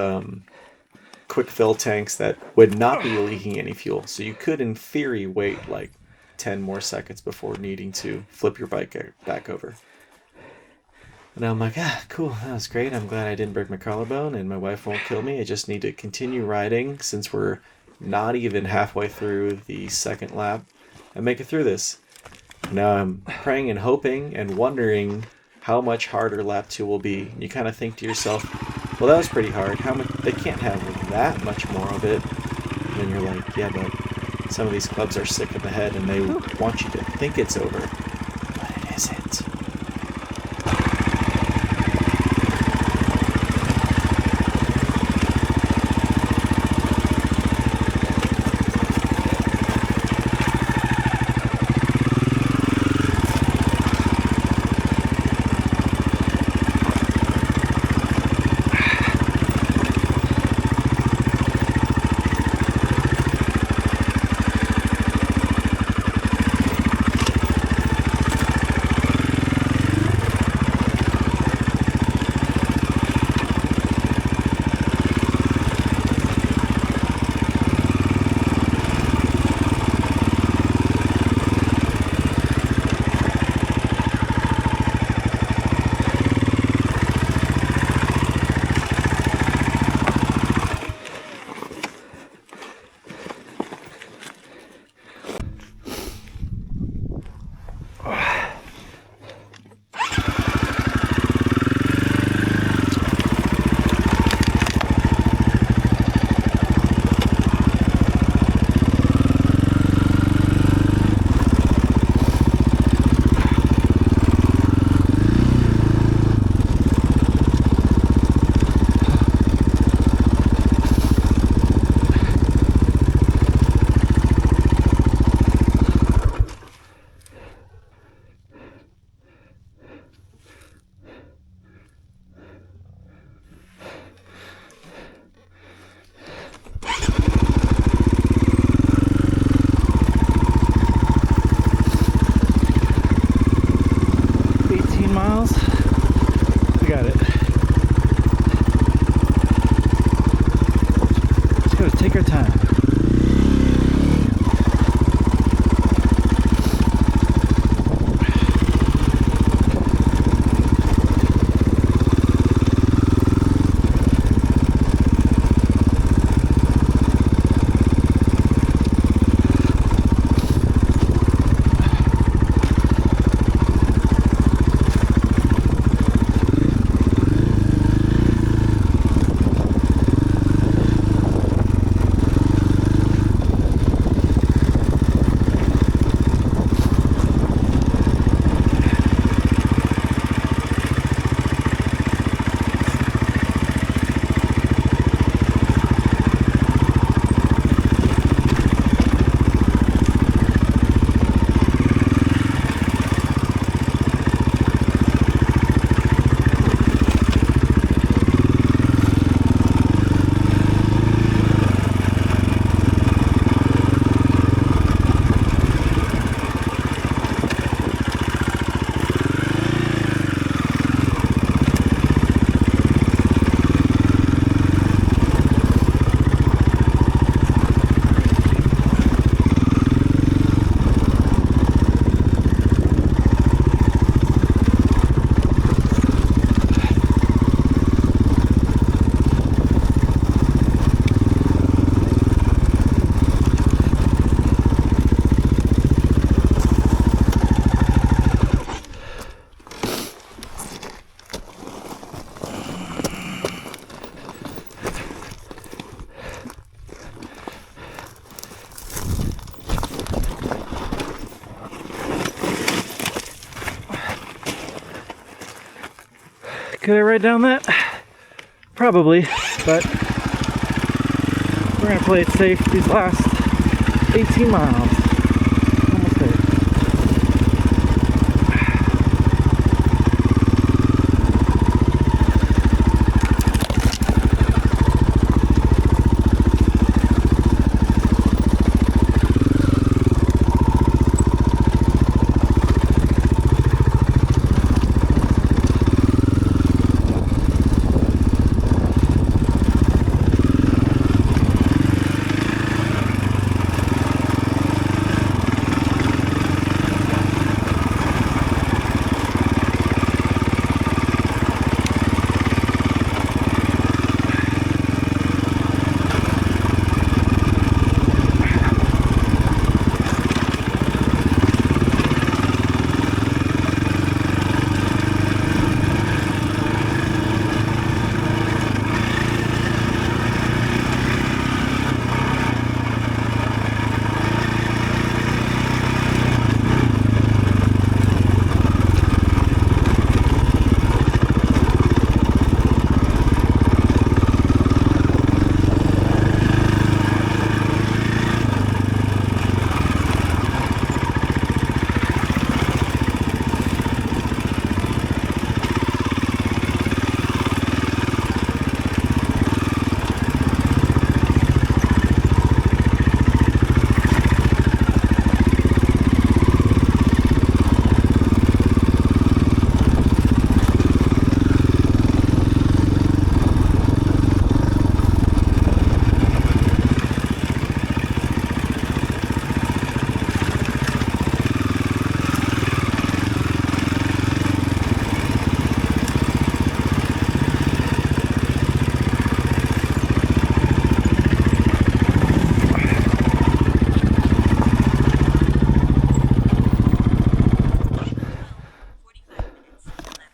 quick fill tanks that would not be leaking any fuel. So you could, in theory, wait like 10 more seconds before needing to flip your bike back over. And I'm like, cool, that was great. I'm glad I didn't break my collarbone and my wife won't kill me. I just need to continue riding since we're not even halfway through the second lap and make it through this. Now I'm praying and hoping and wondering how much harder lap 2 will be. You kind of think to yourself, well, that was pretty hard. How much? They can't have that much more of it. And then you're like, yeah, but some of these clubs are sick in the head and they want you to think it's over, but it isn't. Could I ride down that? Probably, but we're gonna play it safe these last 18 miles. Almost there.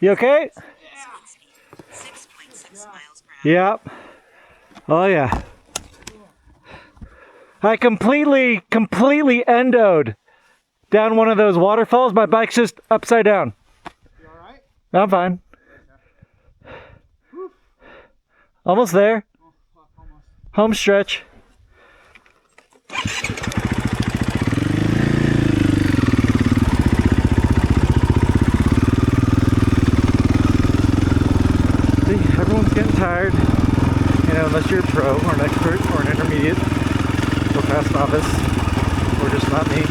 You okay? Yeah. Yep. Oh yeah. I completely endoed down one of those waterfalls. My bike's just upside down. You alright? I'm fine. Almost there. Almost. Home stretch. Everyone's getting tired, you know, unless you're a pro or an expert or an intermediate or past novice or just not me.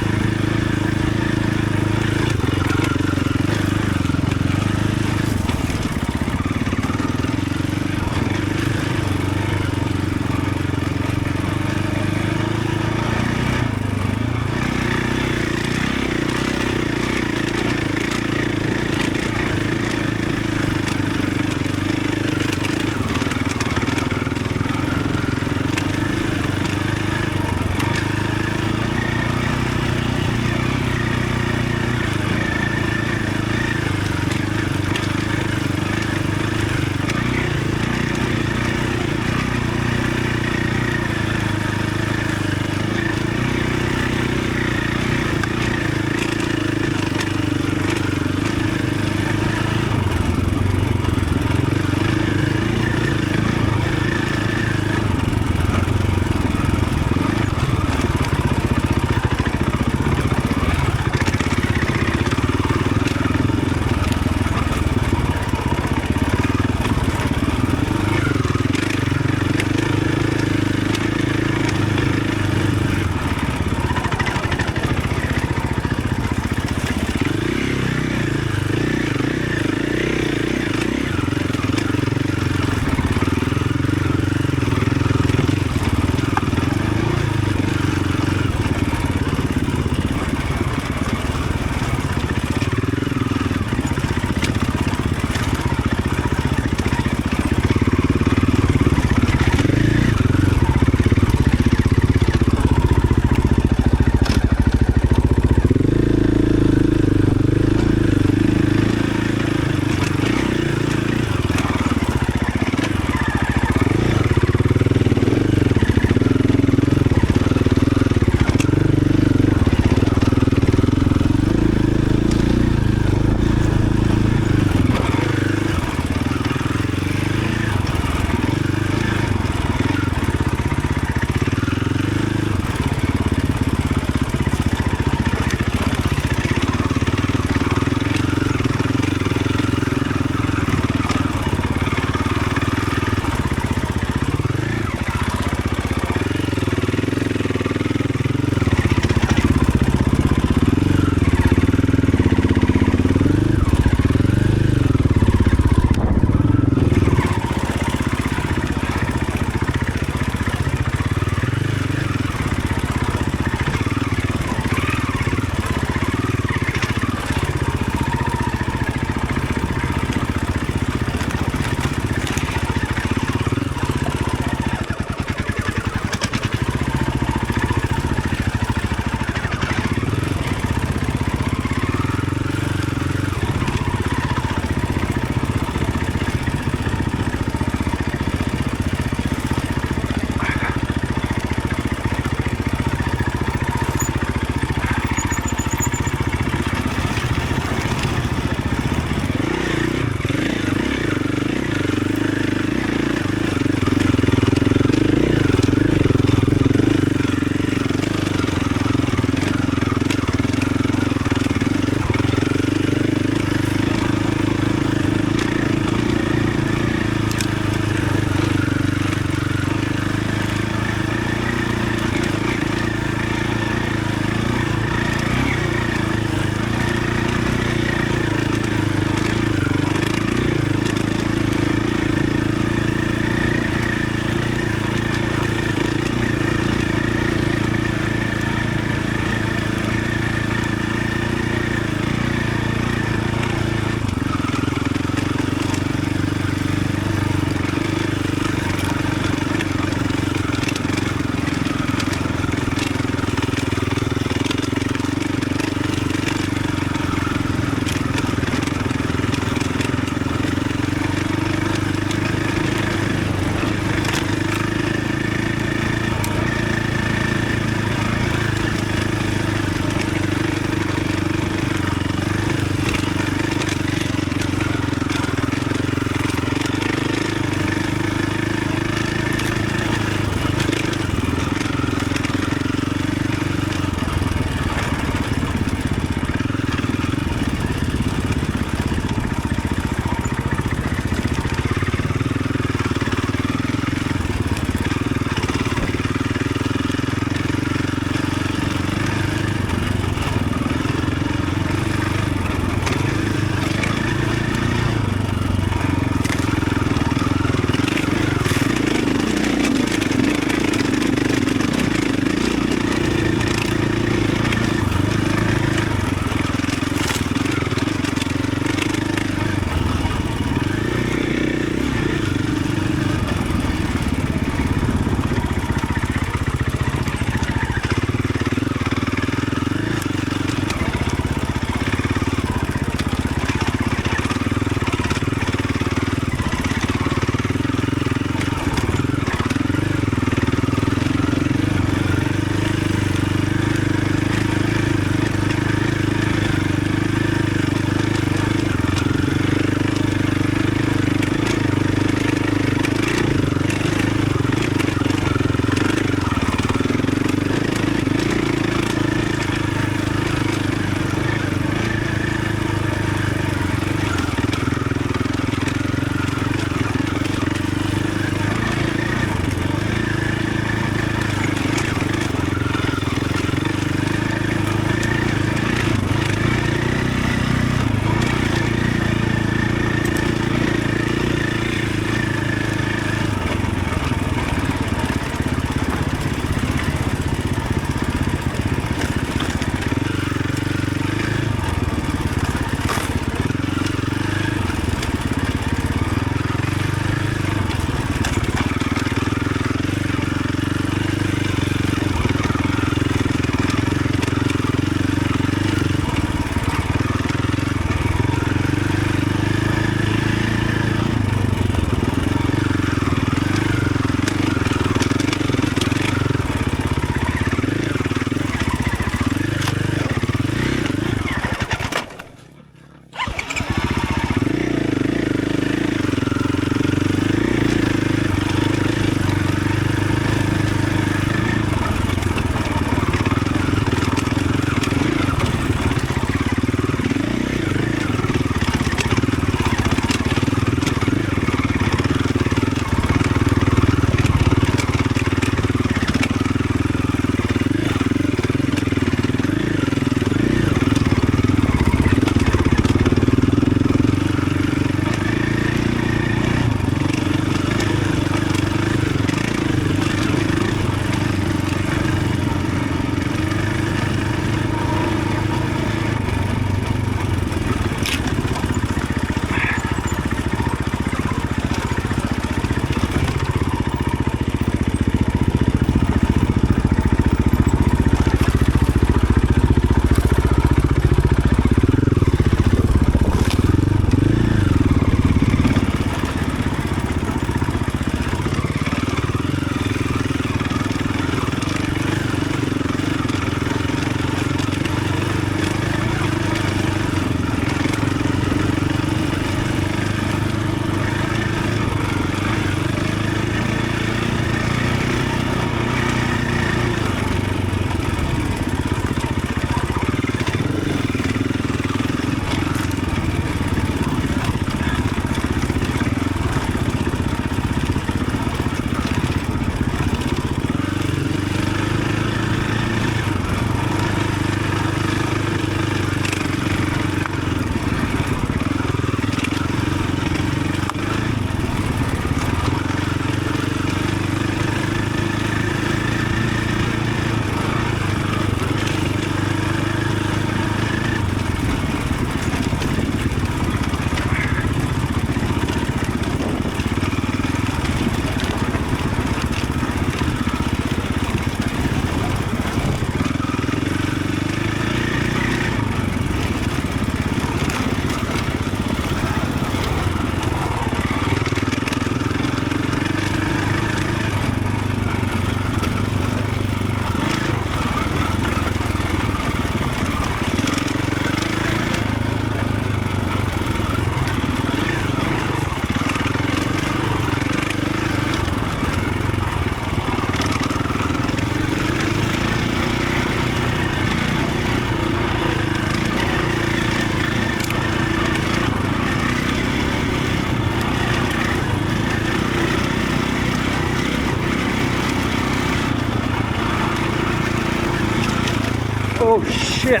shit.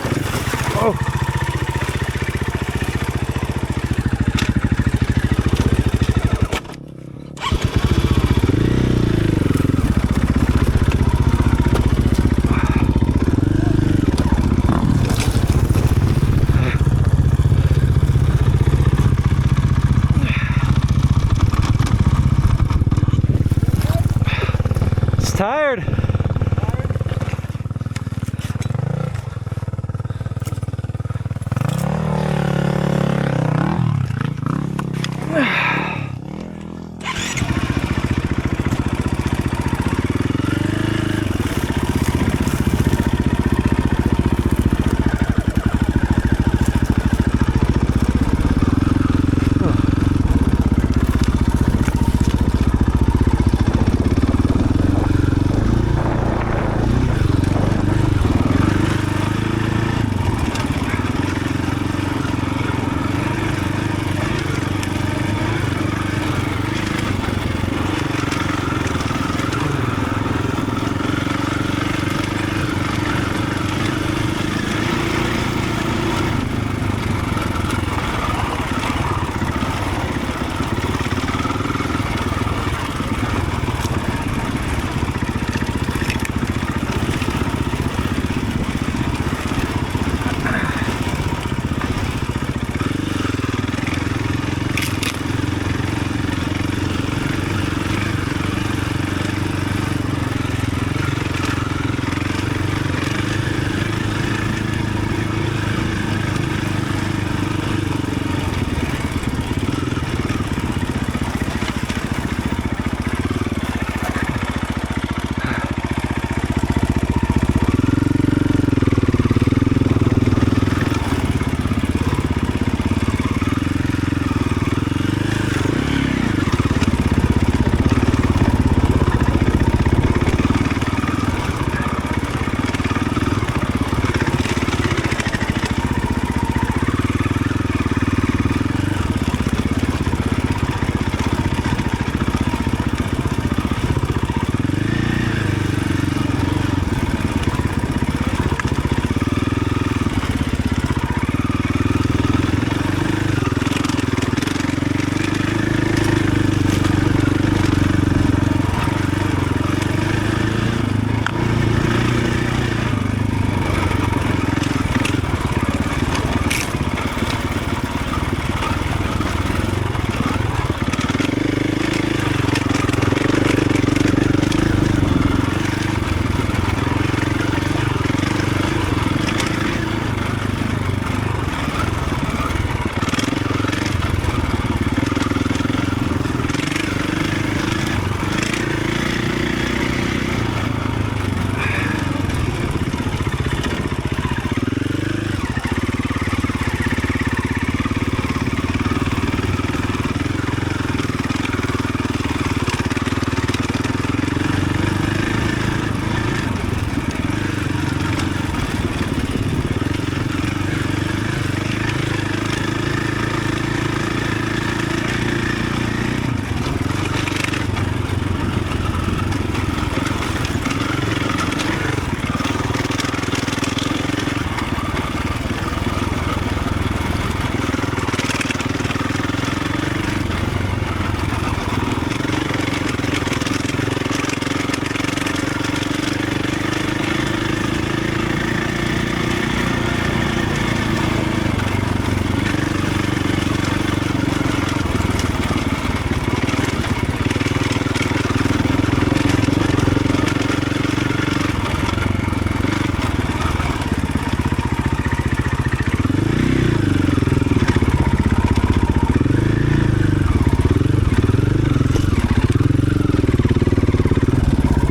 Oh. Tired.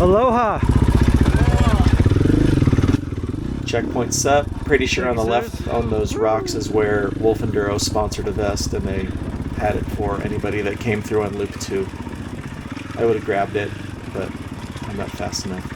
Aloha. Checkpoint Sup. Pretty sure on the left on those rocks is where Wolf Enduro sponsored a vest, and they had it for anybody that came through on Loop 2. I would have grabbed it, but I'm not fast enough.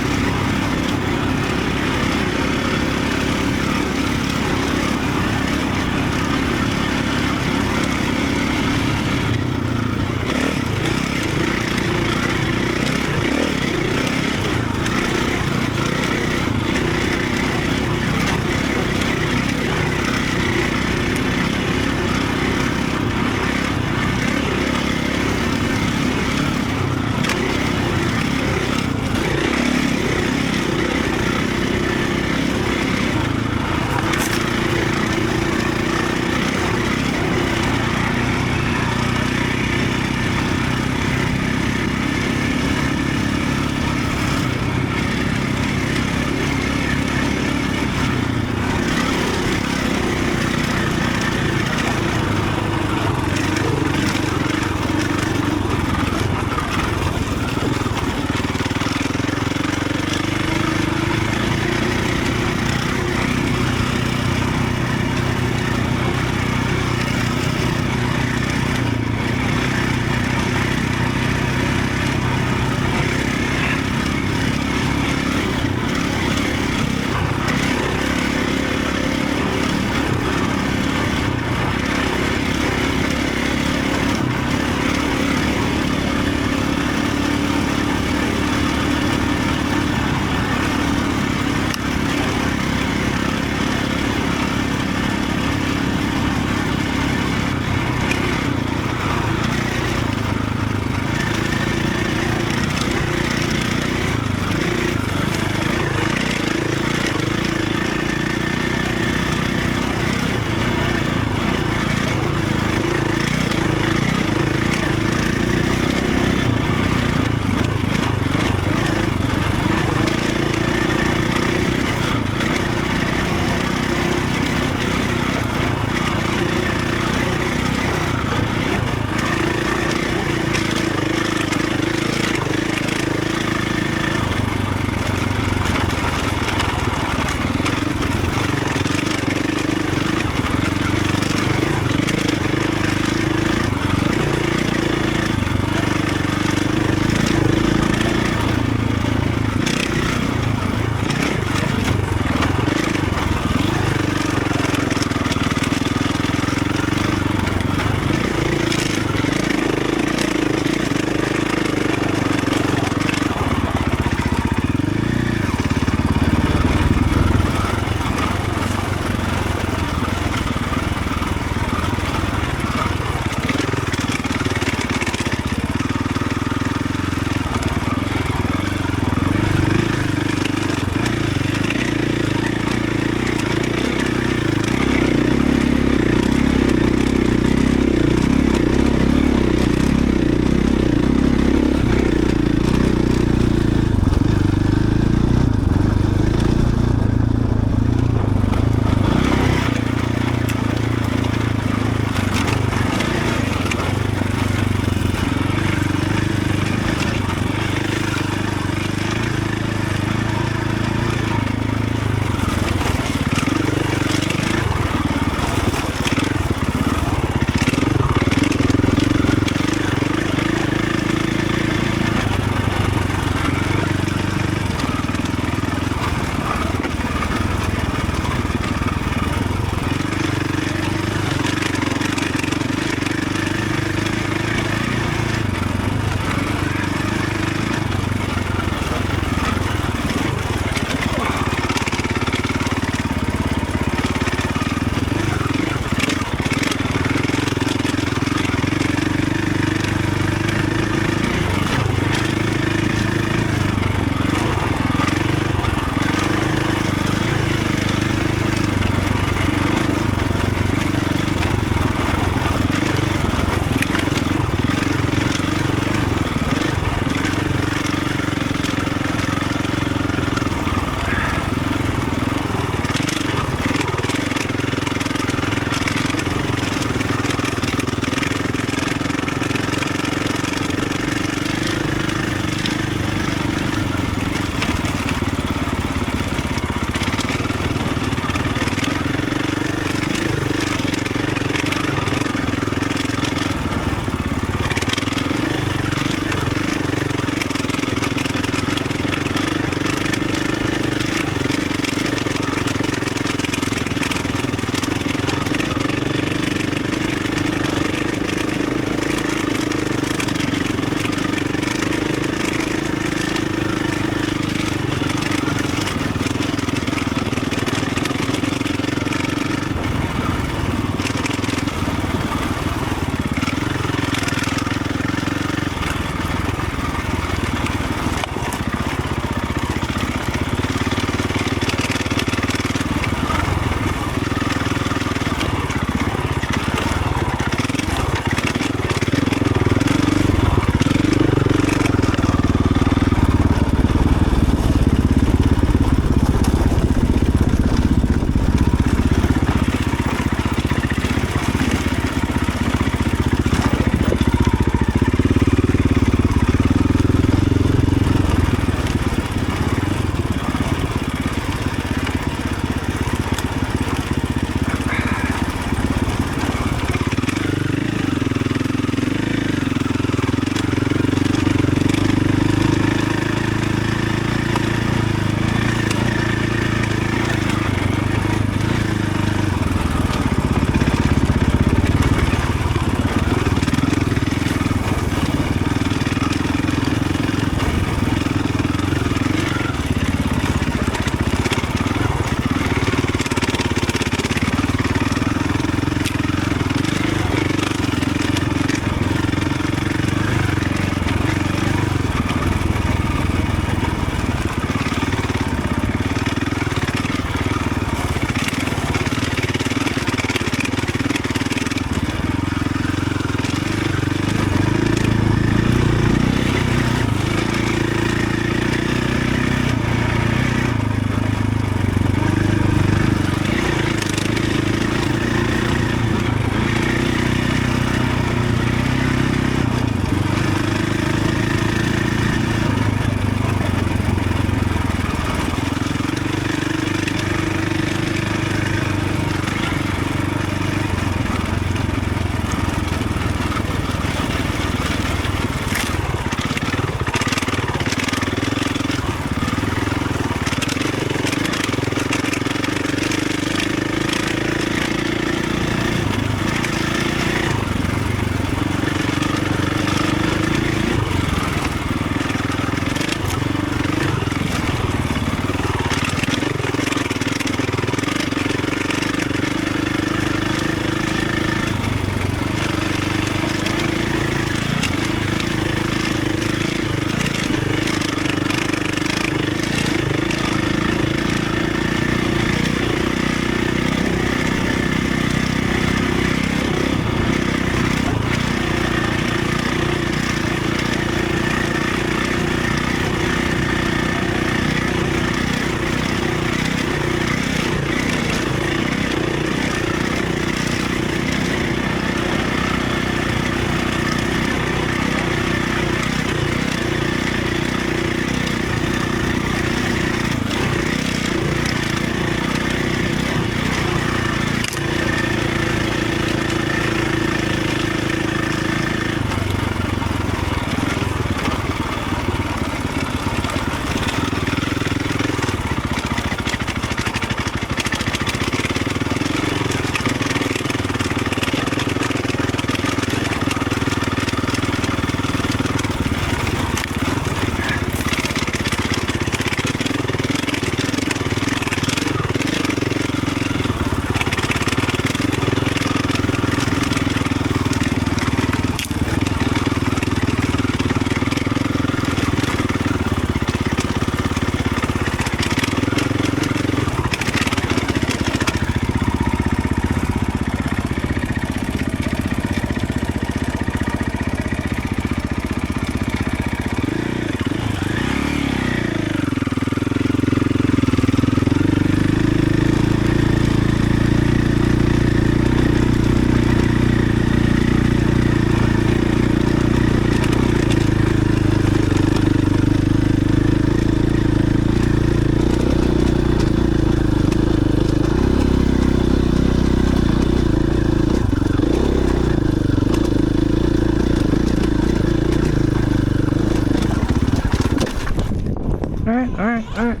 Alright, alright, alright.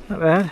Not bad.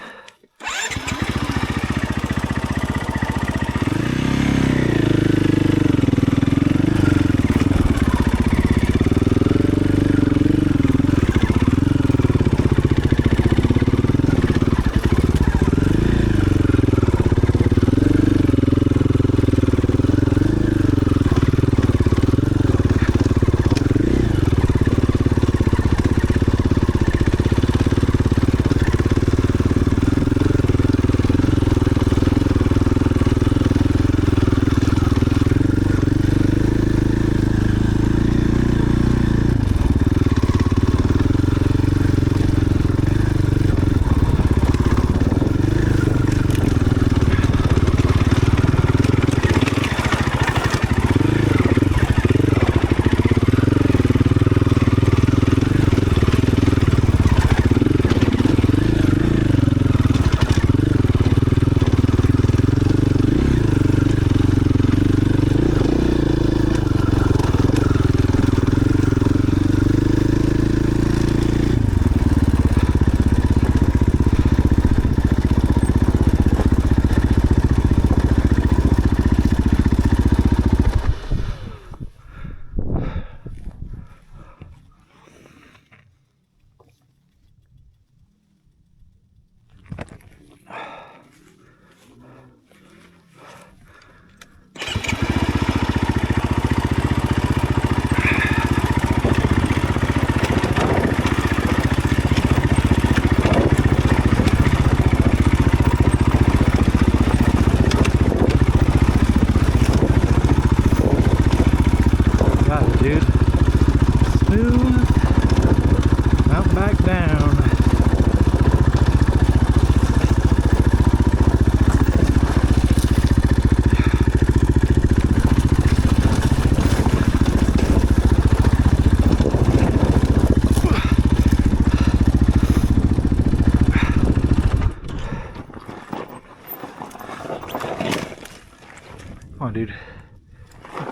Come on, dude.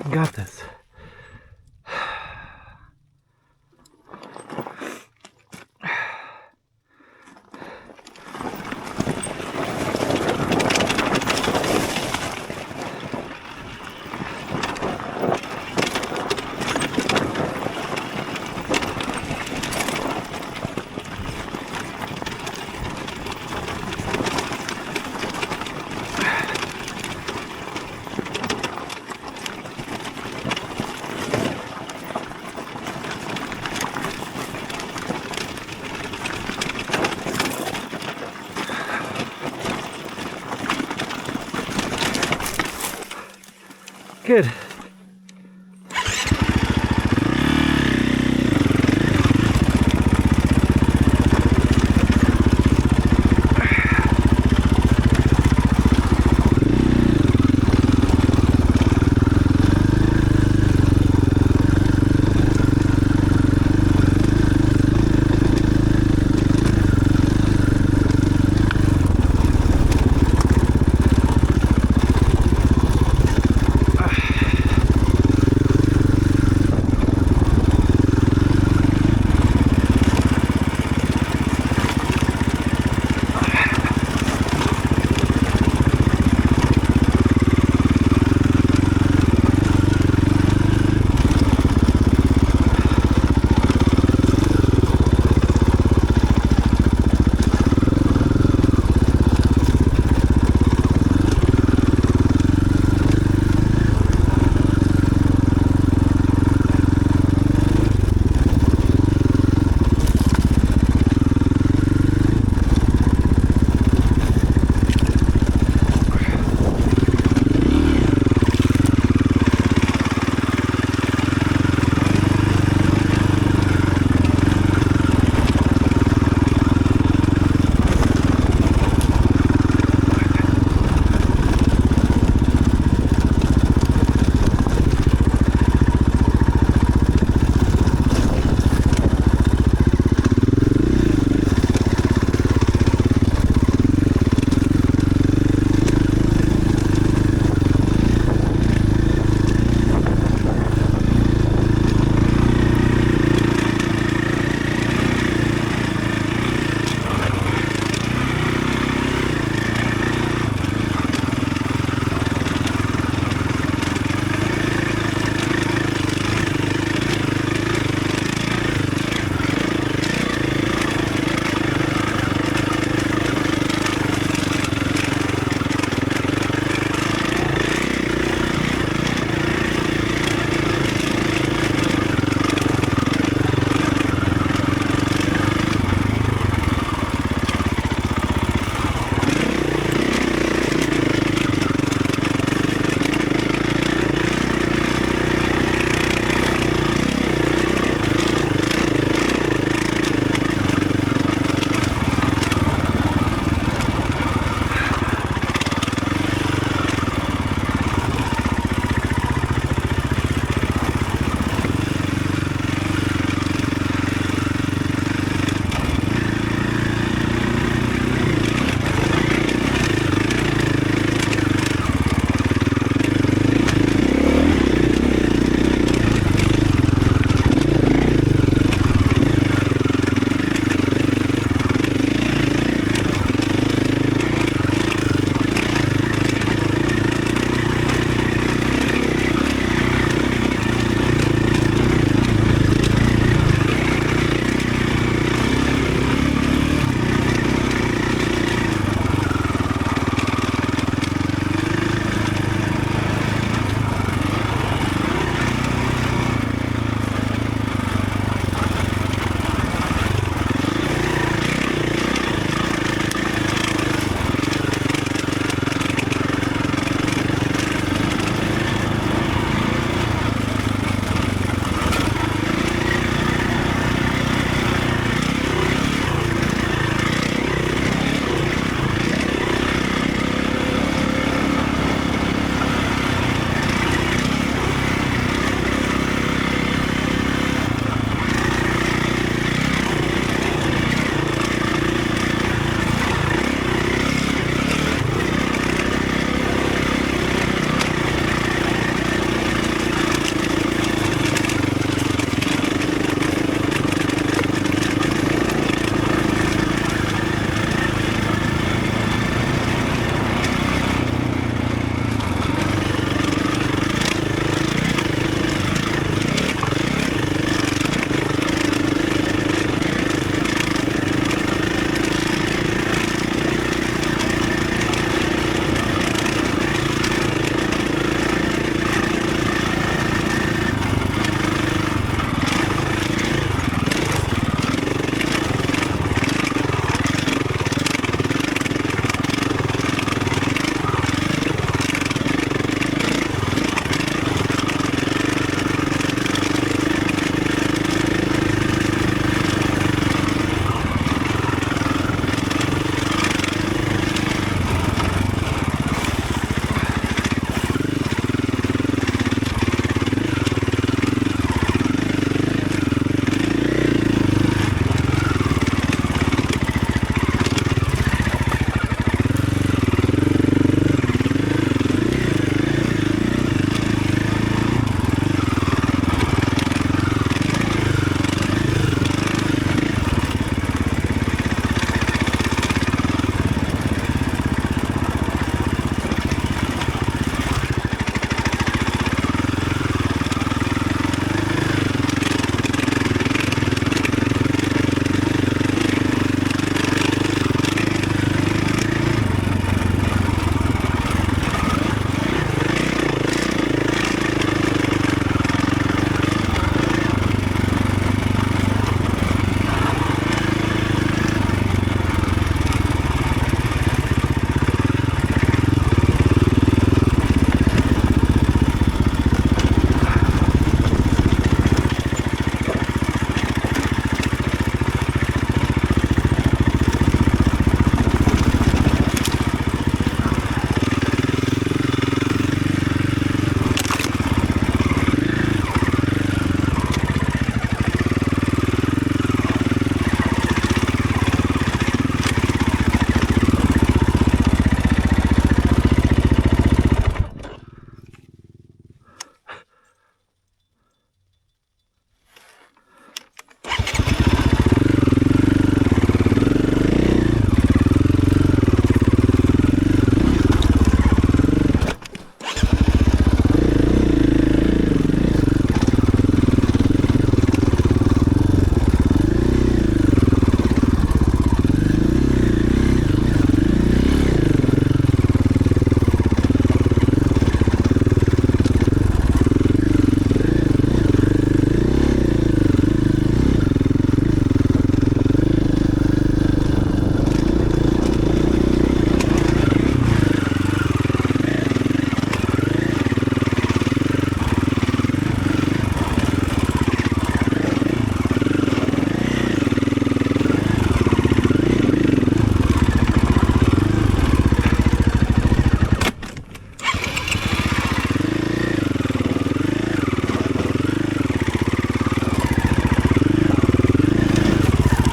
You got this. Good.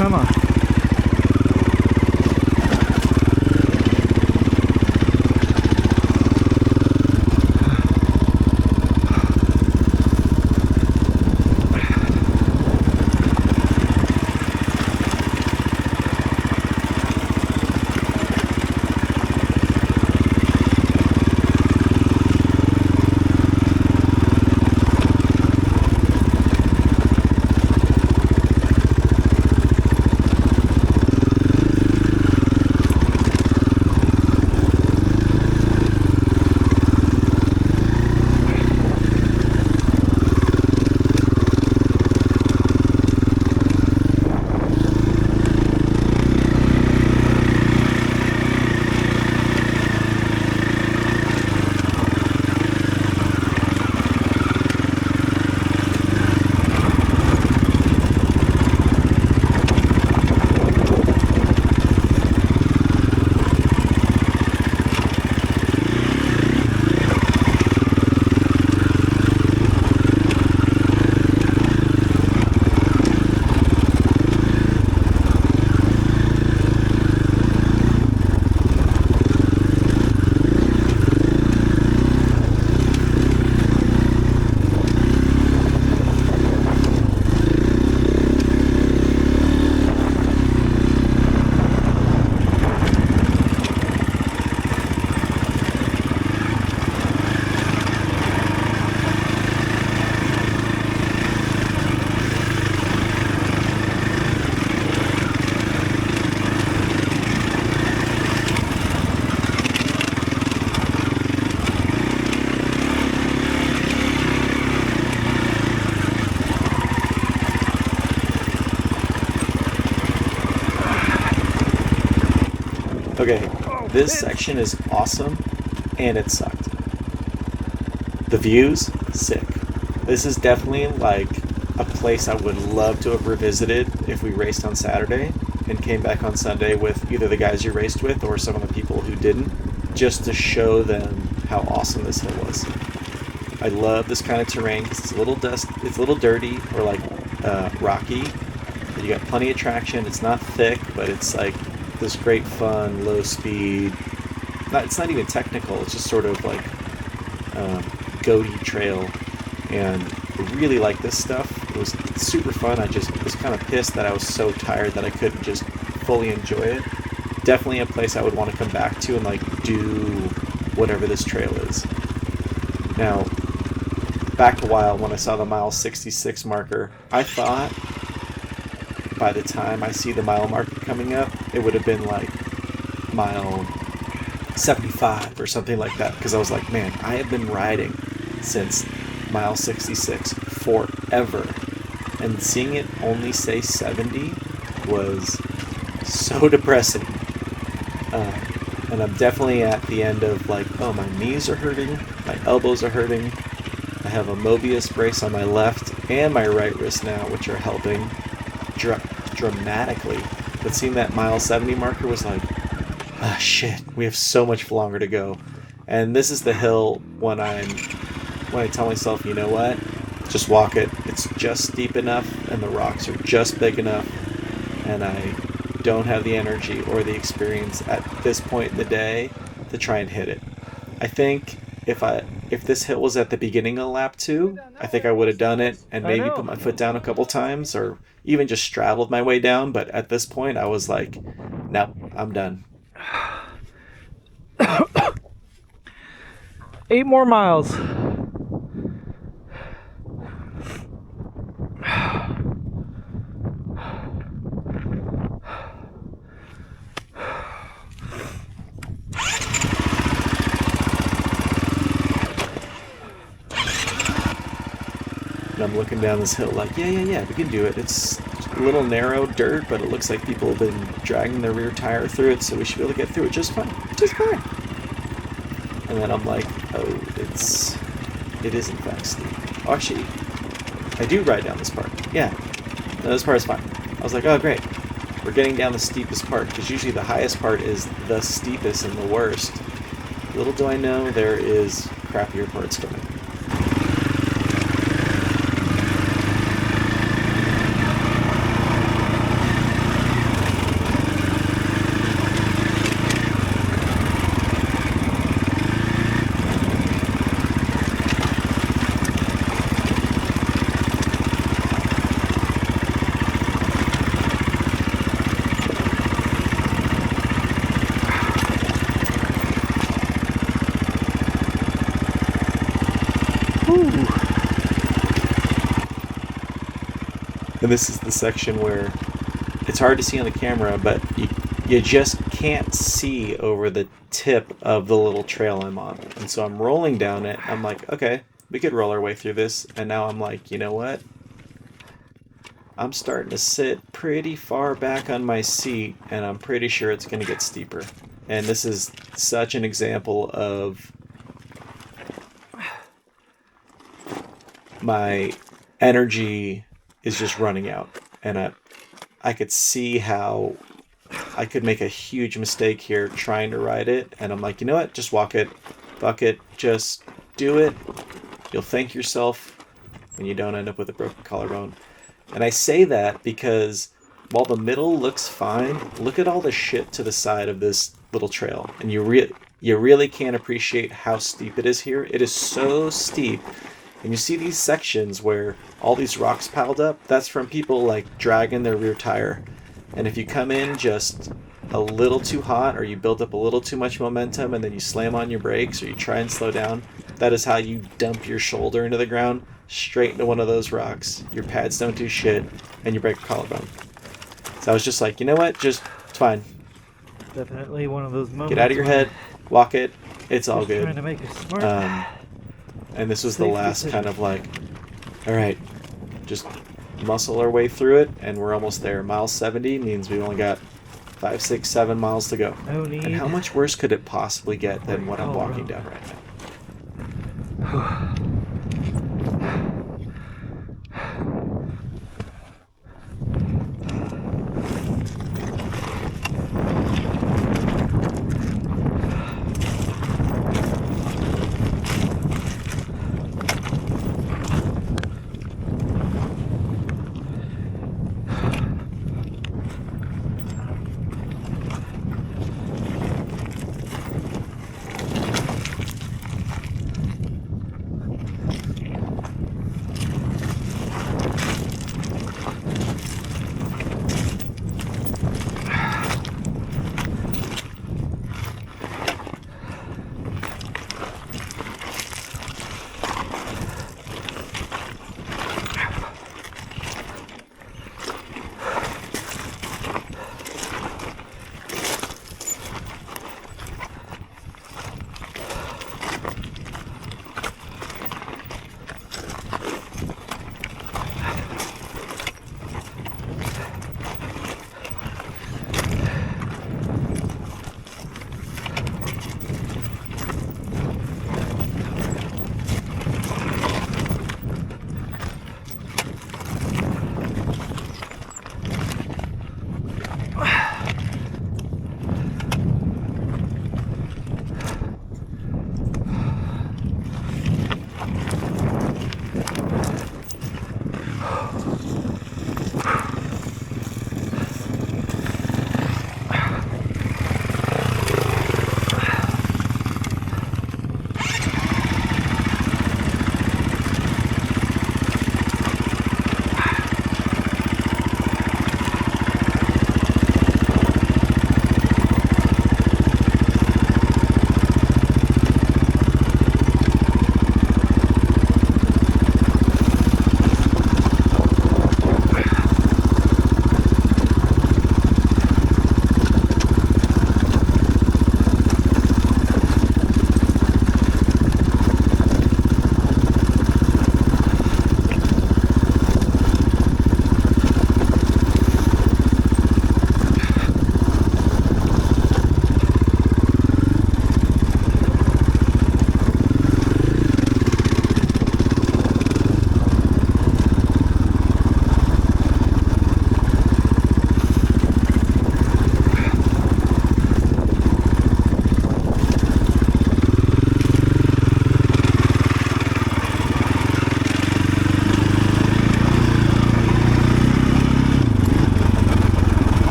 Come on. Okay, this section is awesome, and it sucked. The views, sick. This is definitely like a place I would love to have revisited if we raced on Saturday and came back on Sunday with either the guys you raced with or some of the people who didn't, just to show them how awesome this hill was. I love this kind of terrain because it's a little dirty or like rocky. But you got plenty of traction. It's not thick, but it's like this great fun, low speed. It's not even technical. It's just sort of like goatee trail, and I really like this stuff. It was super fun. I just was kind of pissed that I was so tired that I couldn't just fully enjoy it. Definitely a place I would want to come back to and like do whatever this trail is. Now, back a while when I saw the mile 66 marker, I thought by the time I see the mile marker coming up, it would have been like mile 75 or something like that, because I was like, man, I have been riding since mile 66 forever, and seeing it only say 70 was so depressing. And I'm definitely at the end of like, oh, my knees are hurting, my elbows are hurting, I have a Mobius brace on my left and my right wrist now, which are helping dramatically. But seeing that mile 70 marker was like, ah, shit, we have so much longer to go. And this is the hill when I tell myself, you know what, just walk it. It's just steep enough and the rocks are just big enough, and I don't have the energy or the experience at this point in the day to try and hit it. I think if this hill was at the beginning of lap 2, I think I would have done it and maybe put my foot down a couple times or even just straddled my way down. But at this point, I was like, nope, I'm done. 8 more miles. And I'm looking down this hill like, yeah, we can do it. It's a little narrow dirt, but it looks like people have been dragging their rear tire through it, so we should be able to get through it just fine. Just fine. And then I'm like, oh, it is in fact steep. Oh, actually, I do ride down this part. Yeah, no, this part is fine. I was like, oh, great. We're getting down the steepest part, because usually the highest part is the steepest and the worst. Little do I know, there is crappier parts coming. And this is the section where it's hard to see on the camera, but you just can't see over the tip of the little trail I'm on. And so I'm rolling down it. I'm like, okay, we could roll our way through this. And now I'm like, you know what? I'm starting to sit pretty far back on my seat, and I'm pretty sure it's going to get steeper. And this is such an example of my energy is just running out. And I could see how I could make a huge mistake here trying to ride it. And I'm like, you know what? Just walk it. Fuck it. Just do it. You'll thank yourself when you don't end up with a broken collarbone. And I say that because while the middle looks fine, look at all the shit to the side of this little trail. And you really can't appreciate how steep it is here. It is so steep. And you see these sections where all these rocks piled up. That's from people like dragging their rear tire. And if you come in just a little too hot, or you build up a little too much momentum and then you slam on your brakes or you try and slow down, that is how you dump your shoulder into the ground, straight into one of those rocks. Your pads don't do shit, and you break a collarbone. So I was just like, you know what? Just, it's fine. Definitely one of those moments. Get out of your head, walk it, it's all good. Trying to make it smart. And this was the Safe last decision. kind of like, all right, just muscle our way through it, and we're almost there. Mile 70 means we've only got 5, 6, 7 miles to go. No need. And how much worse could it possibly get than what I'm walking down right now?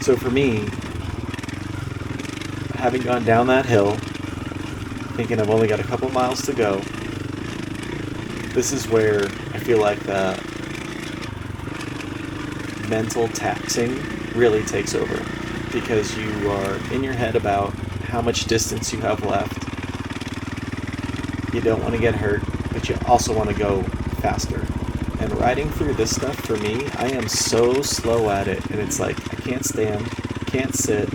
So for me, having gone down that hill, thinking I've only got a couple miles to go, this is where I feel like the mental taxing really takes over, because you are in your head about how much distance you have left. You don't want to get hurt, but you also want to go faster. And riding through this stuff, for me, I am so slow at it, and it's like I can't stand, can't sit,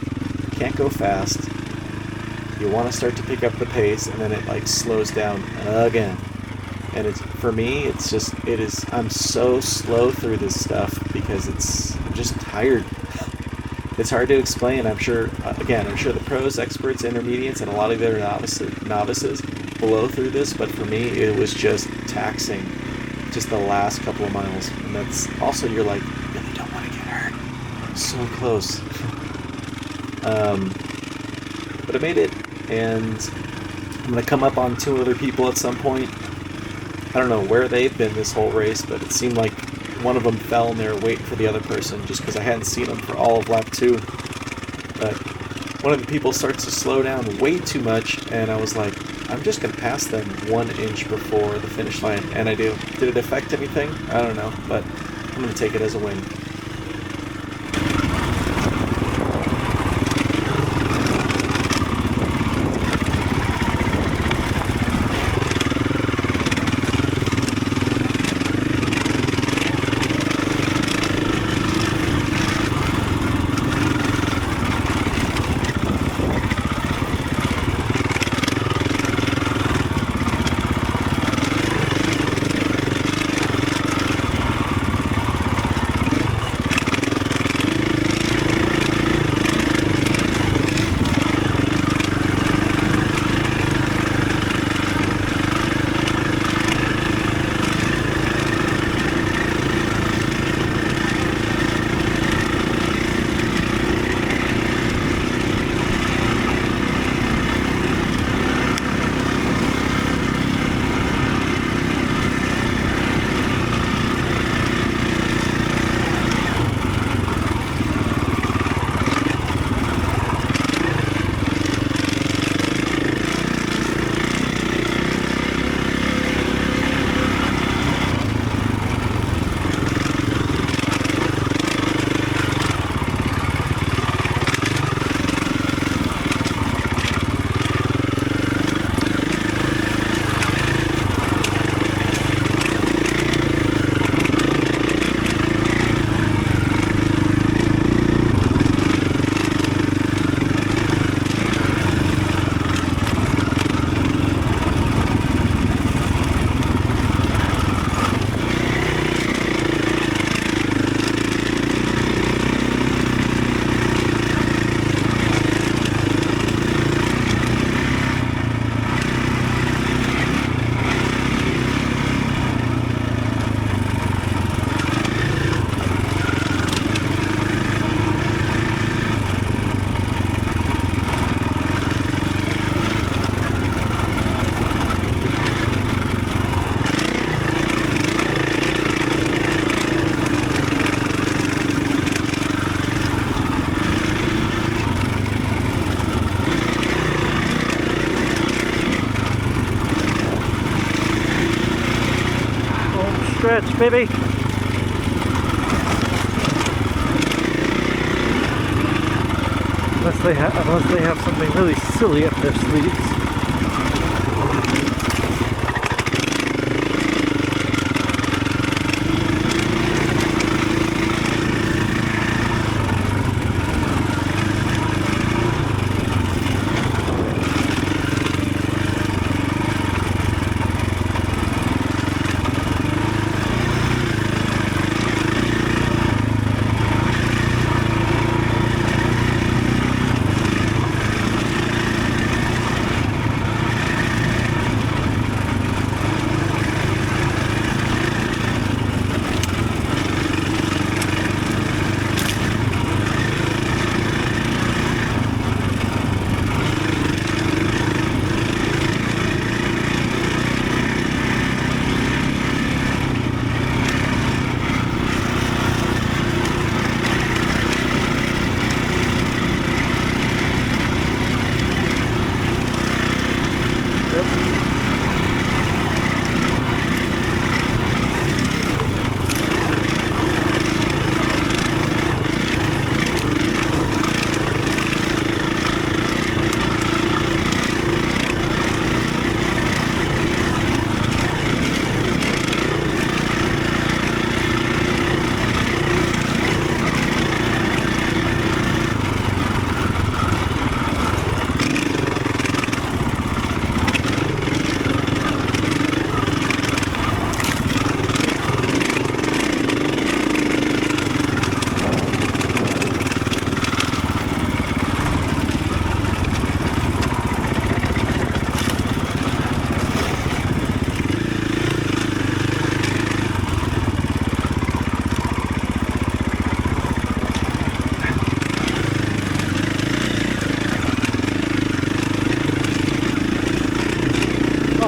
can't go fast. You want to start to pick up the pace, and then it like slows down again. And it's, for me, it's just, I'm so slow through this stuff because I'm just tired. It's hard to explain. I'm sure the pros, experts, intermediates, and a lot of the other novices blow through this, but for me, it was just taxing, just the last couple of miles. And that's also, you're like, you really don't want to get hurt. So close. But I made it, and I'm going to come up on 2 other people at some point. I don't know where they've been this whole race, but it seemed like one of them fell and they were waiting for the other person just because I hadn't seen them for all of lap 2. But one of the people starts to slow down way too much, and I was like, I'm just going to pass them 1 inch before the finish line, and I do. Did it affect anything? I don't know, but I'm going to take it as a win. Stretch, baby. Unless they have something really silly up their sleeves.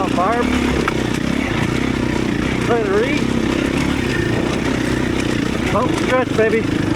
on, Barb. Let it read. Oh, stretch, baby.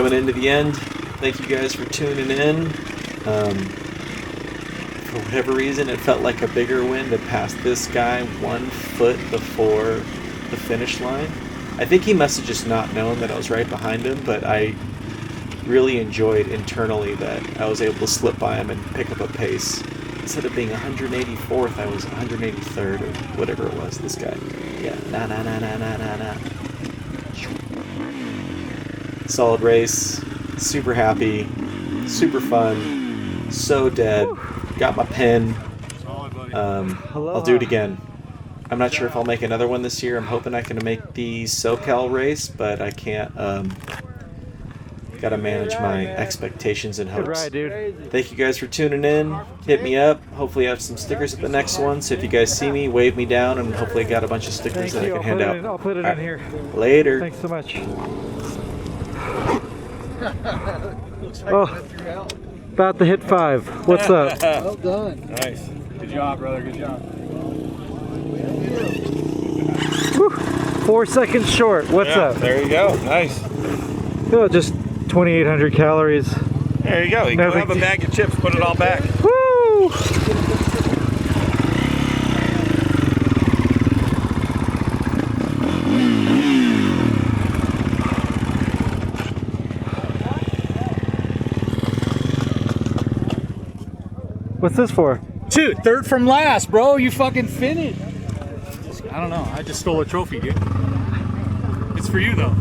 coming into the end. Thank you guys for tuning in. For whatever reason, it felt like a bigger win to pass this guy 1 foot before the finish line. I think he must have just not known that I was right behind him, but I really enjoyed internally that I was able to slip by him and pick up a pace. Instead of being 184th, I was 183rd or whatever it was, this guy. Yeah, nah. Solid race, super happy, super fun, so dead. Got my pin. I'll do it again. I'm not sure if I'll make another one this year. I'm hoping I can make the SoCal race, but I can't. Gotta manage my expectations and hopes. Good ride, dude. Thank you guys for tuning in. Hit me up. Hopefully I have some stickers at the next one. So if you guys see me, wave me down, and hopefully I got a bunch of stickers that I can hand out. I'll put it in here. Later. Thanks so much. Looks like Oh. it went through hell. About to hit 5. What's up? Well done. Nice. Good job, brother. Good job. Whew. 4 seconds short. What's up? There you go. Nice. Oh, just 2,800 calories. There you go. You No go have a big bag of chips, put it all back. Woo! What's this for? Dude, third from last, bro. You fucking finished. I don't know. I just stole a trophy, dude. It's for you, though.